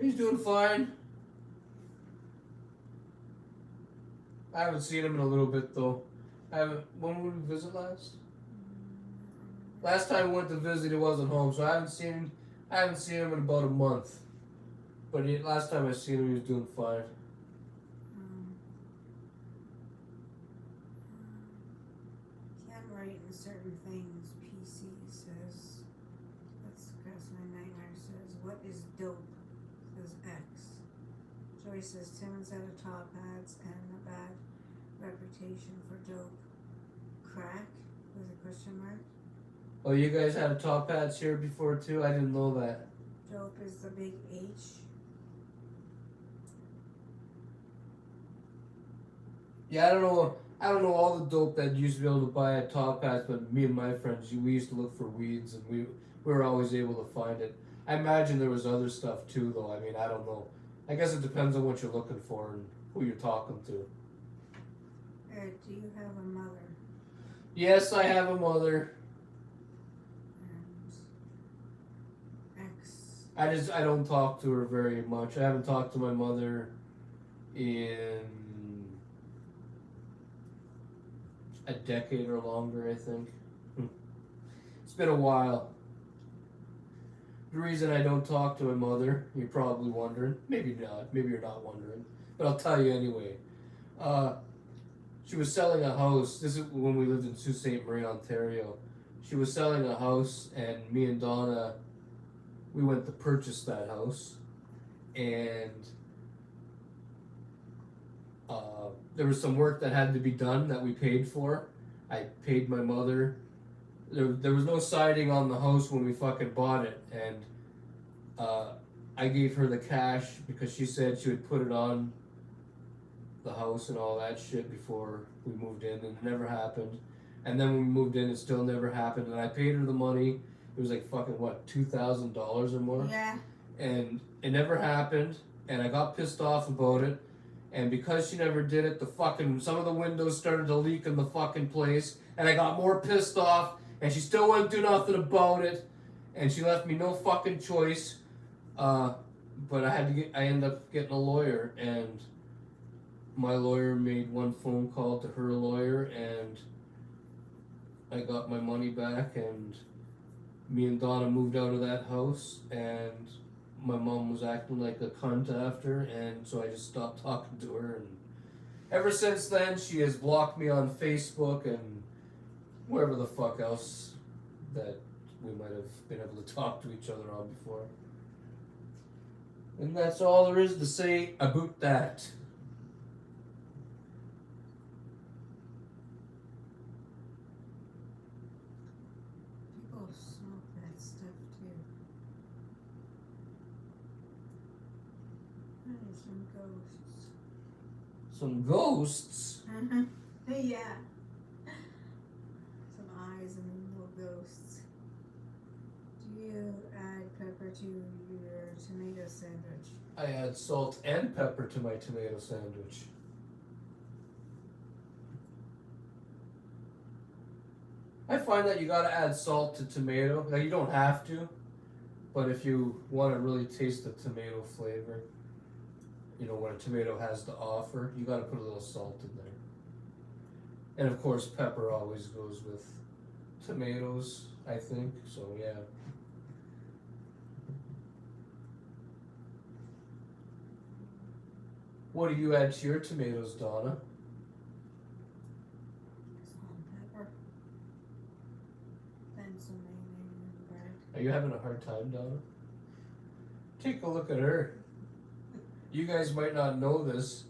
He's doing fine. I haven't seen him in a little bit though. When did we visit last? Last time we went to visit, he wasn't home, so I haven't seen him in about a month. But last time I seen him, he was doing fine. Can't write in certain things. PC says, let's guess my nightmare says, what is dope? Says X. Joyce says Timmins had a Top Hats and a bad reputation for dope. Crack with a question mark. Oh, you guys had a Top Hats here before too? I didn't know that. Dope is the big H. Yeah, I don't know all the dope that you used to be able to buy at Top Hats, but me and my friends, we used to look for weeds, and we were always able to find it. I imagine there was other stuff too, though. I mean, I don't know. I guess it depends on what you're looking for and who you're talking to. Do you have a mother? Yes, I have a mother. And X. I don't talk to her very much. I haven't talked to my mother in a decade or longer, I think. It's been a while. The reason I don't talk to my mother, you're probably wondering. Maybe not. Maybe you're not wondering. But I'll tell you anyway. She was selling a house. This is when we lived in Sault Ste. Marie, Ontario. She was selling a house, and me and Donna, we went to purchase that house. And there was some work that had to be done that we paid for. I paid my mother. There was no siding on the house when we fucking bought it, and I gave her the cash because she said she would put it on the house and all that shit before we moved in, and it never happened. And then when we moved in, it still never happened, and I paid her the money. It was like fucking what, $2,000 or more? Yeah. And it never happened, and I got pissed off about it. And because she never did it, some of the windows started to leak in the fucking place, and I got more pissed off, and she still wouldn't do nothing about it, and she left me no fucking choice. But I ended up getting a lawyer, and my lawyer made one phone call to her lawyer, and I got my money back, and me and Donna moved out of that house, and my mom was acting like a cunt after, and so I just stopped talking to her, and ever since then she has blocked me on Facebook and wherever the fuck else that we might have been able to talk to each other on before. And that's all there is to say about that. People smoke that stuff too. And some ghosts. Some ghosts? Yeah. Some eyes and little ghosts. Do you add pepper to your tomato sandwich? I add salt and pepper to my tomato sandwich. I find that you gotta add salt to tomato. Now you don't have to, but if you want to really taste the tomato flavor, you know, what a tomato has to offer, you gotta put a little salt in there. And of course, pepper always goes with tomatoes, I think. So yeah. What do you add to your tomatoes, Donna? Salt and pepper. Then some mayonnaise and bread. Are you having a hard time, Donna? Take a look at her. You guys might not know this,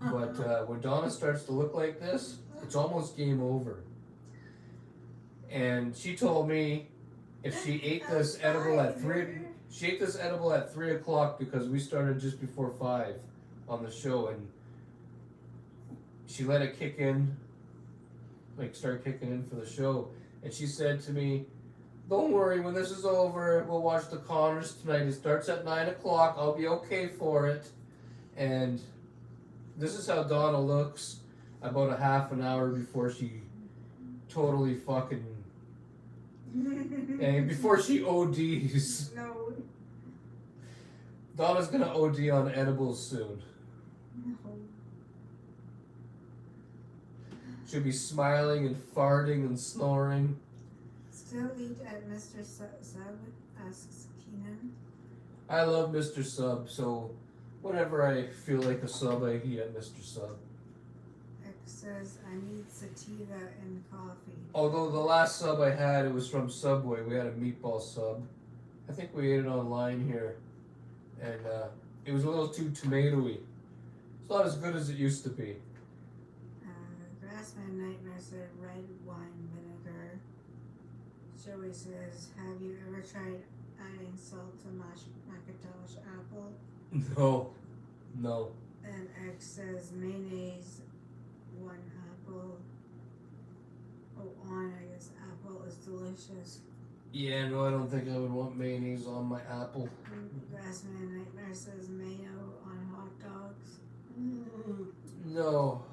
but when Donna starts to look like this, it's almost game over. And she told me if she ate this edible at 3 o'clock because we started just before 5 on the show, and she let it kick in, like start kicking in for the show. And she said to me, "Don't worry, when this is over, we'll watch the Connors tonight. It starts at 9 o'clock. I'll be okay for it." And this is how Donna looks about a half an hour before she totally fucking, and before she ODs. No. Donna's gonna OD on edibles soon. No. She'll be smiling and farting and snoring. Still eat at Mr. Sub? Asks Keenan. I love Mr. Sub, so whenever I feel like a sub, I eat at Mr. Sub. X says, I need sativa and coffee. Although the last sub I had, it was from Subway. We had a meatball sub. I think we ate it online here. And it was a little too tomatoey. It's not as good as it used to be. Grassman Nightmare said red wine vinegar. Joey says, have you ever tried adding salt to Macintosh apple? No. And X says mayonnaise, 1 apple. Oh, on, I guess apple is delicious. Yeah, no, I don't think I would want mayonnaise on my apple. Grassman Nightmare says mayo on hot dogs. No.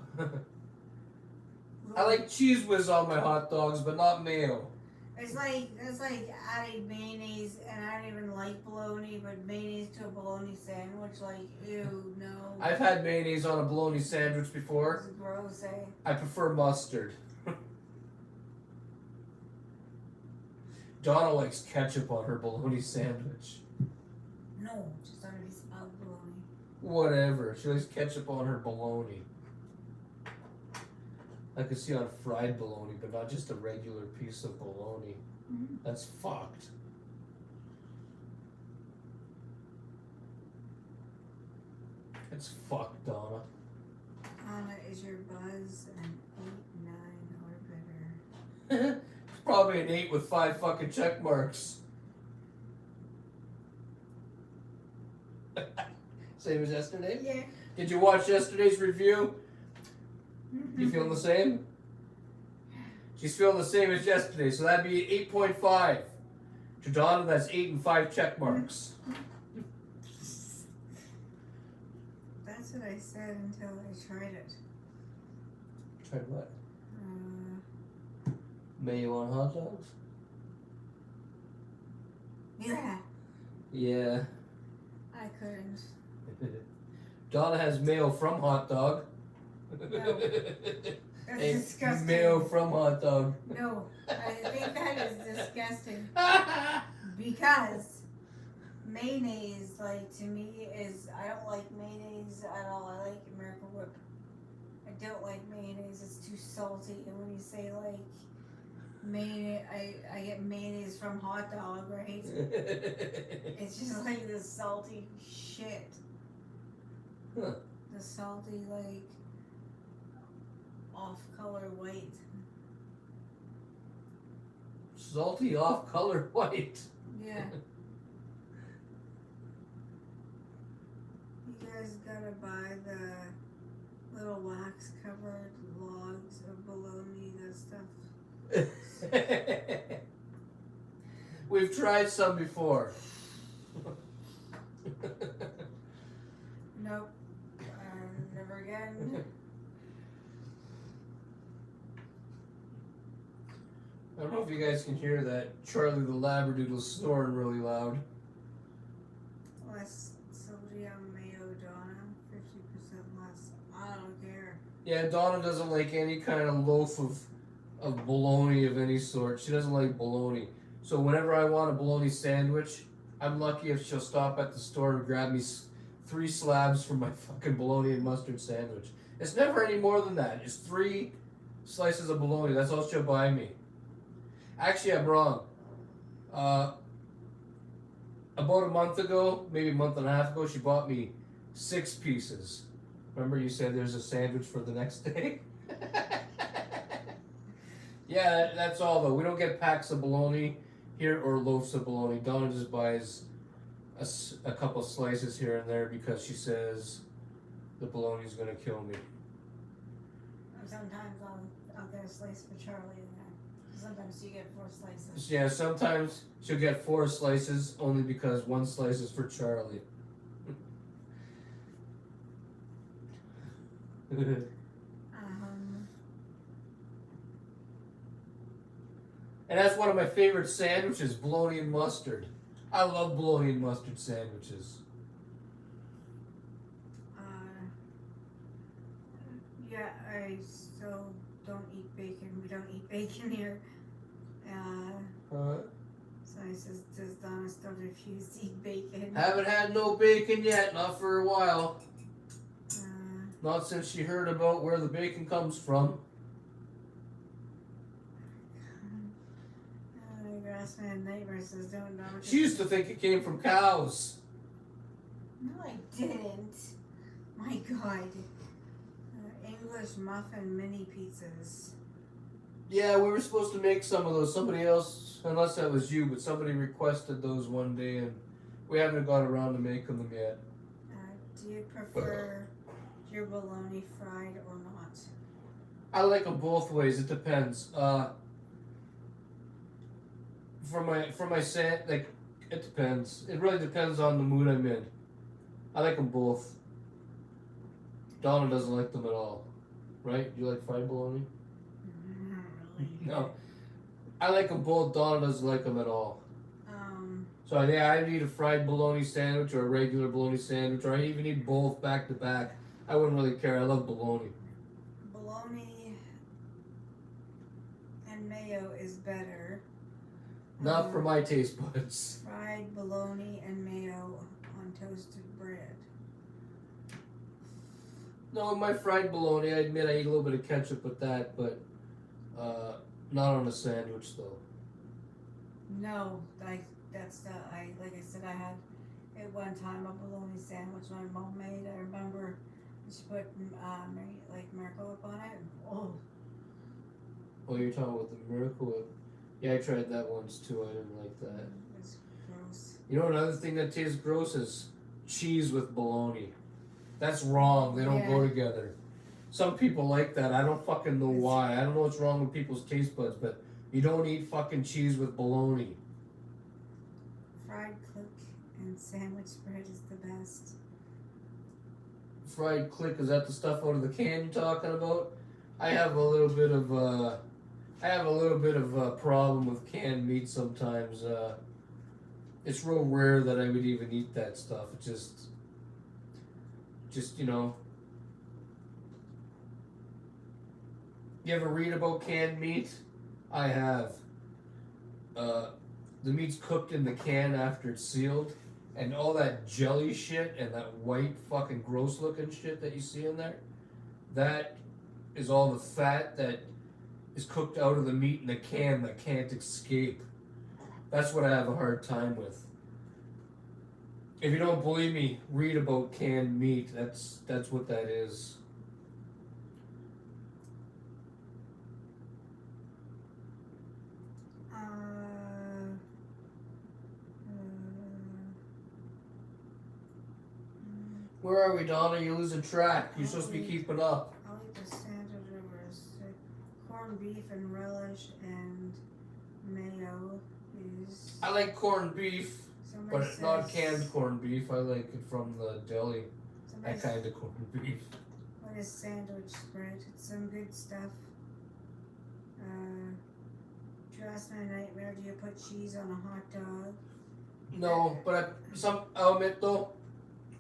I like Cheese Whiz on my hot dogs, but not mayo. It's like adding mayonnaise, and I don't even like bologna, but mayonnaise to a bologna sandwich, like, ew, no. I've had mayonnaise on a bologna sandwich before. It's gross, eh? I prefer mustard. Donna likes ketchup on her bologna sandwich. No, just on a piece of bologna. Whatever. She likes ketchup on her bologna. I could see on fried bologna, but not just a regular piece of bologna. Mm-hmm. That's fucked. It's fucked, Donna. Anna, is your buzz an 8, 9, or better? It's probably an 8 with 5 fucking check marks. Same as yesterday? Yeah. Did you watch yesterday's review? You feeling the same? She's feeling the same as yesterday, so that'd be 8.5. To Donna, that's 8 and 5 check marks. That's what I said until I tried it. Tried what? Mayo on hot dogs? Yeah. Yeah. I couldn't. Donna has mayo from hot dog. No. That's Hey, disgusting. mayo from hot dog. No, I think that is disgusting. Because mayonnaise, like, to me is, I don't like mayonnaise at all. I like American Whip. I don't like mayonnaise. It's too salty. And when you say, like, mayonnaise, I get mayonnaise from hot dog, right? It's just like this salty shit. Huh. The salty, like, off-color white. Salty off-color white. Yeah. You guys gotta buy the little wax-covered logs of bologna, that stuff. We've tried some before. Nope. Never again. I don't know if you guys can hear that. Charlie the Labradoodle snoring really loud. Less sodium, mayo, Donna. 50% less. I don't care. Yeah, Donna doesn't like any kind of loaf of bologna of any sort. She doesn't like bologna. So whenever I want a bologna sandwich, I'm lucky if she'll stop at the store and grab me 3 slabs for my fucking bologna and mustard sandwich. It's never any more than that. It's 3 slices of bologna. That's all she'll buy me. Actually, I'm wrong. About a month ago, maybe a month and a half ago, she bought me 6 pieces. Remember you said there's a sandwich for the next day? Yeah, that's all though. We don't get packs of bologna here or loaves of bologna. Donna just buys a couple slices here and there because she says the bologna's gonna kill me. Sometimes I'll get a slice for Charlie in there. Sometimes you get 4 slices. Yeah, sometimes she'll get 4 slices only because 1 slice is for Charlie. And that's one of my favorite sandwiches, bologna and mustard. I love bologna and mustard sandwiches. Yeah, I still don't eat bacon. We don't eat bacon here. So he says, does Donna still refuse to eat bacon? Haven't had no bacon yet, not for a while. Not since she heard about where the bacon comes from. Grassman neighbor says, don't know. She used to think it came from cows. No, I didn't. My God. English muffin mini pizzas. Yeah, we were supposed to make some of those. Somebody else, unless that was you, but somebody requested those one day, and we haven't got around to making them yet. Do you prefer your bologna fried or not? I like them both ways. It depends. For my sand, like, it depends. It really depends on the mood I'm in. I like them both. Donna doesn't like them at all, right? You like fried bologna? No, I like them both. Donna doesn't like them at all. So yeah, I eat a fried bologna sandwich or a regular bologna sandwich, or I even eat both back to back. I wouldn't really care. I love bologna. Bologna and mayo is better. Not for my taste buds. Fried bologna and mayo on toasted bread. No, my fried bologna, I admit I eat a little bit of ketchup with that, but not on a sandwich though. No, like I said, I had at one time a bologna sandwich my mom made. I remember she put like Miracle Whip on it. Oh. Oh, you're talking about the Miracle Whip. Yeah, I tried that once too. I didn't like that. It's gross. You know, another thing that tastes gross is cheese with bologna. That's wrong. They don't go together. Some people like that. I don't fucking know why. I don't know what's wrong with people's taste buds, but you don't eat fucking cheese with bologna. Fried click and sandwich bread is the best. Fried click, is that the stuff out of the can you're talking about? I have a little bit of a problem with canned meat sometimes. It's real rare that I would even eat that stuff. It just, you know. You ever read about canned meat? I have. The meat's cooked in the can after it's sealed, and all that jelly shit and that white fucking gross looking shit that you see in there, that is all the fat that is cooked out of the meat in the can that can't escape. That's what I have a hard time with. If you don't believe me, read about canned meat. That's what that is. Where are we, Donna? You're losing track. You're supposed to be keeping up. I'll eat the standard roast. Corned beef and relish and mayo is. I like corned beef, but it's not canned corned beef. I like it from the deli. That kind of corned beef. What is sandwich spread? It's some good stuff. past my nightmare. Do you put cheese on a hot dog? No, but I'll admit though,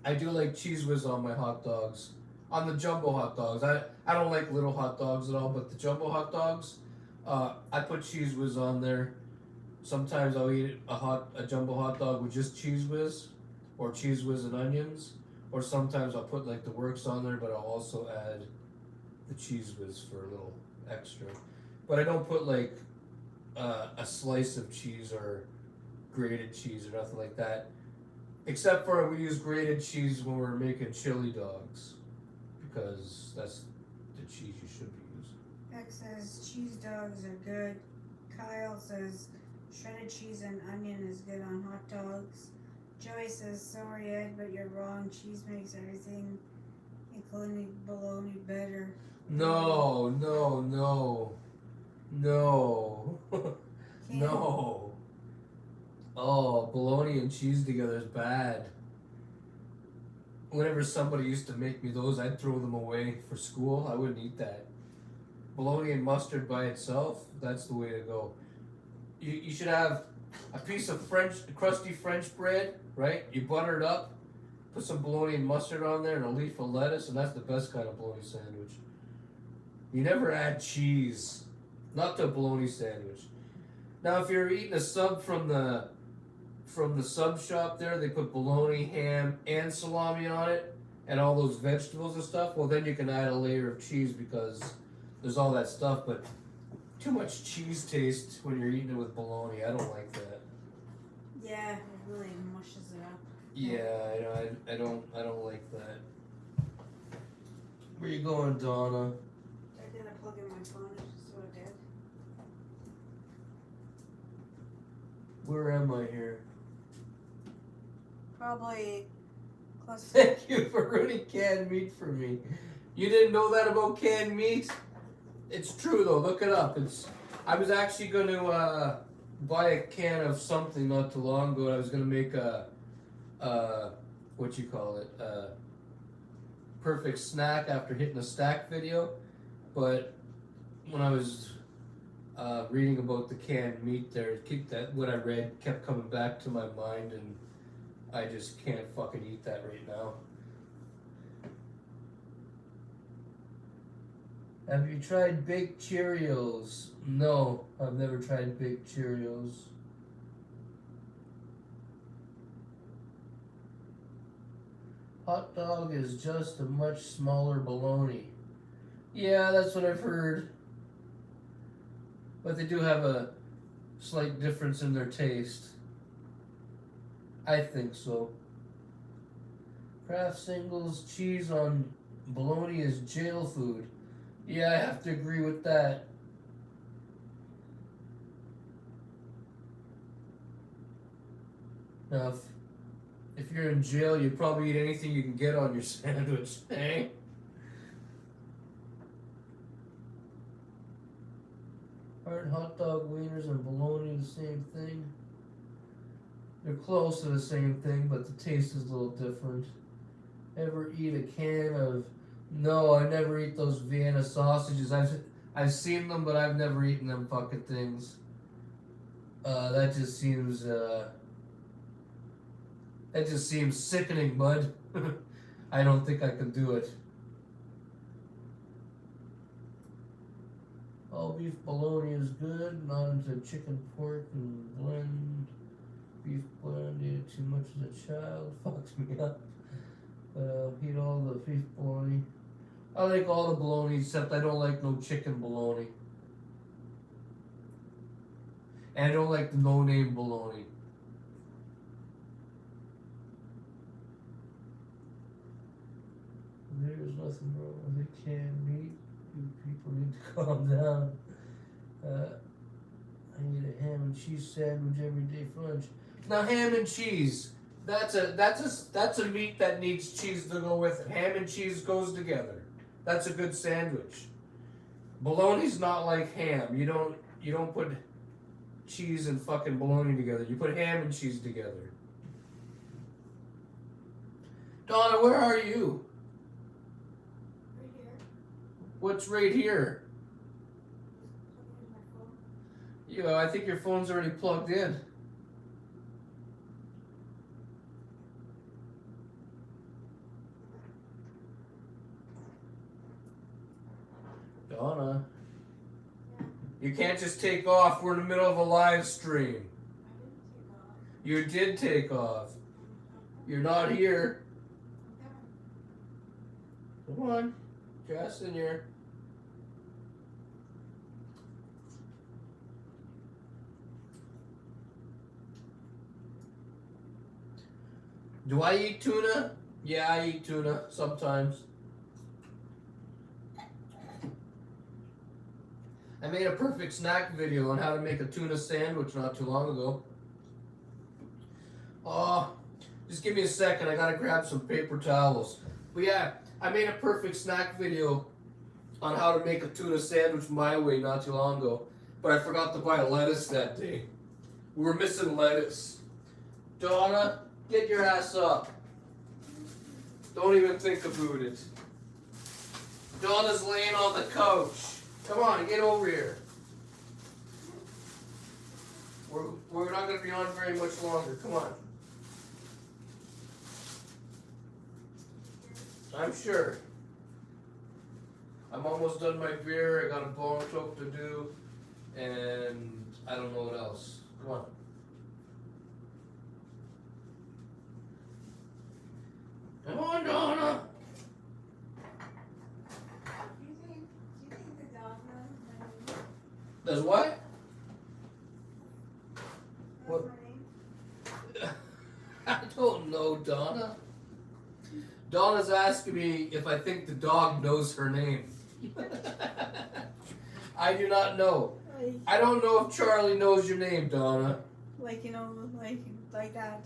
I do like cheese whiz on my hot dogs. On the jumbo hot dogs. I don't like little hot dogs at all, but the jumbo hot dogs, I put cheese whiz on there. Sometimes I'll eat a jumbo hot dog with just cheese whiz, or cheese whiz and onions, or sometimes I'll put like the works on there, but I'll also add the cheese whiz for a little extra. But I don't put like a slice of cheese or grated cheese or nothing like that. Except for we use grated cheese when we're making chili dogs, because that's the cheese you should be using. Beck says cheese dogs are good. Kyle says shredded cheese and onion is good on hot dogs. Joey says, sorry Ed, but you're wrong. Cheese makes everything, including bologna, better. No. No. Oh, bologna and cheese together is bad. Whenever somebody used to make me those, I'd throw them away for school. I wouldn't eat that. Bologna and mustard by itself, that's the way to go. You should have a piece of crusty French bread, right? You butter it up, put some bologna and mustard on there and a leaf of lettuce, and that's the best kind of bologna sandwich. You never add cheese, not to a bologna sandwich. Now, if you're eating a sub from the sub shop there, they put bologna, ham, and salami on it, and all those vegetables and stuff. Well, then you can add a layer of cheese because there's all that stuff. But too much cheese taste when you're eating it with bologna. I don't like that. Yeah, it really mushes it up. Yeah, I don't like that. Where you going, Donna? I gotta plug in my phone. It's just so dead. Where am I here? Probably close to. Thank you for ruining canned meat for me. You didn't know that about canned meat? It's true though. Look it up. I was actually going to buy a can of something not too long ago. I was going to make a perfect snack after hitting a stack video. But when I was reading about the canned meat there, what I read kept coming back to my mind, and I just can't fucking eat that right now. Have you tried baked Cheerios? No, I've never tried baked Cheerios. Hot dog is just a much smaller bologna. Yeah, that's what I've heard. But they do have a slight difference in their taste. I think so. Kraft Singles cheese on bologna is jail food. Yeah, I have to agree with that. Now, if you're in jail, you'd probably eat anything you can get on your sandwich, eh? Aren't hot dog wieners and bologna the same thing? They're close to the same thing, but the taste is a little different. Ever eat a can of... No, I never eat those Vienna sausages. I've seen them, but I've never eaten them fucking things. That just seems sickening, bud. I don't think I can do it. All beef bologna is good, not into chicken, pork, and blend. Beef blend, ate it too much as a child, fucks me up. But I'll eat all the beef bologna. I like all the bologna, except I don't like no chicken bologna. And I don't like the no-name bologna. There's nothing wrong with it, canned meat. You people need to calm down. I eat a ham and cheese sandwich every day for lunch. Now ham and cheese, that's a meat that needs cheese to go with it. Ham and cheese goes together. That's a good sandwich. Bologna's not like ham. You don't put cheese and fucking bologna together. You put ham and cheese together. Donna, where are you? Right here. What's right here? Plug in my phone. Yeah, I think your phone's already plugged in. Donna. You can't just take off. We're in the middle of a live stream. You did take off. You're not here. Come on. Jess in here. Do I eat tuna? Yeah, I eat tuna sometimes. I made a perfect snack video on how to make a tuna sandwich not too long ago. Oh, just give me a second. I gotta grab some paper towels. But yeah, I made a perfect snack video on how to make a tuna sandwich my way not too long ago. But I forgot to buy lettuce that day. We were missing lettuce. Donna, get your ass up. Don't even think about it. Donna's laying on the couch. Come on, get over here. We're not going to be on very much longer. Come on. I'm sure. I'm almost done my beer. I got a bone toke to do. And I don't know what else. Come on. Come on, Donna. Do you think the dog knows my name? Does what? Knows What? my name? I don't know, Donna. Donna's asking me if I think the dog knows her name. I do not know. I don't know if Charlie knows your name, Donna. Like, you know, like that.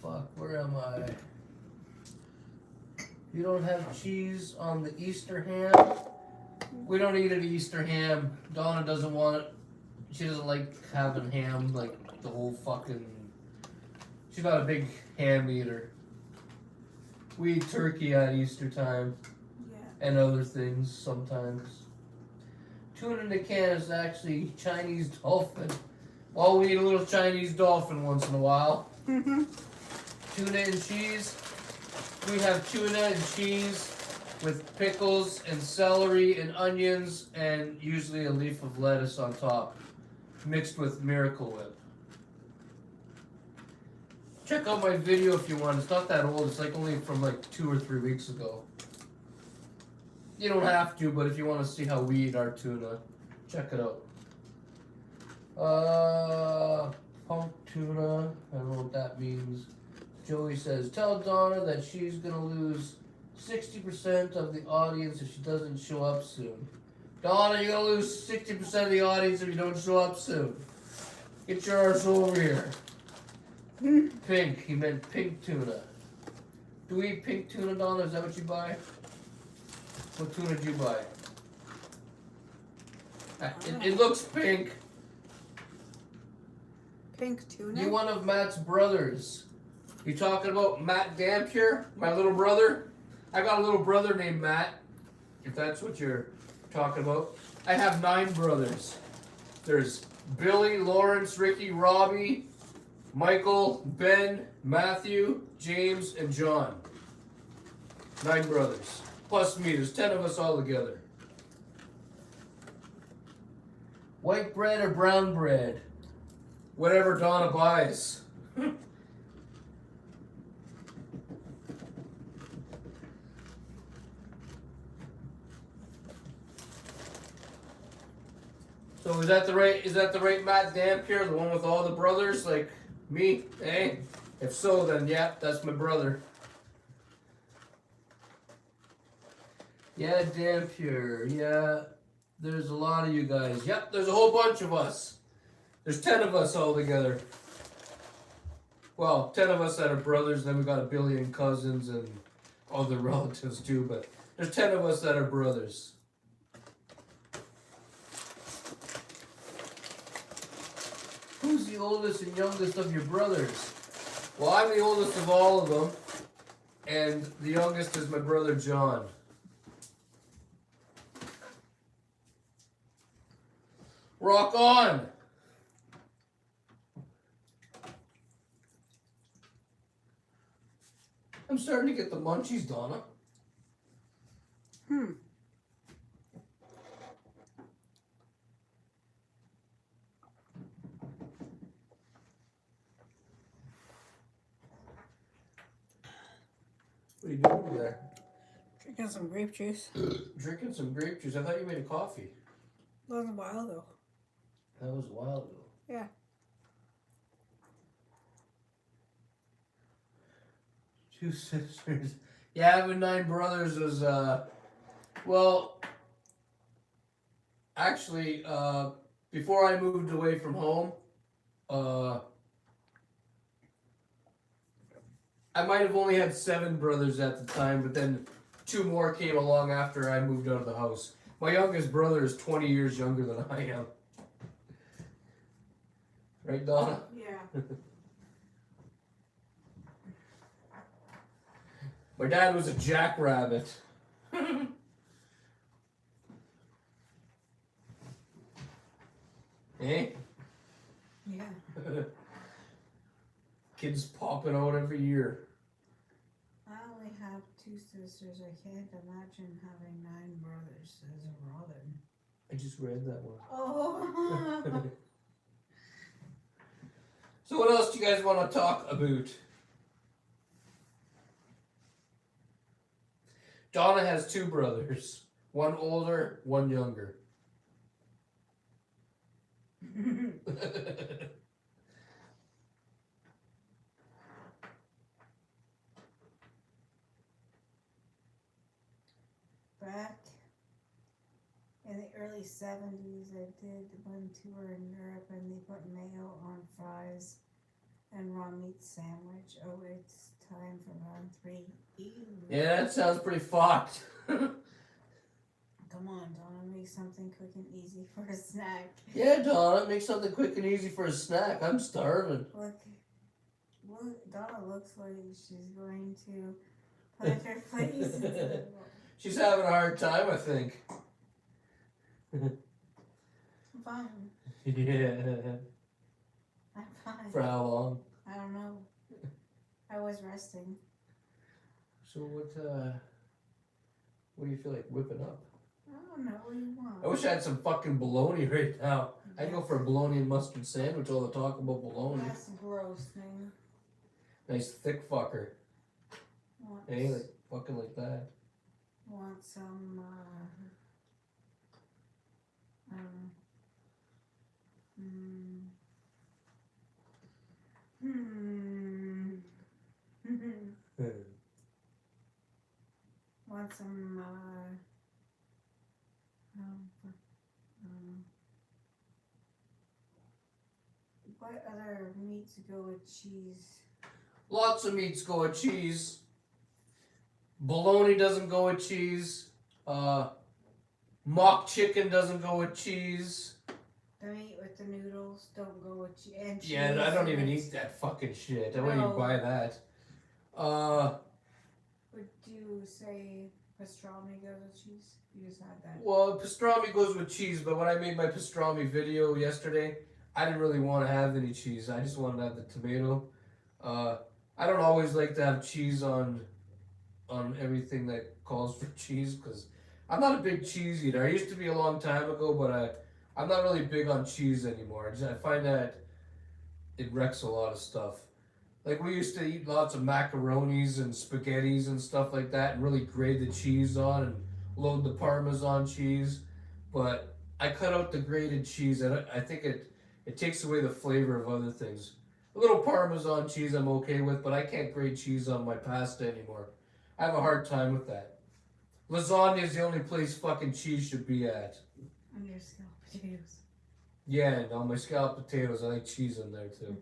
Fuck, where am I? You don't have cheese on the Easter ham? We don't eat an Easter ham. Donna doesn't want it. She doesn't like having ham, like the whole fucking... She's not a big ham eater. We eat turkey at Easter time. Yeah. And other things sometimes. Tuna in the can is actually Chinese dolphin. Well, we eat a little Chinese dolphin once in a while. Mm-hmm. Tuna and cheese. We have tuna and cheese with pickles and celery and onions and usually a leaf of lettuce on top, mixed with Miracle Whip. Check out my video if you want. It's not that old. It's like only from like 2 or 3 weeks ago. You don't have to, but if you want to see how we eat our tuna, check it out. Punk tuna. I don't know what that means. Joey says, tell Donna that she's going to lose 60% of the audience if she doesn't show up soon. Donna, you're going to lose 60% of the audience if you don't show up soon. Get your arse over here. Pink. He meant pink tuna. Do we eat pink tuna, Donna? Is that what you buy? What tuna did you buy? It looks pink. Pink tuna? You're one of Matt's brothers. You talking about Matt Dampier, my little brother? I got a little brother named Matt, if that's what you're talking about. I have 9 brothers. There's Billy, Lawrence, Ricky, Robbie, Michael, Ben, Matthew, James, and John. 9 brothers. Plus me, there's 10 of us all together. White bread or brown bread? Whatever Donna buys. So is that the right Matt Dampier, the one with all the brothers like me? Eh? If so, then yeah, that's my brother. Yeah, Dampier. Yeah, there's a lot of you guys. Yep, there's a whole bunch of us. There's 10 of us all together. Well, 10 of us that are brothers, then we got a billion cousins and other relatives too, but there's 10 of us that are brothers. Who's the oldest and youngest of your brothers? Well, I'm the oldest of all of them. And the youngest is my brother John. Rock on! I'm starting to get the munchies, Donna. What are you doing over there? Drinking some grape juice. Drinking some grape juice. I thought you made a coffee. That was a while ago. That was a while ago. Yeah. Two sisters. Yeah, having 9 brothers was, well, actually, before I moved away from home, I might have only had 7 brothers at the time, but then 2 more came along after I moved out of the house. My youngest brother is 20 years younger than I am. Right, Donna? Yeah. My dad was a jackrabbit. Eh? Yeah. Kids popping out every year. I only have 2 sisters. I can't imagine having 9 brothers, says Robin. I just read that one. Oh. So what else do you guys want to talk about? Donna has 2 brothers. One older, one younger. Back in the early 70s, I did one tour in Europe and they put mayo on fries and raw meat sandwich. Oh, it's time for round 3. Ew. Yeah, that sounds pretty fucked. Come on, Donna, make something quick and easy for a snack. Yeah, Donna, make something quick and easy for a snack. I'm starving. Look, Donna looks like she's going to find her place. She's having a hard time, I think. I'm fine. Yeah. I'm fine. For how long? I don't know. I was resting. So what do you feel like whipping up? I don't know what you want. I wish I had some fucking bologna right now. I'd go for a bologna and mustard sandwich, all the talk about bologna. That's gross, man. Nice thick fucker. Want, Hey, like fucking like that. want some, want some, what other meats go with cheese? Lots of meats go with cheese. Bologna doesn't go with cheese. Mock chicken doesn't go with cheese. The meat with the noodles don't go with cheese. And cheese. Yeah, I don't even eat that fucking shit. I wouldn't even No. buy that. Would you say pastrami goes with cheese? You just had that. Well, pastrami goes with cheese, but when I made my pastrami video yesterday, I didn't really want to have any cheese. I just wanted to have the tomato. I don't always like to have cheese on everything that calls for cheese because I'm not a big cheese eater. I used to be a long time ago, but I'm not really big on cheese anymore. I find that it wrecks a lot of stuff. Like we used to eat lots of macaronis and spaghettis and stuff like that and really grate the cheese on and load the Parmesan cheese. But I cut out the grated cheese and I think it takes away the flavor of other things. A little Parmesan cheese I'm okay with, but I can't grate cheese on my pasta anymore. I have a hard time with that. Lasagna is the only place fucking cheese should be at. On your scalloped potatoes. Yeah, and on my scalloped potatoes, I like cheese in there too.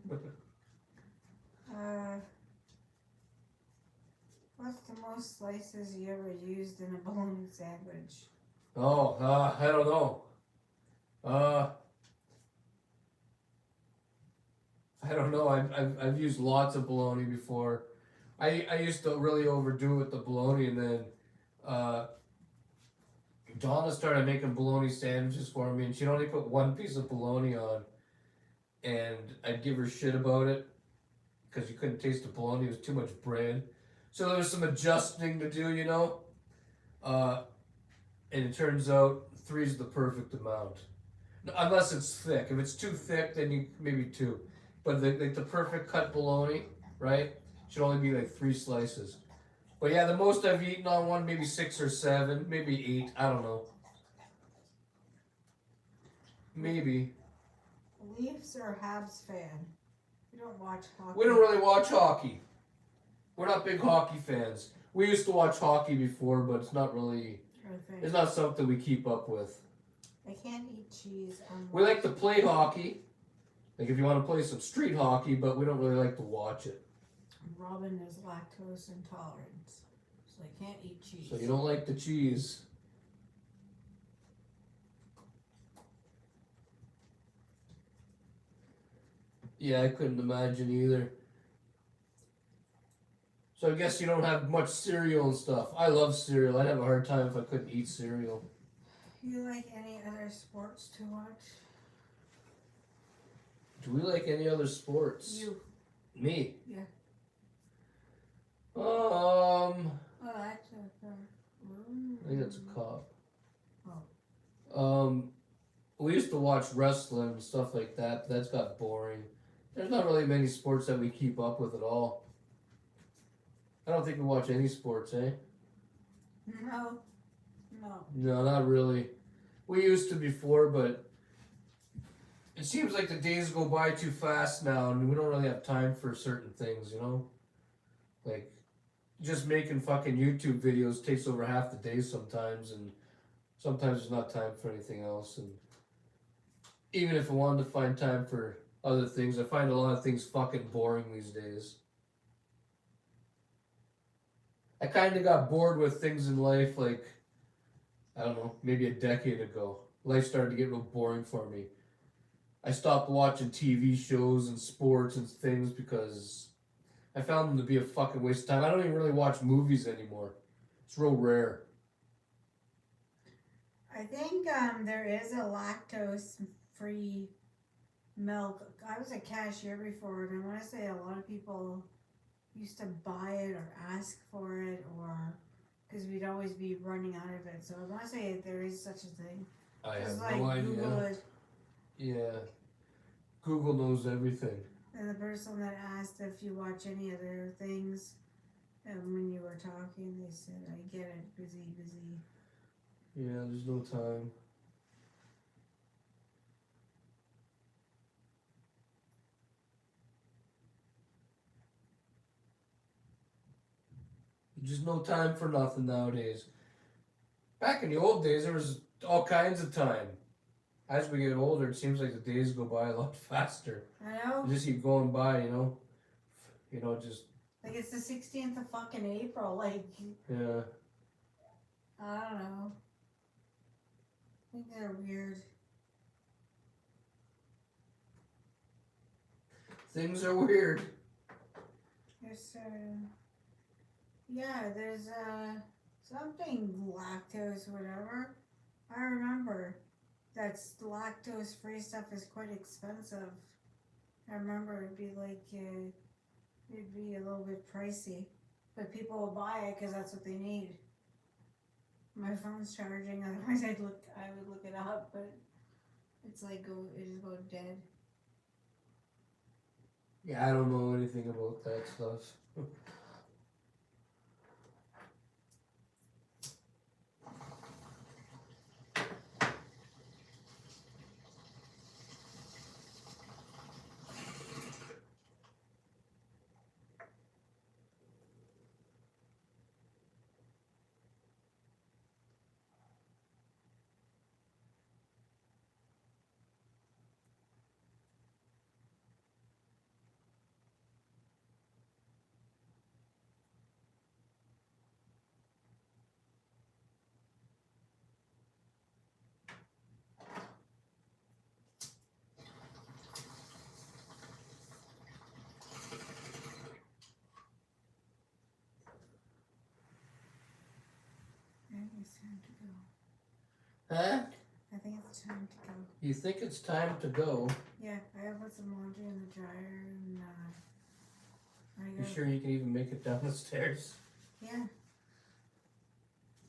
What's the most slices you ever used in a bologna sandwich? Oh, I don't know. I don't know. I've used lots of bologna before. I used to really overdo it with the bologna, and then Donna started making bologna sandwiches for me, and she'd only put one piece of bologna on, and I'd give her shit about it because you couldn't taste the bologna; it was too much bread. So there was some adjusting to do, you know. And it turns out 3 is the perfect amount, unless it's thick. If it's too thick, then you maybe 2. But the perfect cut bologna, right? Should only be like 3 slices. But yeah, the most I've eaten on one, maybe 6 or 7, maybe 8. I don't know. Maybe. Leafs or Habs fan? We don't watch hockey. We don't really watch hockey. We're not big hockey fans. We used to watch hockey before, but it's not really. It's not something we keep up with. I can't eat cheese. We like to play hockey. Like if you want to play some street hockey, but we don't really like to watch it. Robin is lactose intolerant, so I can't eat cheese. So you don't like the cheese. Yeah, I couldn't imagine either. So I guess you don't have much cereal and stuff. I love cereal. I'd have a hard time if I couldn't eat cereal. You like any other sports to watch? Do we like any other sports? You. Me? Yeah. I That's think that's a cop. Oh. We used to watch wrestling and stuff like that, but that's got boring. There's not really many sports that we keep up with at all. I don't think we watch any sports, eh? No. No, not really. We used to before, but it seems like the days go by too fast now, and we don't really have time for certain things, you know? Like, just making fucking YouTube videos takes over half the day sometimes, and sometimes there's not time for anything else. And even if I wanted to find time for other things, I find a lot of things fucking boring these days. I kind of got bored with things in life, like, I don't know, maybe a decade ago. Life started to get real boring for me. I stopped watching TV shows and sports and things because I found them to be a fucking waste of time. I don't even really watch movies anymore. It's real rare. I think there is a lactose-free milk. I was a cashier before, and I want to say a lot of people used to buy it or ask for it, or because we'd always be running out of it. So I want to say there is such a thing. I have Just no idea. Google it. Yeah. Google knows everything. And the person that asked if you watch any other things, and when you were talking, they said, I get it, busy. Yeah, there's no time. Just no time for nothing nowadays. Back in the old days, there was all kinds of time. As we get older, it seems like the days go by a lot faster. I know. They just keep going by, you know? You know, just... Like, it's the 16th of fucking April, like... Yeah. I don't know. I think they're weird. Things are weird. There's, yeah, there's, something lactose, whatever. I remember that's lactose-free stuff is quite expensive. I remember it'd be like, it'd be a little bit pricey. But people will buy it because that's what they need. My phone's charging, otherwise I would look it up, but it's like, it just goes dead. Yeah, I don't know anything about that stuff. think it's time to go. Huh? I think it's time to go. You think it's time to go? Yeah, I gotta put some laundry in the dryer and I You gotta, sure you can even make it down the stairs? yeah.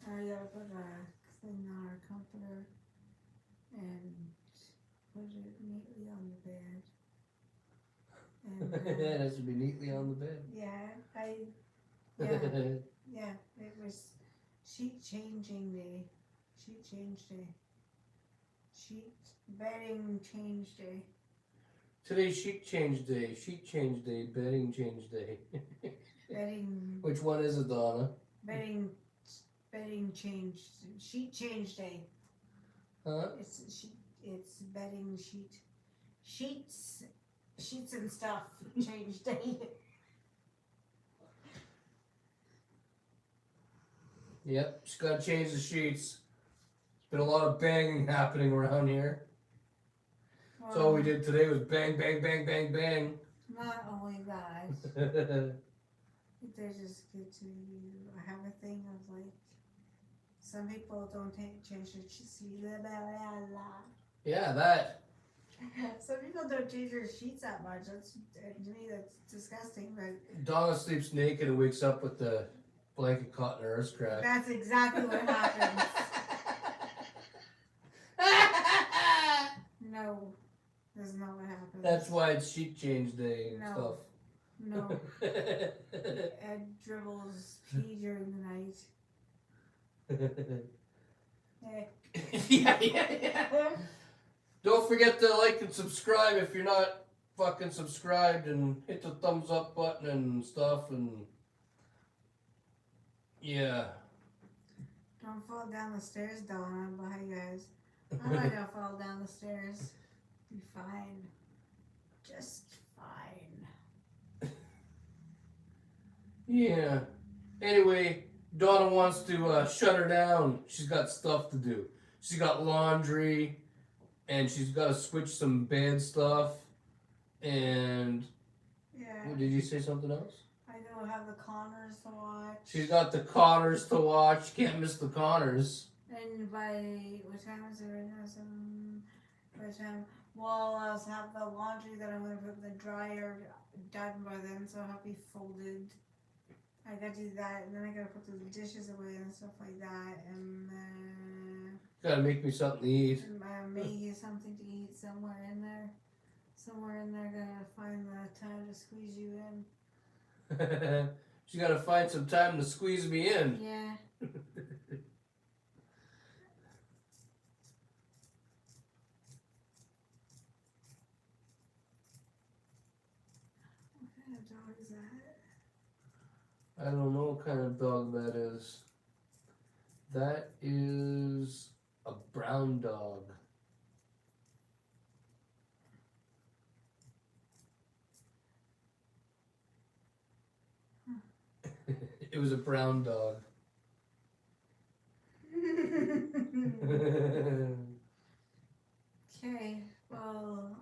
I gotta put a thing on our comforter and put it neatly on the bed. And It has to be neatly on the bed. yeah, yeah, it was sheet changing day. Sheet change day. Sheet bedding change day. Today's sheet change day, bedding change day. Bedding Which one is it, Donna? bedding change sheet change day. Huh? It's bedding sheets and stuff change day. Yep, just gotta change the sheets. There's been a lot of banging happening around here. So all we did today was bang, bang, bang, bang, bang. Not only that, they're just good to you. I have a thing of like, some people don't change their sheets. Yeah, that. Some people don't change their sheets that much. That's, to me, that's disgusting. But Donna sleeps naked and wakes up with the blanket caught in her earth crack. that's exactly what happens. No, that's not what happens. That's why it's sheet change day and No. No. Ed dribbles pee during the night. yeah. Don't forget to like and subscribe if you're not fucking subscribed, and hit the thumbs up button and stuff, and yeah. Don't fall down the stairs, Donna. Bye, guys. I'm not gonna fall down the stairs. Be fine. Just fine. Yeah. Anyway, Donna wants to shut her down. She's got stuff to do. She's got laundry, and she's got to switch some bed stuff. And Yeah. did you say something else? I don't have the Connors to watch. She's got the Connors to watch. Can't miss the Connors. And by what time is it right now? By the time, well, I'll have the laundry that I'm gonna put in the dryer done by then, so I'll be folded. I gotta do that, and then I gotta put the dishes away and stuff like that, and then Gotta make me something to eat. make something to eat somewhere in there. Somewhere in there, gotta find the time to squeeze you in. She's gotta find some time to squeeze me in. Yeah. What kind of dog is that? I don't know what kind of dog that is. That is a brown dog. It was a brown dog. Okay, well,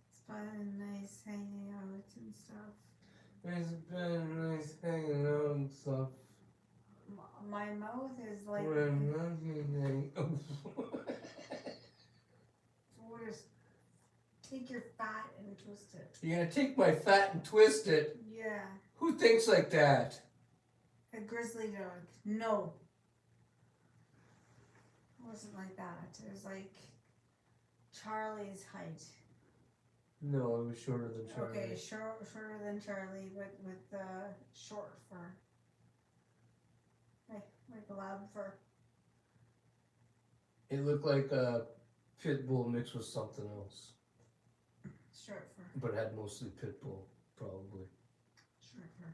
it's been nice hanging out and stuff. It's been nice hanging out and stuff. My mouth is like, We're not hanging out. just take your fat and twist it. You're gonna take my fat and twist it? Yeah, Who thinks like that? a grizzly dog. No. It wasn't like that. It was like Charlie's height. No, it was shorter than Charlie. Okay, shorter than Charlie, but with short fur. Like lab fur. It looked like a pit bull mixed with something else, Short fur. but it had mostly pit bull, probably. Short fur.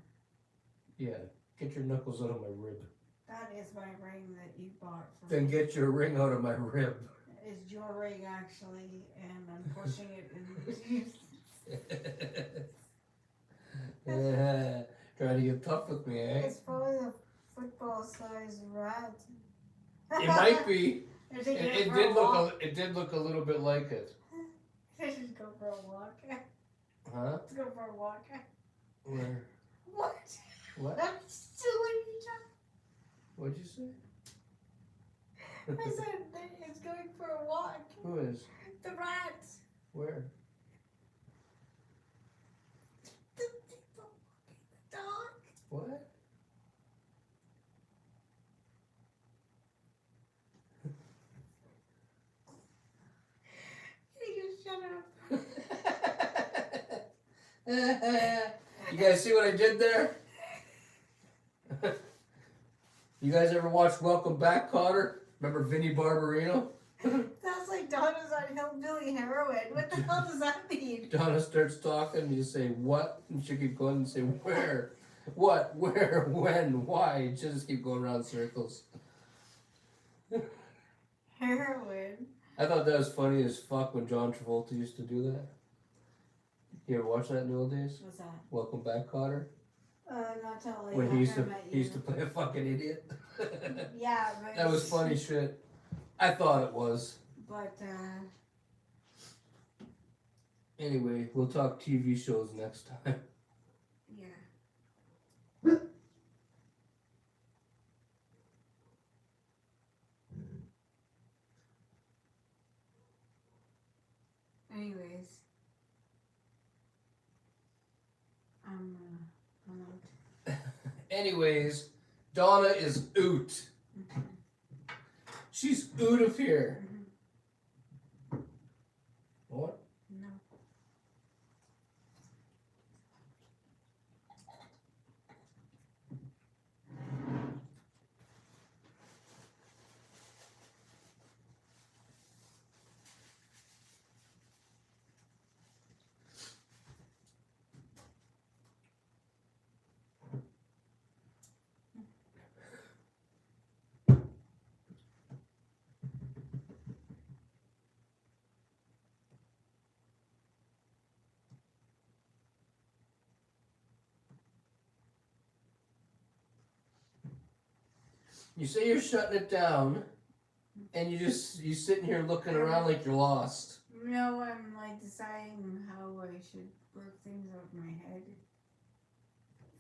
Yeah, get your knuckles out of my rib. That is my ring that you bought for Then me. get your ring out of my rib. It's your ring actually, and I'm pushing it in. Trying to get tough with me, eh? It's probably a football-sized rat. It might be. It It did look a little bit like it. I should go for a walk. Huh? Let's go for a walk. Where? What? What? I'm still in What'd you say? I said it's going for a walk. Who is? The rats. Where? The people walking the dog. What? Can you shut up? You guys see what I did there? You guys ever watch Welcome Back, Cotter? Remember Vinnie Barbarino? Sounds like Donna's on hillbilly heroin. What the hell does that mean? Donna starts talking, you say, what? And she keep going and say, where? What? Where? When? Why? She just keep going around in circles. Heroin. I thought that was funny as fuck when John Travolta used to do that. You ever watch that in the old days? What's that? Welcome Back, Cotter? Not till like When he used after to I met he used to you. play a fucking idiot. Yeah, but That was funny shit. I thought it was. But Anyway, we'll talk TV shows next time. yeah. Anyways, I'm out. Anyways, Donna is oot. She's oot of here. What? No. You say you're shutting it down, and you sitting here looking around like you're lost. No, I'm like deciding how I should work things out in my head.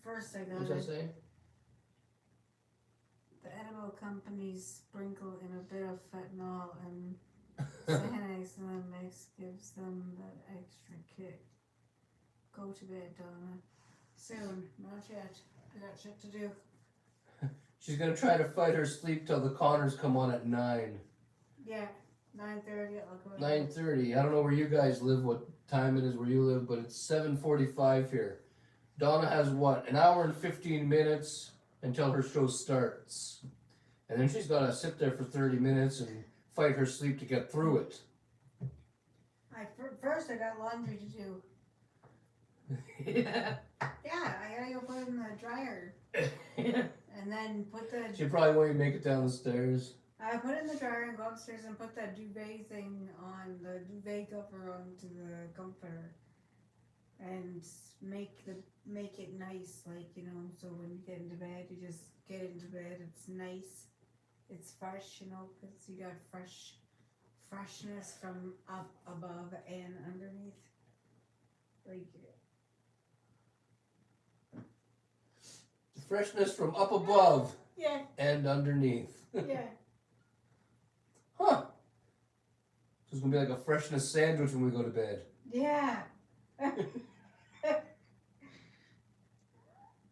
First, I What's gotta. that saying? The edible companies sprinkle in a bit of fentanyl and Xanax and the mix gives them that extra kick. Go to bed, Donna. Soon, not yet. I got shit to do. She's gonna try to fight her sleep till the Connors come on at 9. Yeah, 9:30. I'll go. 9:30. I don't know where you guys live, what time it is where you live, but it's 7:45 here. Donna has what, an hour and 15 minutes until her show starts. And then she's gotta sit there for 30 minutes and fight her sleep to get through it. First, I got laundry to do. Yeah. Yeah, I gotta go put it in the dryer. And then put the. She probably won't even make it down the stairs. I put it in the dryer and go upstairs and put that duvet thing on, the duvet cover onto the comforter. And make it nice, like, you know, so when you get into bed, you just get into bed, it's nice, it's fresh, you know, because you got freshness from up above and underneath. Like, Freshness from up above yeah, and underneath. yeah. Huh. So it's gonna be like a freshness sandwich when we go to bed. Yeah.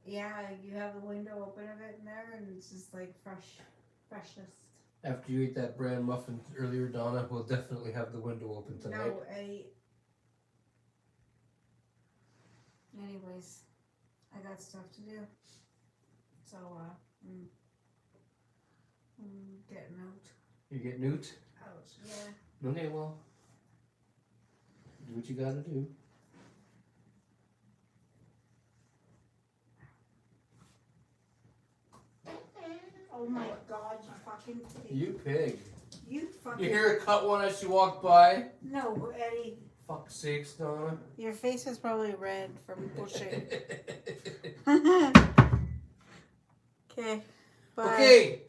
Yeah, you have the window open a bit in there and it's just like freshness. After you ate that bran muffin earlier, Donna, we'll definitely have the window open tonight. No, anyways, I got stuff to do. So, I'm getting out. You get newt? Out, yeah. Okay, well, do what you gotta do. Oh my god, you fucking pig. You pig. You fucking. You hear her cut one as she walked by? No, Eddie. Fuck's sakes, Donna. Your face is probably red from pushing. Okay. Bye. Okay.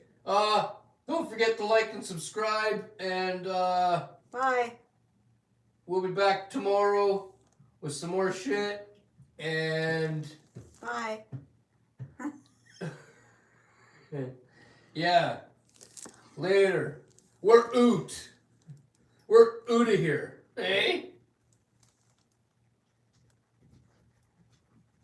Don't forget to like and subscribe, and Bye. we'll be back tomorrow with some more shit, and Bye. Yeah. Later. We're oot. We're outta here. Eh?